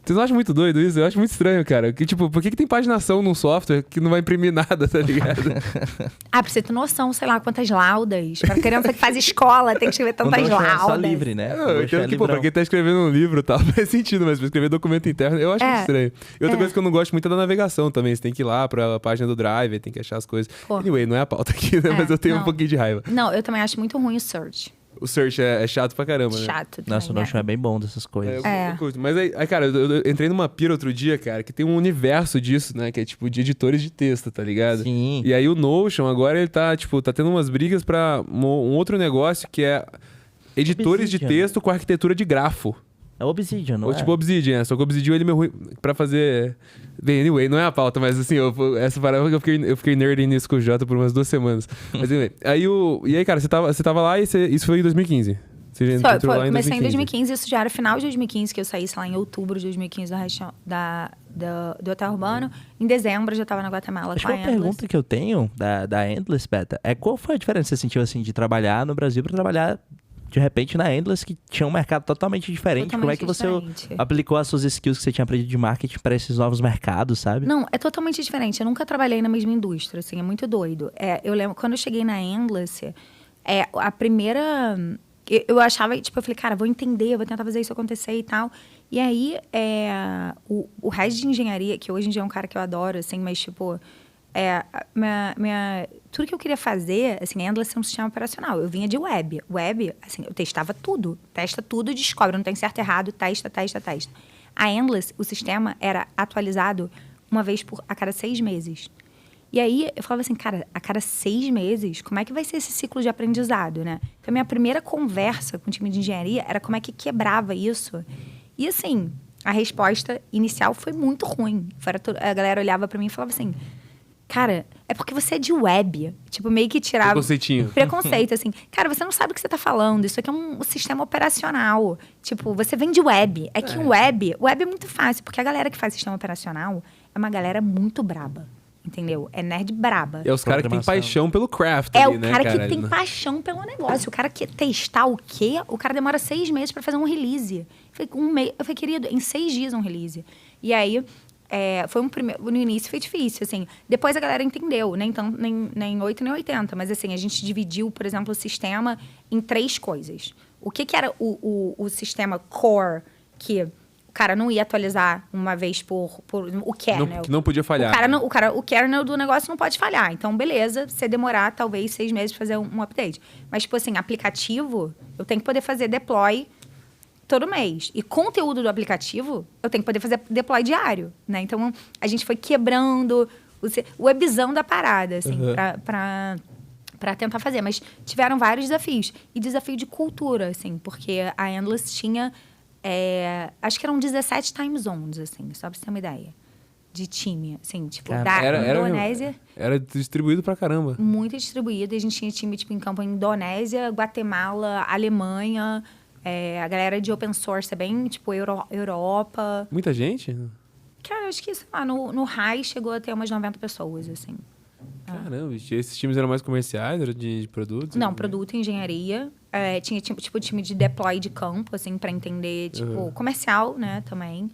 Vocês não acham muito doido isso? Eu acho muito estranho, cara. Que, tipo, por que tem paginação num software que não vai imprimir nada, tá ligado? Pra você ter noção, sei lá, quantas laudas. Pra criança que faz escola, tem que escrever tantas laudas. É só livre, né? Eu entendo que, pra quem tá escrevendo um livro e tal, faz sentido, mas pra escrever documento interno, eu acho muito estranho. E outra coisa que eu não gosto muito é da navegação também. Você tem que ir lá pra página do Drive, tem que achar as coisas. Anyway, não é a pauta aqui, né? Mas eu tenho um pouquinho de raiva. Não, eu também acho muito ruim o search. O search é chato pra caramba, né? Chato também, Nossa, o Notion é bem bom dessas coisas. Eu curto. Mas aí, cara, eu entrei numa pira outro dia, cara, que tem um universo disso, né? Que é tipo de editores de texto, tá ligado? Sim. E aí o Notion, agora ele tá, tipo, tá tendo umas brigas pra um outro negócio que é editores de texto com arquitetura de grafo. É Obsidian, não Ou tipo Obsidian, só que o Obsidian ele é meio ruim pra fazer... Bem, anyway, não é a pauta, mas assim, essa parada eu fiquei nerding nisso com o Jota por umas 2 semanas. Mas anyway, e aí, cara, você tava lá e isso foi em 2015? Você entrou lá em 2015? Comecei em 2015, isso já era final de 2015, que eu saí, sei lá, em outubro de 2015 do Hotel Urbano. Em dezembro eu já tava na Guatemala Acho com a que Endless. uma pergunta que eu tenho da Endless, Beta, qual foi a diferença que você sentiu, assim, de trabalhar no Brasil pra trabalhar... de repente na Endless, que tinha um mercado totalmente diferente. Como é que você aplicou as suas skills que você tinha aprendido de marketing para esses novos mercados, sabe? Não, é totalmente diferente. Eu nunca trabalhei na mesma indústria, assim, é muito doido. Eu lembro, quando eu cheguei na Endless, a primeira... Eu achava, tipo, eu falei, cara, vou entender, vou tentar fazer isso acontecer e tal. E aí, o head de engenharia, que hoje em dia é um cara que eu adoro, assim, mas, tipo... tudo que eu queria fazer, assim, a Endless é um sistema operacional. Eu vinha de web. Web, assim, eu testava tudo. Testa tudo e descobre. Não tem certo e errado. Testa. A Endless, o sistema era atualizado uma vez a cada 6 meses. E aí, eu falava assim, cara, a cada 6 meses, como é que vai ser esse ciclo de aprendizado, né? Então, a minha primeira conversa com o time de engenharia era como é que quebrava isso. E, assim, a resposta inicial foi muito ruim. A galera olhava pra mim e falava assim... Cara, é porque você é de web. Tipo, meio que tirava... Preconceito, assim. Cara, você não sabe o que você tá falando. Isso aqui é um sistema operacional. Tipo, você vem de web. É que web é muito fácil. Porque a galera que faz sistema operacional é uma galera muito braba. Entendeu? É nerd braba. É os caras que têm paixão pelo craft ali, né, cara? É o cara que tem paixão pelo negócio. O cara que testar o quê? O cara demora 6 meses pra fazer um release. Eu falei, querido, em 6 dias um release. E aí... foi no início foi difícil, assim. Depois a galera entendeu, nem 8 nem 80. Mas, assim, a gente dividiu, por exemplo, o sistema em 3 coisas. O que era o sistema core, que o cara não ia atualizar uma vez por o kernel. Que não podia falhar. O kernel do negócio não pode falhar. Então, beleza, você demorar talvez 6 meses pra fazer um update. Mas, tipo assim, aplicativo, eu tenho que poder fazer deploy todo mês. E conteúdo do aplicativo, eu tenho que poder fazer deploy diário, né? Então, a gente foi quebrando o webzão da parada, assim, pra tentar fazer. Mas tiveram vários desafios. E desafio de cultura, assim, porque a Endless tinha... acho que eram 17 time zones, assim, só pra você ter uma ideia. De time, assim, tipo, da Indonésia. Era distribuído pra caramba. Muito distribuído. E a gente tinha time, tipo, em campo em Indonésia, Guatemala, Alemanha... a galera de open source é bem, tipo, Europa. Muita gente? Cara, acho que, sei lá, no high chegou a ter umas 90 pessoas, assim. Caramba, esses times eram mais comerciais, era de produtos? Não, produto e engenharia. Tinha tipo time de deploy de campo, assim, pra entender, tipo, comercial, né, também.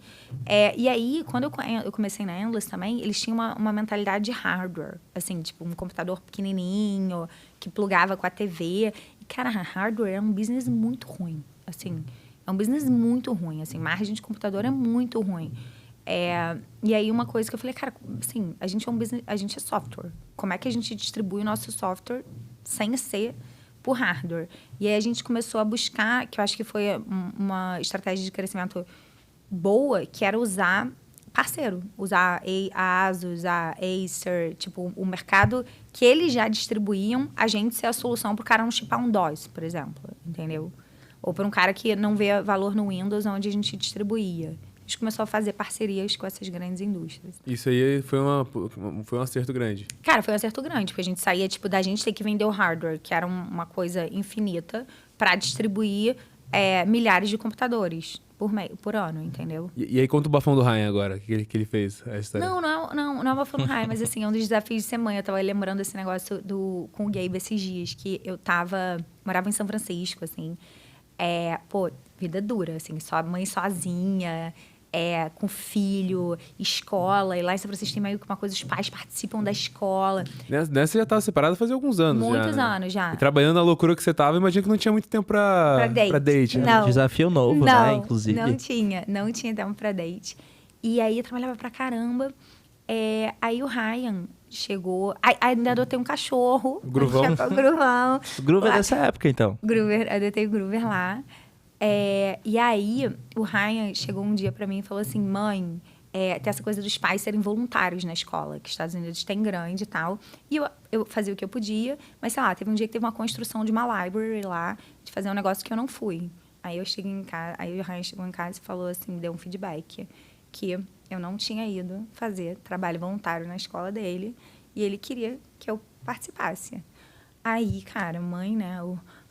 E aí, quando eu comecei na Endless também, eles tinham uma mentalidade de hardware, assim, tipo, um computador pequenininho, que plugava com a TV. E, cara, hardware é um business muito ruim, assim. É um business muito ruim, assim, margem de computador é muito ruim. E aí, uma coisa que eu falei, cara, assim, a gente é um business, a gente é software. Como é que a gente distribui o nosso software sem ser por hardware? E aí, a gente começou a buscar, que eu acho que foi uma estratégia de crescimento boa, que era usar parceiro. Usar a Asus, a Acer, tipo, o mercado que eles já distribuíam, a gente ser a solução para o cara não chipar um DOS, por exemplo, entendeu? Ou para um cara que não vê valor no Windows, onde a gente distribuía. A gente começou a fazer parcerias com essas grandes indústrias. Isso aí foi um acerto grande. Cara, foi um acerto grande, porque a gente saía, tipo, da gente ter que vender o hardware, que era uma coisa infinita, para distribuir milhares de computadores por ano, entendeu? E aí, conta o bafão do Ryan agora, que ele fez, a história. Não é o bafão do Ryan, mas assim, é um dos desafios de semana. Eu tava lembrando esse negócio com o Gabe esses dias, que eu morava em São Francisco, assim, vida dura, assim, mãe sozinha, com filho, escola, e lá em São Francisco tem meio que uma coisa, os pais participam da escola. Nessa já estava separada fazia alguns anos. Muitos anos já. E trabalhando na loucura que você tava, imagina que não tinha muito tempo pra date. Né? Não. Desafio novo, né, inclusive. Não tinha tempo pra date. E aí eu trabalhava pra caramba. Aí o Ryan chegou. Ainda adotei um cachorro. Gruvão. O Groover é dessa época, então. Adotei o Groover lá. E aí, o Ryan chegou um dia pra mim e falou assim, mãe, tem essa coisa dos pais serem voluntários na escola, que os Estados Unidos tem grande e tal. E eu fazia o que eu podia, mas, sei lá, teve um dia que teve uma construção de uma library lá, de fazer um negócio que eu não fui. Aí eu cheguei em casa, aí o Ryan chegou em casa e falou assim, deu um feedback, que eu não tinha ido fazer trabalho voluntário na escola dele, e ele queria que eu participasse. Aí, cara, mãe, né,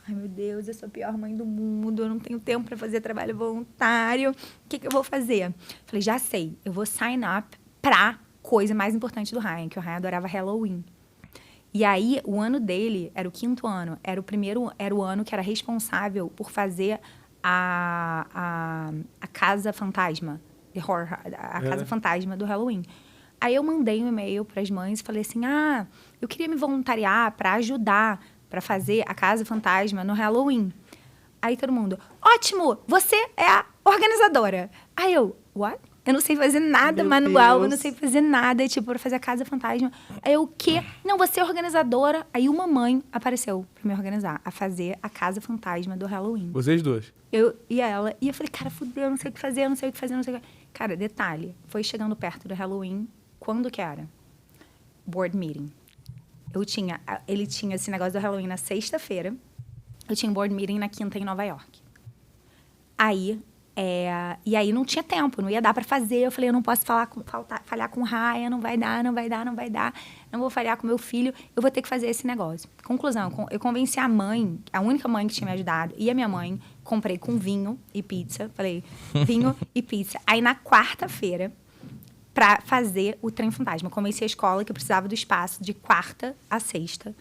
ai, meu Deus, eu sou a pior mãe do mundo, eu não tenho tempo para fazer trabalho voluntário. O que eu vou fazer? Falei, já sei, eu vou sign up pra coisa mais importante do Ryan, que o Ryan adorava Halloween. E aí, o ano dele era o 5º ano, era o ano que era responsável por fazer a Casa Fantasma, a Casa Fantasma do Halloween. Aí eu mandei um e-mail para as mães e falei assim, eu queria me voluntariar para ajudar para fazer a Casa Fantasma no Halloween. Aí todo mundo, ótimo, você é a organizadora. Aí eu, what? Eu não sei fazer nada manual, eu não sei fazer nada, tipo, para fazer a Casa Fantasma. Aí eu, o quê? Não, você é organizadora. Aí uma mãe apareceu para me organizar, a fazer a Casa Fantasma do Halloween. Vocês duas? Eu e ela. E eu falei, cara, fudeu, eu não sei o que fazer, não sei o que fazer, não sei o que... Cara, detalhe, foi chegando perto do Halloween, quando que era? Board meeting. Ele tinha esse negócio do Halloween na sexta-feira. Eu tinha um board meeting na quinta em Nova York. E aí não tinha tempo, não ia dar para fazer. Eu falei, eu não posso falhar com o Ryan, não vai dar. Não vou falhar com meu filho, eu vou ter que fazer esse negócio. Conclusão, eu convenci a mãe, a única mãe que tinha me ajudado, e a minha mãe, comprei com vinho e pizza. Falei, vinho e pizza. Aí na quarta-feira, para fazer o Trem Fantasma. Eu convenci a escola que eu precisava do espaço de quarta a sexta.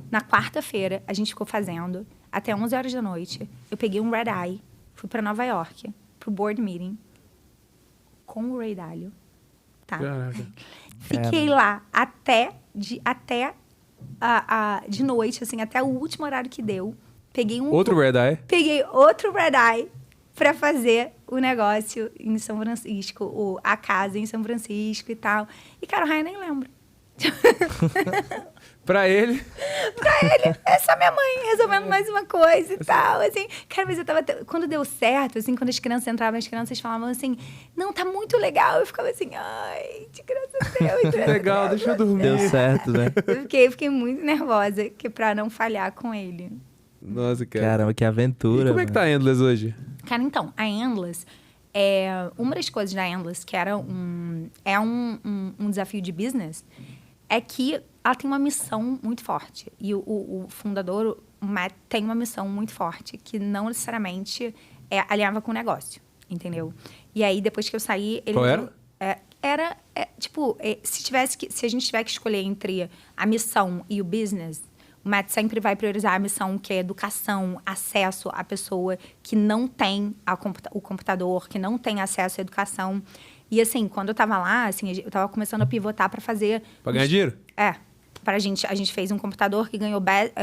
Na quarta-feira, a gente ficou fazendo até 11 horas da noite. Eu peguei um red eye, fui para Nova York, pro board meeting, com o Ray Dalio. Tá? Caraca. Fiquei lá até de noite, assim, até o último horário que deu. Peguei outro red eye? Peguei outro red eye para fazer o negócio em São Francisco, a casa em São Francisco e tal. E, cara, o Ryan nem lembra. Pra ele, é só minha mãe resolvendo mais uma coisa e tal, assim. Cara, mas eu tava... Quando deu certo, assim, quando as crianças entravam, as crianças falavam assim, não, tá muito legal. Eu ficava assim, ai, de graças a Deus. legal, deixa eu dormir. Deu certo, né? Eu fiquei muito nervosa pra não falhar com ele. Nossa, cara. Caramba, que aventura. E como é que tá a Endless hoje? Cara, então, a Endless... uma das coisas da Endless, que era um desafio de business, é que ela tem uma missão muito forte. E o fundador, o Matt, tem uma missão muito forte, que não necessariamente alinhava com o negócio, entendeu? E aí, depois que eu saí... Qual era? se a gente tiver que escolher entre a missão e o business, o Matt sempre vai priorizar a missão, que é educação, acesso à pessoa que não tem o computador, que não tem acesso à educação. E, assim, quando eu tava lá, assim, eu tava começando a pivotar para fazer... Pra ganhar dinheiro? A gente fez um computador que ganhou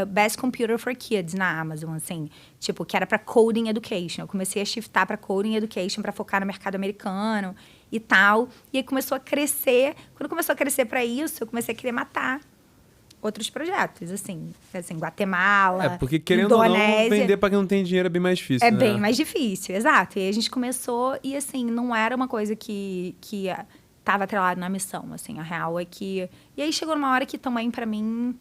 Best Computer for Kids na Amazon, assim. Tipo, que era para Coding Education. Eu comecei a shiftar para Coding Education para focar no mercado americano e tal. E aí começou a crescer. Quando começou a crescer para isso, eu comecei a querer matar outros projetos, assim, Guatemala, porque querendo Indonésia. ou não, vender para quem não tem dinheiro é bem mais difícil, É bem mais difícil, exato. E aí a gente começou e, assim, não era uma coisa que estava atrelada na missão, assim. A real é que... E aí chegou numa hora que também, para mim,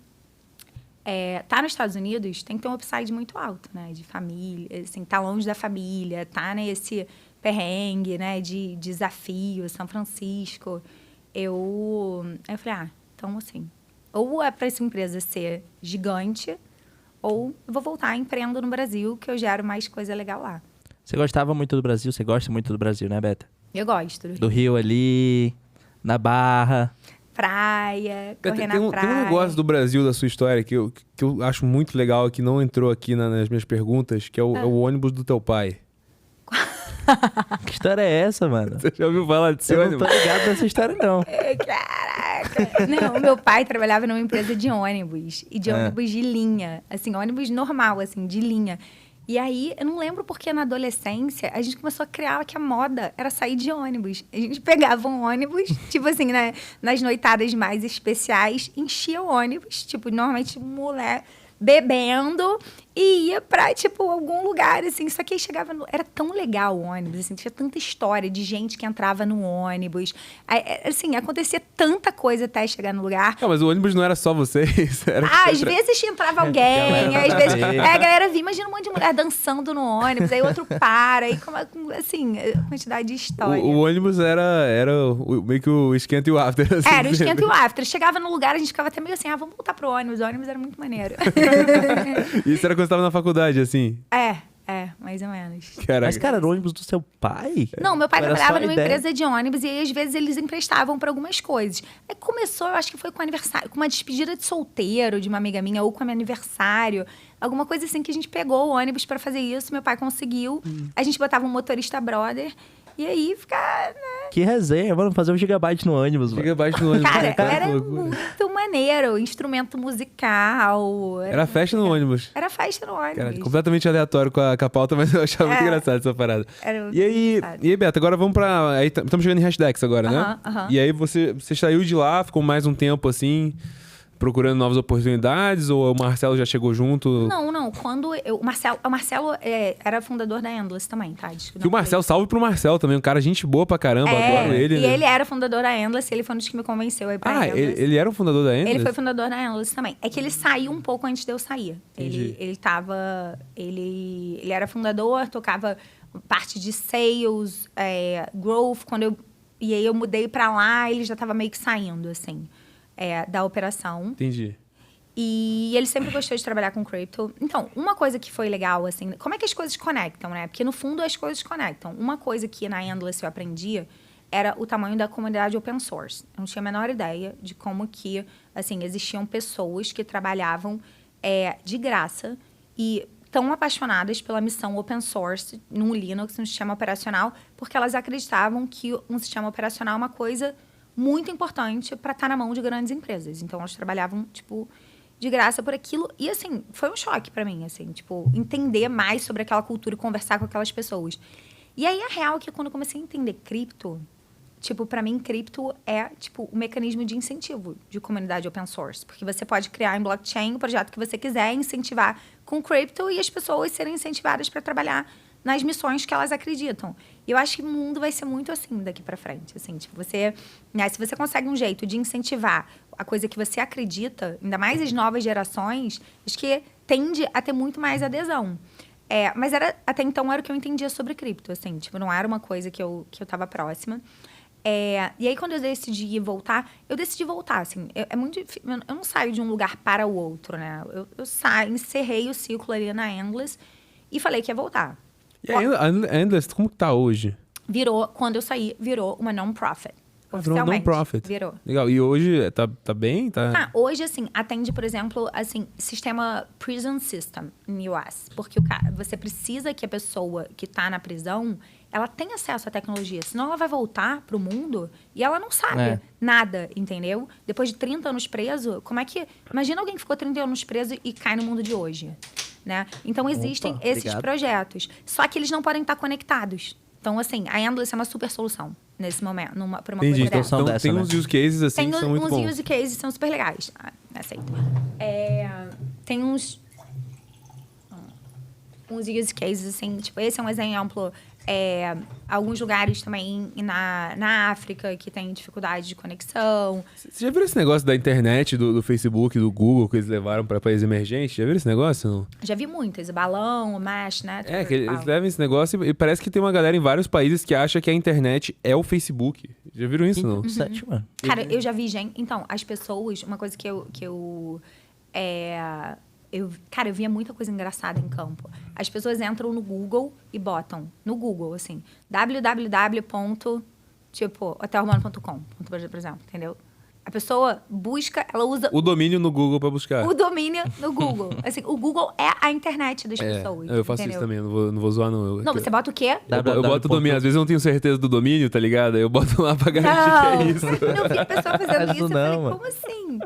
tá nos Estados Unidos tem que ter um upside muito alto, né? De família, assim, tá longe da família, tá nesse perrengue, né? De desafio, São Francisco. Aí eu falei, então, assim... Ou é para essa empresa ser gigante, ou eu vou voltar empreendo no Brasil, que eu gero mais coisa legal lá. Você gostava muito do Brasil? Você gosta muito do Brasil, né, Beta? Eu gosto. Do Rio ali, na Barra. Praia, correr na praia. Tem um negócio do Brasil, da sua história, que eu acho muito legal, que não entrou aqui nas minhas perguntas, que é o ônibus do teu pai. Que história é essa, mano? Você já ouviu falar desse ônibus? Eu não tô ligado nessa história, não. Caraca! Não, meu pai trabalhava numa empresa de ônibus. E de ônibus de linha. Assim, ônibus normal, assim, de linha. E aí, eu não lembro porque na adolescência, a gente começou a criar que a moda era sair de ônibus. A gente pegava um ônibus, tipo assim, né, nas noitadas mais especiais, enchia o ônibus, tipo, normalmente mulher bebendo e ia pra, tipo, algum lugar, assim. Só que aí chegava... Era tão legal o ônibus, assim. Tinha tanta história de gente que entrava no ônibus. Aí, assim, acontecia tanta coisa até chegar no lugar. Não, mas o ônibus não era só vocês. Às vezes entrava alguém, às vezes... a galera via, imagina um monte de mulher dançando no ônibus, aí outro para, aí, assim, quantidade de história. O ônibus era meio que o esquenta e o after. Assim, era o esquenta e o after. Chegava no lugar, a gente ficava até meio assim, vamos voltar pro ônibus. O ônibus era muito maneiro. Isso era quando você tava na faculdade, assim? Mais ou menos. Caraca. Mas, cara, era o ônibus do seu pai? Não, meu pai trabalhava numa empresa de ônibus e aí, às vezes, eles emprestavam para algumas coisas. Aí começou, eu acho que foi com aniversário, com uma despedida de solteiro de uma amiga minha, ou com meu aniversário. Alguma coisa assim que a gente pegou o ônibus para fazer isso, meu pai conseguiu. A gente botava um motorista brother. E aí fica, né? Que resenha, vamos fazer um gigabyte no ônibus, mano. Gigabyte no ônibus. Cara, era muito maneiro. Instrumento musical. Era festa no ônibus. Era festa no ônibus. Cara, completamente aleatório com a pauta, mas eu achava muito engraçado essa parada. E aí, Beto, agora vamos pra... Aí estamos chegando em Hashdex agora, né? E aí você saiu de lá, ficou mais um tempo assim... Procurando novas oportunidades ou o Marcelo já chegou junto? Não. Quando o Marcelo era fundador da Endless também, tá? Que o Marcelo, salve pro Marcelo também, um cara gente boa pra caramba, adoro ele. E ele era fundador da Endless, ele foi um dos que me convenceu aí pra Endless. Ele era o fundador da Endless? Ele foi fundador da Endless também. É que ele saiu um pouco antes de eu sair. Ele era fundador, tocava parte de sales, growth, e aí eu mudei pra lá, ele já tava meio que saindo, assim. Da operação. Entendi. E ele sempre gostou de trabalhar com crypto. Então, uma coisa que foi legal, assim... Como é que as coisas conectam, né? Porque, no fundo, as coisas conectam. Uma coisa que na Endless eu aprendi era o tamanho da comunidade open source. Eu não tinha a menor ideia de como que, assim, existiam pessoas que trabalhavam de graça e tão apaixonadas pela missão open source num Linux, num sistema operacional, porque elas acreditavam que um sistema operacional é uma coisa... muito importante para estar na mão de grandes empresas. Então, elas trabalhavam, tipo, de graça por aquilo. E, assim, foi um choque para mim, assim, tipo, entender mais sobre aquela cultura e conversar com aquelas pessoas. E aí, a real é que quando eu comecei a entender cripto, tipo, para mim, cripto é, tipo, um mecanismo de incentivo de comunidade open source. Porque você pode criar em blockchain o projeto que você quiser, incentivar com cripto e as pessoas serem incentivadas para trabalhar nas missões que elas acreditam. E eu acho que o mundo vai ser muito assim daqui para frente. Assim, tipo, se você consegue um jeito de incentivar a coisa que você acredita, ainda mais as novas gerações, acho que tende a ter muito mais adesão. Mas até então era o que eu entendia sobre cripto, assim, tipo, não era uma coisa que eu tava próxima. E aí, quando eu decidi voltar, assim, é muito difícil, eu não saio de um lugar para o outro, né? Eu encerrei o ciclo ali na Endless e falei que ia voltar. E a Endless, como que tá hoje? Quando eu saí, virou uma non-profit. Oficialmente. Non-profit. Virou. Legal. E hoje tá bem? Hoje, assim, atende, por exemplo, assim, sistema prison system em US. Porque você precisa que a pessoa que tá na prisão, ela tenha acesso à tecnologia. Senão ela vai voltar pro mundo e ela não sabe nada, entendeu? Depois de 30 anos preso, como é que... Imagina alguém que ficou 30 anos preso e cai no mundo de hoje, né? Então, existem esses projetos. Só que eles não podem estar conectados. Então, assim, a Endless é uma super solução nesse momento, para uma coisa dessa. Então, tem uns use cases, assim, que são muito bons. Tem uns use cases que são super legais. Aceito. Tem uns use cases, assim, tipo, esse é um exemplo. Alguns lugares também na África que tem dificuldade de conexão. Você já viu esse negócio da internet, do Facebook, do Google, que eles levaram para países emergentes? Já viu esse negócio? Não? Já vi muito. Esse balão, o Mesh, né? Que eles levam esse negócio e parece que tem uma galera em vários países que acha que a internet é o Facebook. Já viram isso, não? Cara, eu já vi gente... Então, as pessoas... Uma coisa que eu via muita coisa engraçada em campo. As pessoas entram no Google e botam, no Google, assim, www.hotelromano.com, por exemplo, entendeu? A pessoa busca, ela usa... O domínio no Google para buscar. O domínio no Google. Assim, o Google é a internet das pessoas. Eu faço isso também, não vou zoar, não. Não, você bota o quê? Eu boto o domínio. Às vezes eu não tenho certeza do domínio, tá ligado? Eu boto lá pra garantir que é isso. Eu vi a pessoa fazendo isso, eu falei, como assim?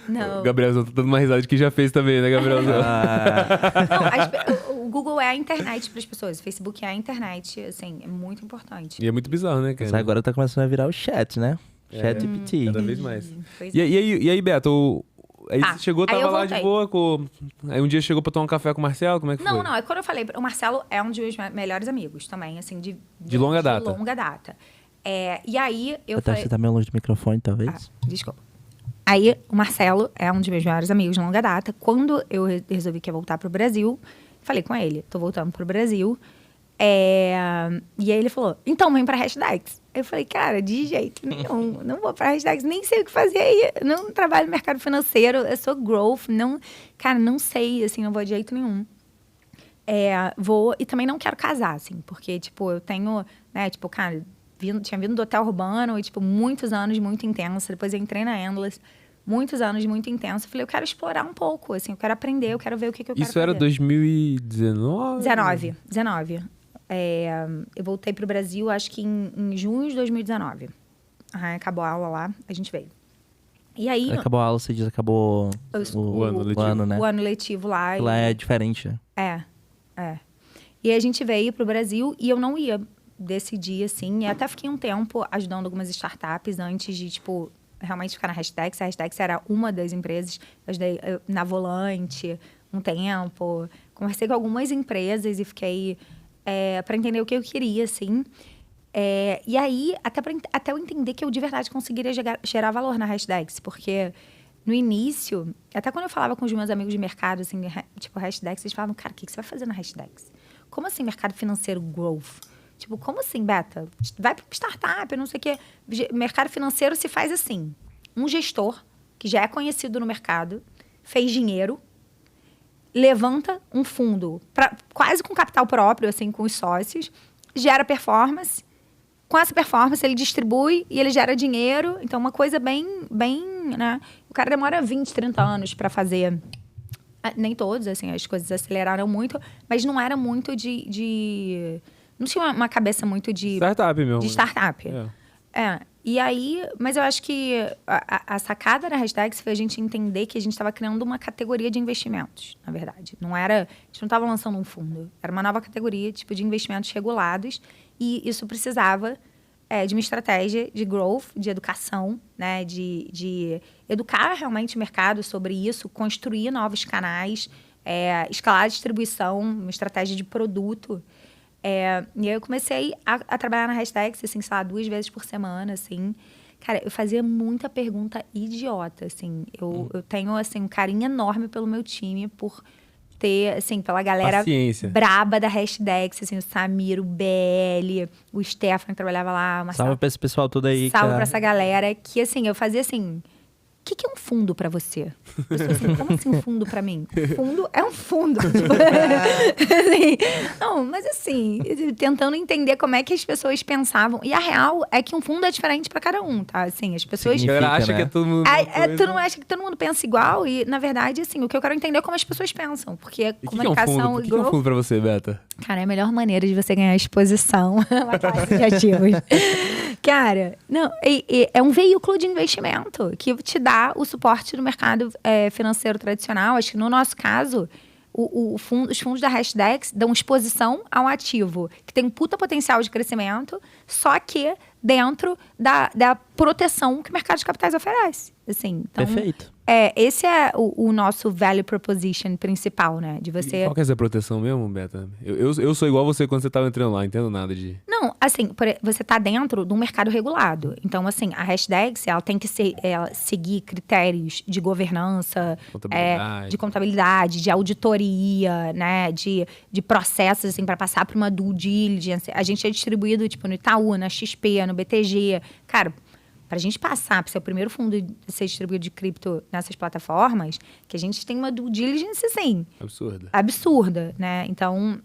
Não. O Gabrielzão tá dando uma risada de que já fez também, né, Gabrielzão? O Google é a internet para as pessoas. O Facebook é a internet, assim, é muito importante. E é muito bizarro, né, cara? Mas agora tá começando a virar o chat, né? Chat GPT. Cada vez mais. E aí, Beto, aí você chegou, tava lá de boa, aí um dia chegou pra tomar um café com o Marcelo, como é que foi? Não, é quando eu falei, o Marcelo é um dos meus melhores amigos também, assim, de longa data. De longa data. E aí eu falei... Você tá meio longe do microfone, talvez? Desculpa. Aí o Marcelo é um dos meus melhores amigos de longa data. Quando eu resolvi que ia voltar pro Brasil, falei com ele, tô voltando pro Brasil. E aí ele falou, então vem pra Hashdex. Eu falei, cara, de jeito nenhum, não vou pra Hashdex, nem sei o que fazer aí. Não trabalho no mercado financeiro, eu sou growth, não sei, assim, não vou de jeito nenhum. Vou, e também não quero casar, assim, porque, tipo, eu tenho, né, tipo, cara, tinha vindo do Hotel Urbano e, tipo, muitos anos muito intenso. Depois eu entrei na Endless, muitos anos muito intenso. Falei, eu quero explorar um pouco, assim, eu quero aprender, eu quero ver o que eu quero fazer. Isso era 2019? 19. Eu voltei pro Brasil, acho que em junho de 2019. Acabou a aula lá, a gente veio. E aí... Acabou a aula, você diz, acabou o ano, né? O ano letivo lá. Lá é diferente, né? E aí a gente veio pro Brasil e eu não ia decidir, assim. E até fiquei um tempo ajudando algumas startups antes de, tipo, realmente ficar na Hashdex. A Hashdex era uma das empresas. Eu ajudei na Volante um tempo. Conversei com algumas empresas e fiquei... para entender o que eu queria, assim. E aí, até eu entender que eu de verdade conseguiria gerar valor na Hashdex, porque no início, até quando eu falava com os meus amigos de mercado, assim, tipo, Hashdex, eles falavam, cara, o que você vai fazer na Hashdex? Como assim mercado financeiro growth? Tipo, como assim, Beta? Vai para startup, não sei o quê. Mercado financeiro se faz assim. Um gestor, que já é conhecido no mercado, fez dinheiro, levanta um fundo quase com capital próprio, assim, com os sócios, gera performance. Com essa performance, ele distribui e ele gera dinheiro. Então, uma coisa bem, né? O cara demora 20, 30 anos para fazer. Nem todos, assim, as coisas aceleraram muito, mas não era muito não tinha uma cabeça muito de... Startup mesmo. De startup. E aí... Mas eu acho que a sacada da Hashdex foi a gente entender que a gente estava criando uma categoria de investimentos, na verdade. A gente não estava lançando um fundo. Era uma nova categoria, tipo, de investimentos regulados. E isso precisava de uma estratégia de growth, de educação, né? De educar realmente o mercado sobre isso, construir novos canais, escalar a distribuição, uma estratégia de produto. E aí eu comecei a trabalhar na Hashdex, assim, sei lá, 2 vezes por semana, assim. Cara, eu fazia muita pergunta idiota, assim. Eu tenho, assim, um carinho enorme pelo meu time, por ter, assim, pela galera braba da Hashdex, assim, o Samir, o BL, o Stefan que trabalhava lá. Salve pra esse pessoal todo aí. Salve pra essa galera que, assim, eu fazia, assim... que é um fundo pra você? Eu sou assim, como assim um fundo pra mim? Fundo é um fundo. Não, mas assim, tentando entender como é que as pessoas pensavam. E a real é que um fundo é diferente pra cada um, tá? Assim, as pessoas... acha que é todo mundo... Tu não acha que todo mundo pensa igual? E, na verdade, assim, o que eu quero entender é como as pesas pensam. Porque comunicação... O que é um fundo pra você, Beta? Cara, é a melhor maneira de você ganhar exposição na classe de ativos. Cara, não, é um veículo de investimento que te dá o suporte do mercado financeiro tradicional. Acho que no nosso caso, os fundos da Hashdex dão exposição a um ativo que tem um puta potencial de crescimento, só que dentro da proteção que o mercado de capitais oferece. Assim, então, perfeito. Esse é o nosso value proposition principal, né? De você... E qual que é essa proteção mesmo, Beta? Eu sou igual você quando você estava entrando lá, não entendo nada de... Não, assim, você tá dentro de um mercado regulado. Então, assim, a Hashdex, ela tem que seguir critérios de governança, de contabilidade, de auditoria, né? De processos, assim, para passar por uma due diligence. A gente é distribuído, tipo, no Itaú, na XP, no BTG. Cara, pra gente passar para ser o primeiro fundo a ser distribuído de cripto nessas plataformas, que a gente tem uma due diligence, assim... Absurda, né? Então,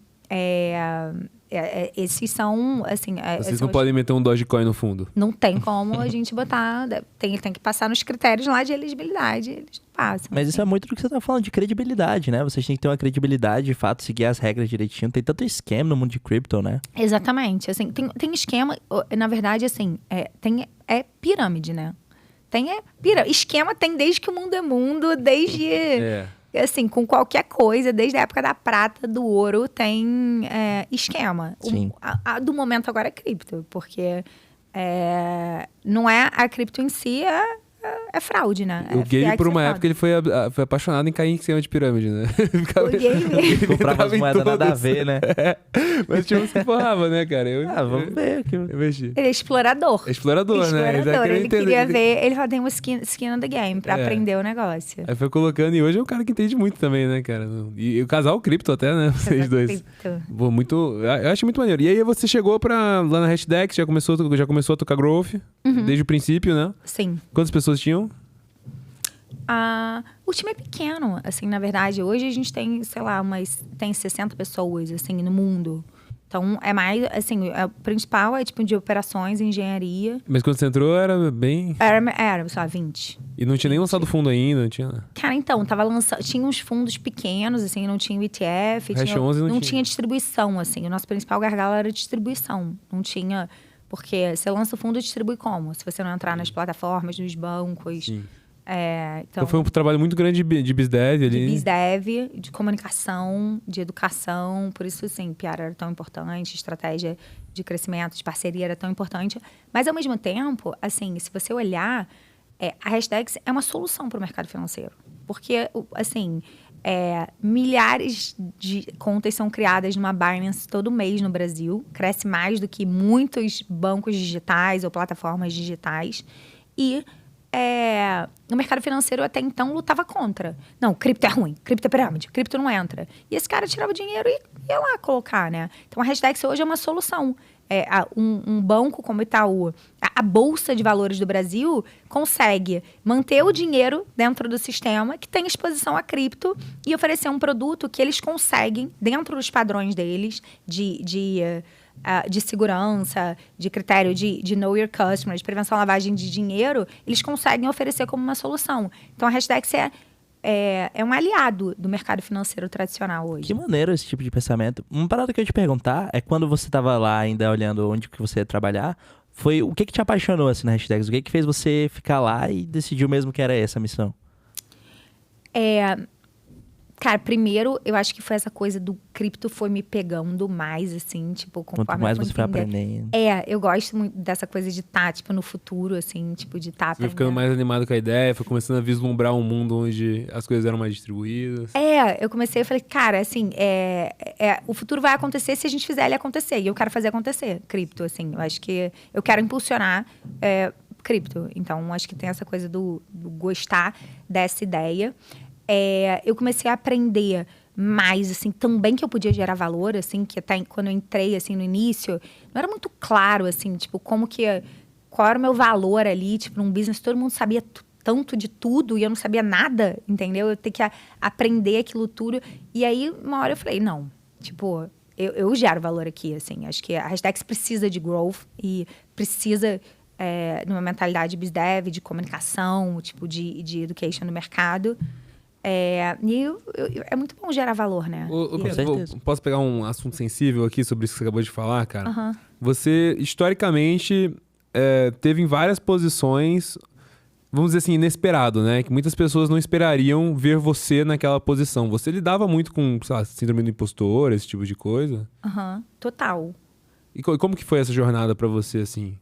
esses são, assim... Vocês não podem meter um Dogecoin no fundo. Não tem como a gente botar... Tem que passar nos critérios lá de elegibilidade. Eles não passam. Mas isso é muito do que você tá falando, de credibilidade, né? Vocês têm que ter uma credibilidade, de fato, seguir as regras direitinho. Tem tanto esquema no mundo de cripto, né? Exatamente. Assim, tem esquema... Na verdade, assim, é pirâmide, né? Esquema tem desde que o mundo é mundo, desde... Assim, com qualquer coisa, desde a época da prata, do ouro, tem esquema. Sim. Do momento agora é cripto, porque não é a cripto em si, é fraude, né? O Gabe, por uma época, ele foi apaixonado em cair em cima de pirâmide, né? O Gabe... Comprava as moedas nada a ver, né? Mas tinha uns que forrava, né, cara? Vamos ver aqui. Ele é explorador. Né? Ele queria ver... Ele tem uma skin in the game pra aprender o negócio. Aí foi colocando... E hoje é um cara que entende muito também, né, cara? E o casal cripto até, né? Vocês dois. Pô, muito... Eu acho muito maneiro. E aí você chegou lá na Hashdex, já começou a tocar Growth, desde o princípio, né? Sim. Quantas pessoas tinham? O time é pequeno, assim, na verdade. Hoje a gente tem, sei lá, tem 60 pessoas, assim, no mundo. Então, é mais, assim, o principal é, tipo, de operações, engenharia. Mas quando você entrou, era bem... Era, sei lá, 20. E não tinha nem lançado fundo ainda, não tinha... Cara, então, tinha uns fundos pequenos, assim, não tinha o ETF. Hash 11 não tinha distribuição, assim. O nosso principal gargalo era distribuição. Não tinha... Porque você lança o fundo e distribui como? Se você não entrar nas plataformas, nos bancos... Sim. Então foi um trabalho muito grande de BizDev ali. De BizDev, de comunicação, de educação. Por isso, sim, PR era tão importante, estratégia de crescimento, de parceria era tão importante. Mas, ao mesmo tempo, assim, se você olhar, a Hashdex é uma solução para o mercado financeiro. Porque, assim, milhares de contas são criadas numa Binance todo mês no Brasil. Cresce mais do que muitos bancos digitais ou plataformas digitais. E... o mercado financeiro até então lutava contra. Não, cripto é ruim, cripto é pirâmide, cripto não entra. E esse cara tirava o dinheiro e ia lá colocar, né? Então a Hashdex hoje é uma solução. Um banco como o Itaú, a Bolsa de Valores do Brasil consegue manter o dinheiro dentro do sistema que tem exposição a cripto e oferecer um produto que eles conseguem, dentro dos padrões deles, de segurança, de critério de know your customer, de prevenção à lavagem de dinheiro, eles conseguem oferecer como uma solução. Então, a Hashdex é um aliado do mercado financeiro tradicional hoje. Que maneiro esse tipo de pensamento. Uma parada que eu ia te perguntar é quando você estava lá ainda olhando onde que você ia trabalhar, foi o que te apaixonou assim, na Hashdex? O que fez você ficar lá e decidiu mesmo que era essa a missão? Cara, primeiro, eu acho que foi essa coisa do cripto foi me pegando mais, assim, tipo, conforme quanto mais você foi aprendendo. Eu gosto muito dessa coisa de estar, tipo, no futuro, assim, tipo, de estar aprendendo. Você foi ficando mais animado com a ideia, foi começando a vislumbrar um mundo onde as coisas eram mais distribuídas. Eu comecei, eu falei, cara, assim, o futuro vai acontecer se a gente fizer ele acontecer. E eu quero fazer acontecer, cripto, assim. Eu acho que eu quero impulsionar cripto. Então, acho que tem essa coisa do gostar dessa ideia. Eu comecei a aprender mais, assim, também que eu podia gerar valor, assim, que até quando eu entrei, assim, no início, não era muito claro, assim, tipo, qual era o meu valor ali, tipo, num business, todo mundo sabia tanto de tudo e eu não sabia nada, entendeu? Eu ter que aprender aquilo tudo. E aí, uma hora eu falei, não, tipo, eu gero valor aqui, assim. Acho que a Hashdex precisa de growth e precisa de uma mentalidade BizDev, de comunicação, tipo, de education no mercado. É muito bom gerar valor, né? Posso pegar um assunto sensível aqui sobre isso que você acabou de falar, cara? Uhum. Você, historicamente, teve em várias posições, vamos dizer assim, inesperado, né? Que muitas pessoas não esperariam ver você naquela posição. Você lidava muito com, sei lá, síndrome do impostor, esse tipo de coisa? Total. E como que foi essa jornada pra você, assim?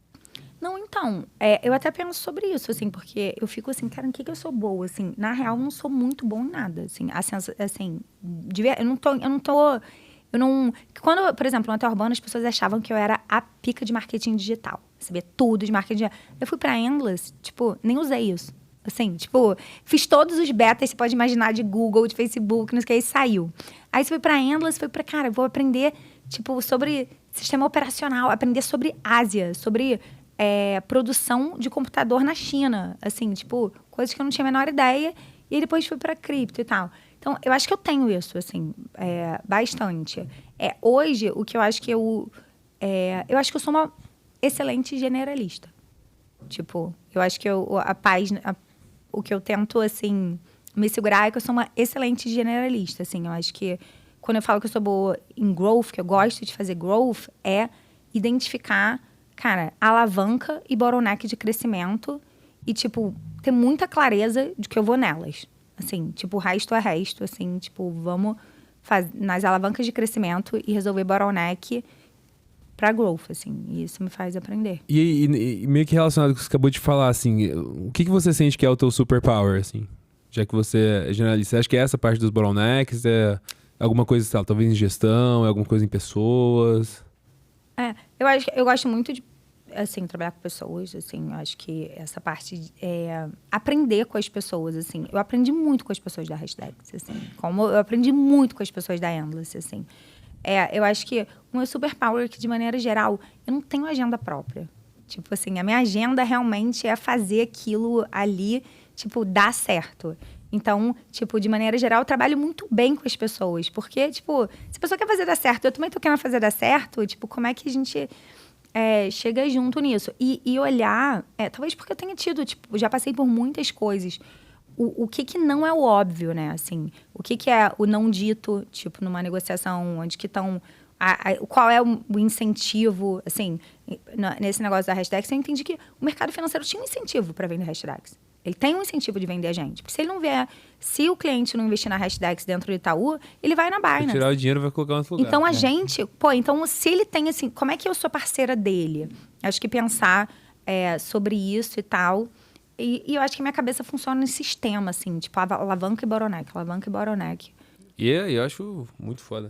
Não, então, eu até penso sobre isso, assim, porque eu fico assim, cara, em que eu sou boa, assim? Na real, eu não sou muito bom em nada, assim. Quando, por exemplo, no Hotel Urbano, as pessoas achavam que eu era a pica de marketing digital. Eu sabia tudo de marketing digital. Eu fui pra Endless, tipo, nem usei isso. Assim, tipo, fiz todos os betas, você pode imaginar, de Google, de Facebook, não sei o que, e saiu. Aí você foi pra Endless, cara, eu vou aprender, tipo, sobre sistema operacional, aprender sobre Ásia, sobre produção de computador na China, assim, tipo, coisas que eu não tinha a menor ideia, e aí depois fui para cripto e tal. Então, eu acho que eu tenho isso, assim, bastante. Hoje, o que eu acho que eu acho que eu sou uma excelente generalista. Tipo, eu acho que o que eu tento, assim, me segurar é que eu sou uma excelente generalista, assim. Eu acho que quando eu falo que eu sou boa em growth, que eu gosto de fazer growth, é identificar, cara, alavanca e bottleneck de crescimento e, tipo, ter muita clareza de que eu vou nelas. Assim, tipo, resto é resto, assim, tipo, vamos nas alavancas de crescimento e resolver bottleneck pra growth, assim. E isso me faz aprender. E meio que relacionado com o que você acabou de falar, assim, o que você sente que é o teu superpower, assim? Já que você é generalista, você acha que é essa parte dos bottlenecks? É alguma coisa, sei lá, talvez em gestão, é alguma coisa em pessoas? Eu gosto muito de, assim, trabalhar com pessoas, assim. Eu acho que essa parte aprender com as pessoas, assim. Eu aprendi muito com as pessoas da Hashdex, assim. Como eu aprendi muito com as pessoas da Endless, assim. Eu acho que o meu superpower, que de maneira geral, eu não tenho agenda própria. Tipo assim, a minha agenda realmente é fazer aquilo ali, tipo, dar certo. Então, tipo, de maneira geral, eu trabalho muito bem com as pessoas. Porque, tipo, se a pessoa quer fazer dar certo, eu também tô querendo fazer dar certo, tipo, como é que a gente chega junto nisso? E olhar, talvez porque eu tenha tido, tipo, já passei por muitas coisas. O que não é o óbvio, né? Assim, o que é o não dito, tipo, numa negociação, onde que estão... qual é o incentivo, assim, nesse negócio da Hashdex, eu entendi que o mercado financeiro tinha um incentivo para vender Hashdex. Ele tem um incentivo de vender a gente. Porque se ele não vier, se o cliente não investir na Hashdex dentro do Itaú, ele vai na Binance. Se tirar o dinheiro, vai colocar em outro lugar. Então, a gente... então, se ele tem, assim... Como é que eu sou parceira dele? Acho que pensar sobre isso e tal... E eu acho que minha cabeça funciona em sistema, assim. Tipo, alavanca e bottleneck. E eu acho muito foda.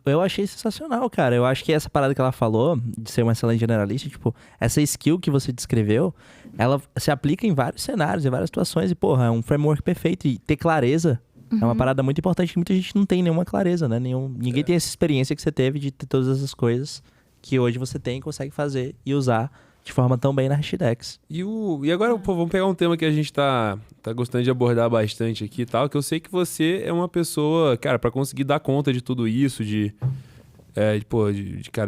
Eu achei sensacional, cara. Eu acho que essa parada que ela falou, de ser uma excelente generalista, tipo, essa skill que você descreveu, ela se aplica em vários cenários, em várias situações. E, porra, é um framework perfeito. E ter clareza é uma parada muito importante, que muita gente não tem nenhuma clareza, né? Ninguém tem essa experiência que você teve de ter todas essas coisas que hoje você tem e consegue fazer e usar de forma tão bem na Hashdex. E agora, pô, vamos pegar um tema que a gente tá gostando de abordar bastante aqui e tal, que eu sei que você é uma pessoa, cara, pra conseguir dar conta de tudo isso, de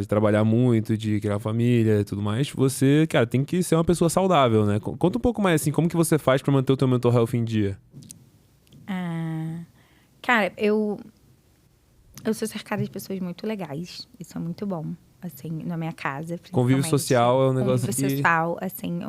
trabalhar muito, de criar família e tudo mais, você, cara, tem que ser uma pessoa saudável, né? Conta um pouco mais, assim, como que você faz pra manter o teu mental health em dia? Cara, eu sou cercada de pessoas muito legais, isso é muito bom. Assim, na minha casa, convívio social é um negócio convívio social, assim,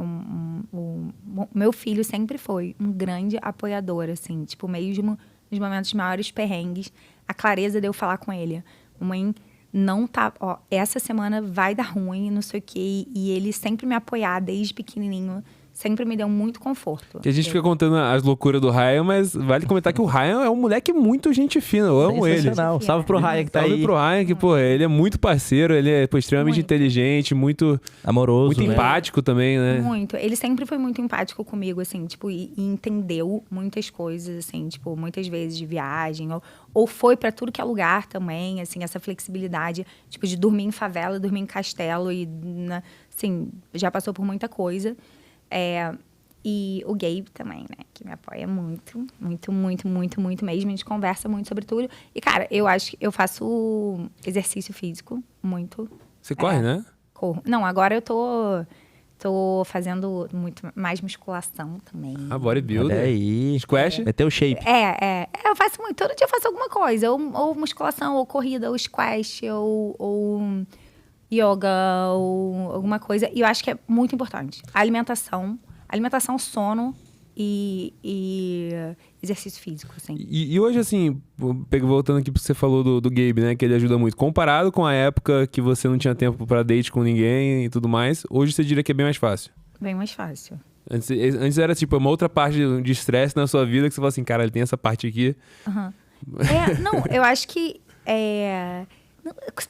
o meu filho sempre foi um grande apoiador, assim, tipo, mesmo nos momentos de maiores perrengues, a clareza de eu falar com ele, mãe, não tá, essa semana vai dar ruim, não sei o quê, e ele sempre me apoiar desde pequenininho, sempre me deu muito conforto. Que a gente fica contando as loucuras do Ryan, mas vale comentar que o Ryan é um moleque muito gente fina. Eu amo ele. Salve pro Ryan que tá aí. Salve pro Ryan, que, pô, ele é muito parceiro, ele é extremamente inteligente, muito amoroso, muito empático também, né? Muito. Ele sempre foi muito empático comigo, assim, tipo, e entendeu muitas coisas, assim, tipo, muitas vezes de viagem, ou foi pra tudo que é lugar também, assim, essa flexibilidade, tipo, de dormir em favela, dormir em castelo, e, assim, já passou por muita coisa. E o Gabe também, né? Que me apoia muito, muito, muito, muito, muito mesmo. A gente conversa muito sobre tudo. E, cara, eu acho que eu faço exercício físico muito. Você corre, né? Corro. Não, agora eu tô fazendo muito mais musculação também. Ah, bodybuilder. Aí. Squash? Meteu o shape. Eu faço muito. Todo dia eu faço alguma coisa. Ou musculação, ou corrida, ou squash, ou yoga, ou alguma coisa. E eu acho que é muito importante. Alimentação, sono e exercício físico, assim. E hoje, assim, voltando aqui pro que você falou do Gabe, né? Que ele ajuda muito. Comparado com a época que você não tinha tempo pra date com ninguém e tudo mais, hoje você diria que é bem mais fácil. Bem mais fácil. Antes era, tipo, uma outra parte de estresse na sua vida que você fala assim, cara, ele tem essa parte aqui. Uhum. Não, eu acho que...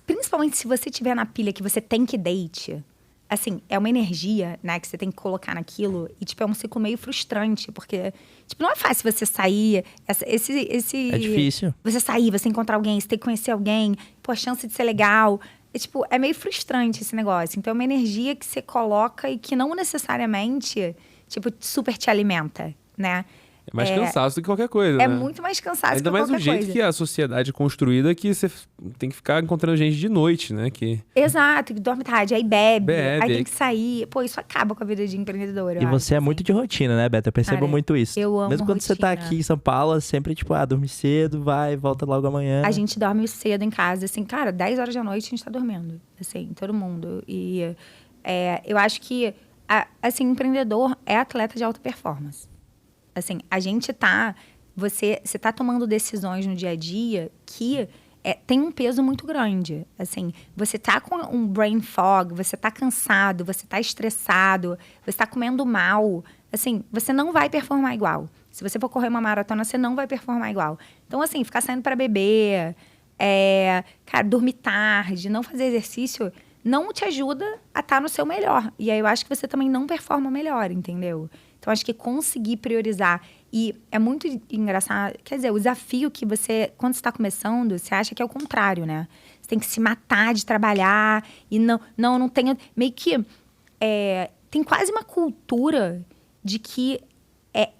principalmente se você tiver na pilha que você tem que date... Assim, é uma energia, né, que você tem que colocar naquilo. E, tipo, é um ciclo meio frustrante. Porque, tipo, não é fácil você sair. É difícil. Você sair, você encontrar alguém, você ter que conhecer alguém. Pô, a chance de ser legal. É meio frustrante esse negócio. Então, é uma energia que você coloca e que não necessariamente, tipo, super te alimenta, né? É mais cansaço do que qualquer coisa, É né? muito mais cansaço Ainda que qualquer coisa. mais do jeito que a sociedade é construída, que você tem que ficar encontrando gente de noite, né? Exato, que dorme tarde, aí bebe, aí tem que sair. Pô, isso acaba com a vida de empreendedora. E você é muito de rotina, né, Beto? Eu percebo muito isso. Eu amo Mesmo quando rotina. você tá aqui em São Paulo, é sempre tipo, dorme cedo, volta logo amanhã. A gente dorme cedo em casa, assim, cara, 10 horas da noite a gente tá dormindo, assim, todo mundo. E eu acho que, assim, empreendedor é atleta de alta performance. Assim, a gente você tá tomando decisões no dia a dia que tem um peso muito grande. Assim, você tá com um brain fog, você tá cansado, você tá estressado, você tá comendo mal. Assim, você não vai performar igual. Se você for correr uma maratona, você não vai performar igual. Então, assim, ficar saindo para beber, cara, dormir tarde, não fazer exercício, não te ajuda a estar no seu melhor. E aí eu acho que você também não performa melhor, entendeu? Então, acho que conseguir priorizar. E é muito engraçado. Quer dizer, o desafio que você, quando você está começando, você acha que é o contrário, né? Você tem que se matar de trabalhar. E não tem... Meio que... tem quase uma cultura de que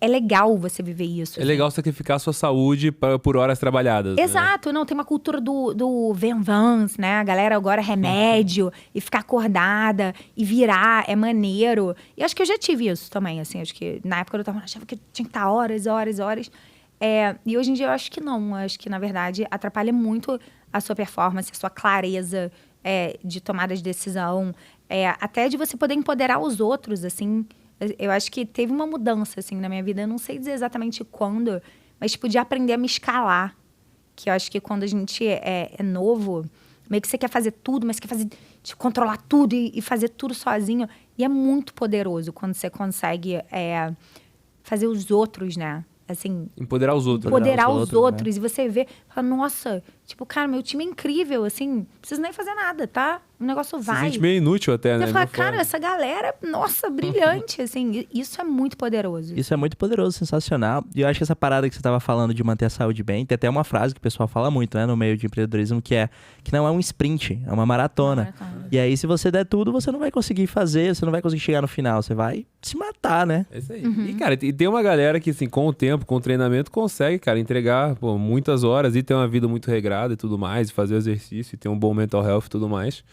é legal você viver isso. É legal sacrificar a sua saúde por horas trabalhadas. Exato. Né? Não, tem uma cultura do Venvance, né? A galera agora remédio e ficar acordada e virar, é maneiro. E acho que eu já tive isso também, assim. Acho que na época eu achava que tinha que estar horas. E hoje em dia eu acho que não. Acho que, na verdade, atrapalha muito a sua performance, a sua clareza de tomada de decisão. Até de você poder empoderar os outros, assim... Eu acho que teve uma mudança, assim, na minha vida. Eu não sei dizer exatamente quando, mas, tipo, de aprender a me escalar. Que eu acho que quando a gente é novo, meio que você quer fazer tudo, mas você quer fazer, tipo, controlar tudo e fazer tudo sozinho. E é muito poderoso quando você consegue fazer os outros, né? Assim, empoderar os outros. Empoderar os outros. Né? E você vê, fala, nossa, tipo, cara, meu time é incrível, assim, não preciso nem fazer nada, tá? O negócio vai. Se sente meio inútil até, né? Você fala, cara, essa galera, nossa, brilhante, assim, isso é muito poderoso. Isso é muito poderoso, sensacional. E eu acho que essa parada que você tava falando de manter a saúde bem, tem até uma frase que o pessoal fala muito, né, no meio de empreendedorismo, que não é um sprint, é uma maratona. E aí, se você der tudo, você não vai conseguir fazer, você não vai conseguir chegar no final, você vai se matar, né? É isso aí. E, cara, e tem uma galera que, assim, com o tempo, com o treinamento, consegue, cara, entregar, muitas horas e ter uma vida muito regrada e tudo mais, e fazer exercício, e ter um bom mental health e tudo mais.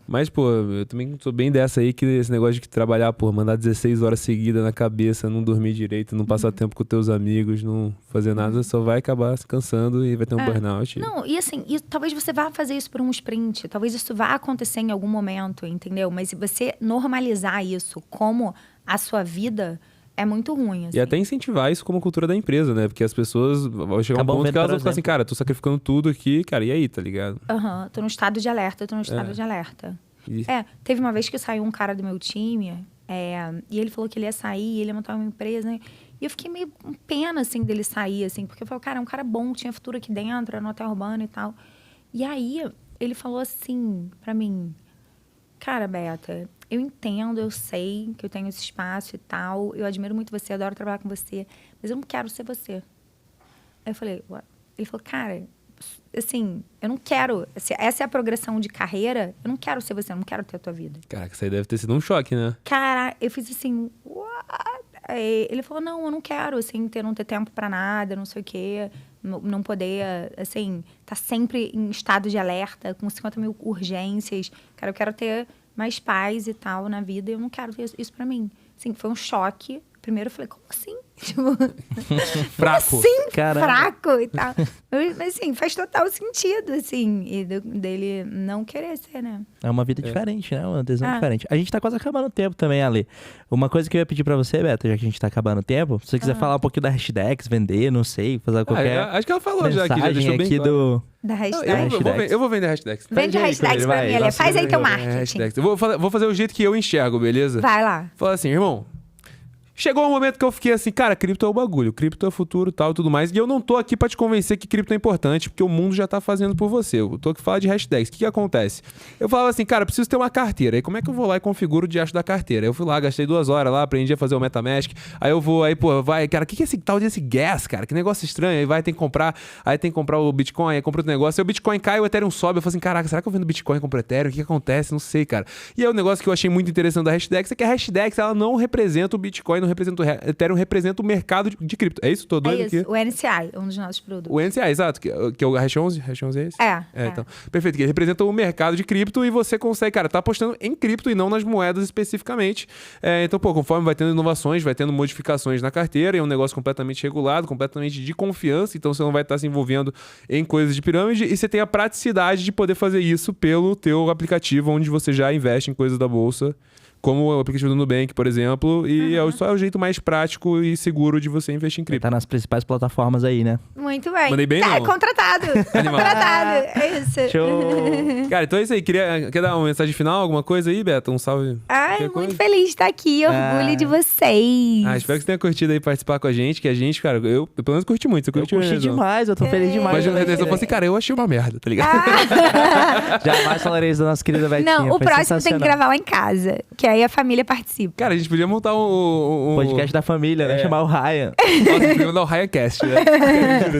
Mas, eu também sou bem dessa aí, que esse negócio de trabalhar, mandar 16 horas seguidas na cabeça, não dormir direito, não passar tempo com teus amigos, não fazer nada, só vai acabar se cansando e vai ter um burnout. Não, e assim, talvez você vá fazer isso por um sprint, talvez isso vá acontecer em algum momento, entendeu? Mas se você normalizar isso como a sua vida, é muito ruim, assim. E até incentivar isso como cultura da empresa, né? Porque as pessoas vão chegar um ponto que elas vão ficar assim, cara, tô sacrificando tudo aqui, cara, e aí, tá ligado? Tô no estado de alerta, teve uma vez que saiu um cara do meu time, e ele falou que ele ia sair, ele ia montar uma empresa, né? E eu fiquei meio com pena, assim, dele sair, assim, porque eu falei, cara, é um cara bom, tinha futuro aqui dentro, era no hotel urbano e tal. E aí, ele falou assim pra mim, cara, Beta, eu entendo, eu sei que eu tenho esse espaço e tal, eu admiro muito você, adoro trabalhar com você, mas eu não quero ser você. Aí eu falei, what? Ele falou, cara, assim, eu não quero, essa é a progressão de carreira, eu não quero ser você, eu não quero ter a tua vida. Caraca, isso aí deve ter sido um choque, né? Cara, eu fiz assim, what? Aí ele falou, não, eu não quero, assim, não ter tempo pra nada, não sei o quê. Não poder, assim, tá sempre em estado de alerta, com 50 mil urgências. Cara, eu quero ter mais paz e tal na vida, e eu não quero ter isso pra mim. Assim, foi um choque. Primeiro eu falei, como assim? Tipo, fraco. Como assim? Caramba. Fraco e tal. Mas, assim, faz total sentido, assim, e dele não querer ser, né? É uma vida diferente, né? Uma decisão diferente. A gente tá quase acabando o tempo também, Ale. Uma coisa que eu ia pedir pra você, Beto, já que a gente tá acabando o tempo, se você quiser falar um pouquinho da Hashdex, vender, não sei, fazer qualquer acho que ela falou já aqui, já deixou bem claro. Da Hashdex. Eu vou vender Hashdex. Vende a Hashdex pra mim, Ale. Faz aí teu marketing. Eu vou fazer o jeito que eu enxergo, beleza? Vai lá. Fala assim, irmão. Chegou um momento que eu fiquei assim, cara, cripto é o bagulho, cripto é o futuro, tal, tudo mais. E eu não tô aqui pra te convencer que cripto é importante, porque o mundo já tá fazendo por você. Eu tô aqui falando de Hashdex. O que acontece? Eu falava assim, cara, preciso ter uma carteira. Aí como é que eu vou lá e configuro o diacho da carteira? Eu fui lá, gastei 2 horas lá, aprendi a fazer o MetaMask. Aí eu vou, cara, o que é esse tal desse gas, cara? Que negócio estranho. Aí tem que comprar o Bitcoin, aí compra outro negócio. Aí o Bitcoin cai, o Ethereum sobe. Eu falo assim, caraca, será que eu vendo Bitcoin e compro Ethereum? O que acontece? Não sei, cara. E aí o negócio que eu achei muito interessante da Hashdex é que a Hashdex, ela não representa o Bitcoin, não representa o Ethereum, representa o mercado de cripto. É isso? Tô doido aqui? É isso, o NCI, um dos nossos produtos. O NCI, exato, que é o Hash 11? Hash 11 é esse? Então. Perfeito, que ele representa o mercado de cripto e você consegue, cara, tá apostando em cripto e não nas moedas especificamente. Então, conforme vai tendo inovações, vai tendo modificações na carteira, é um negócio completamente regulado, completamente de confiança, então você não vai estar se envolvendo em coisas de pirâmide e você tem a praticidade de poder fazer isso pelo teu aplicativo, onde você já investe em coisas da bolsa, como o aplicativo do Nubank, por exemplo, e só é o jeito mais prático e seguro de você investir em cripto. Tá nas principais plataformas aí, né? Muito bem. Mandei bem, não? Contratado. Contratado. É isso. Show. Cara, então é isso aí. Quer dar uma mensagem final, alguma coisa aí, Beto? Um salve? Ai, muito feliz de estar aqui. Orgulho de vocês. Espero que você tenha curtido aí participar com a gente, que a gente, cara, eu pelo menos curti muito. Você curtiu? Eu curti demais, eu tô feliz demais. Mas eu falei assim, cara, eu achei uma merda, tá ligado? Jamais falarei isso da nossa querida Betinha. Não, o próximo tem que gravar lá em casa, que aí a família participa. Cara, a gente podia montar um podcast da família, né? Chamar o Ryan. Nossa, podia mandar o RyanCast, né?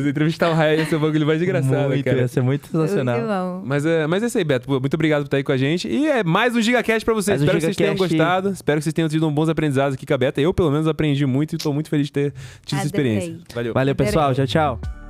Entrevistar o Ryan ia ser um bagulho mais engraçado, muito, cara. Ia ser muito sensacional. Muito bom. Mas é isso aí, Beto. Muito obrigado por estar aí com a gente. E é mais um GigaCast pra vocês. Espero que vocês tenham gostado. Espero que vocês tenham tido bons aprendizados aqui com a Beta. Eu, pelo menos, aprendi muito e tô muito feliz de ter tido essa experiência. Valeu, pessoal. Tchau, tchau.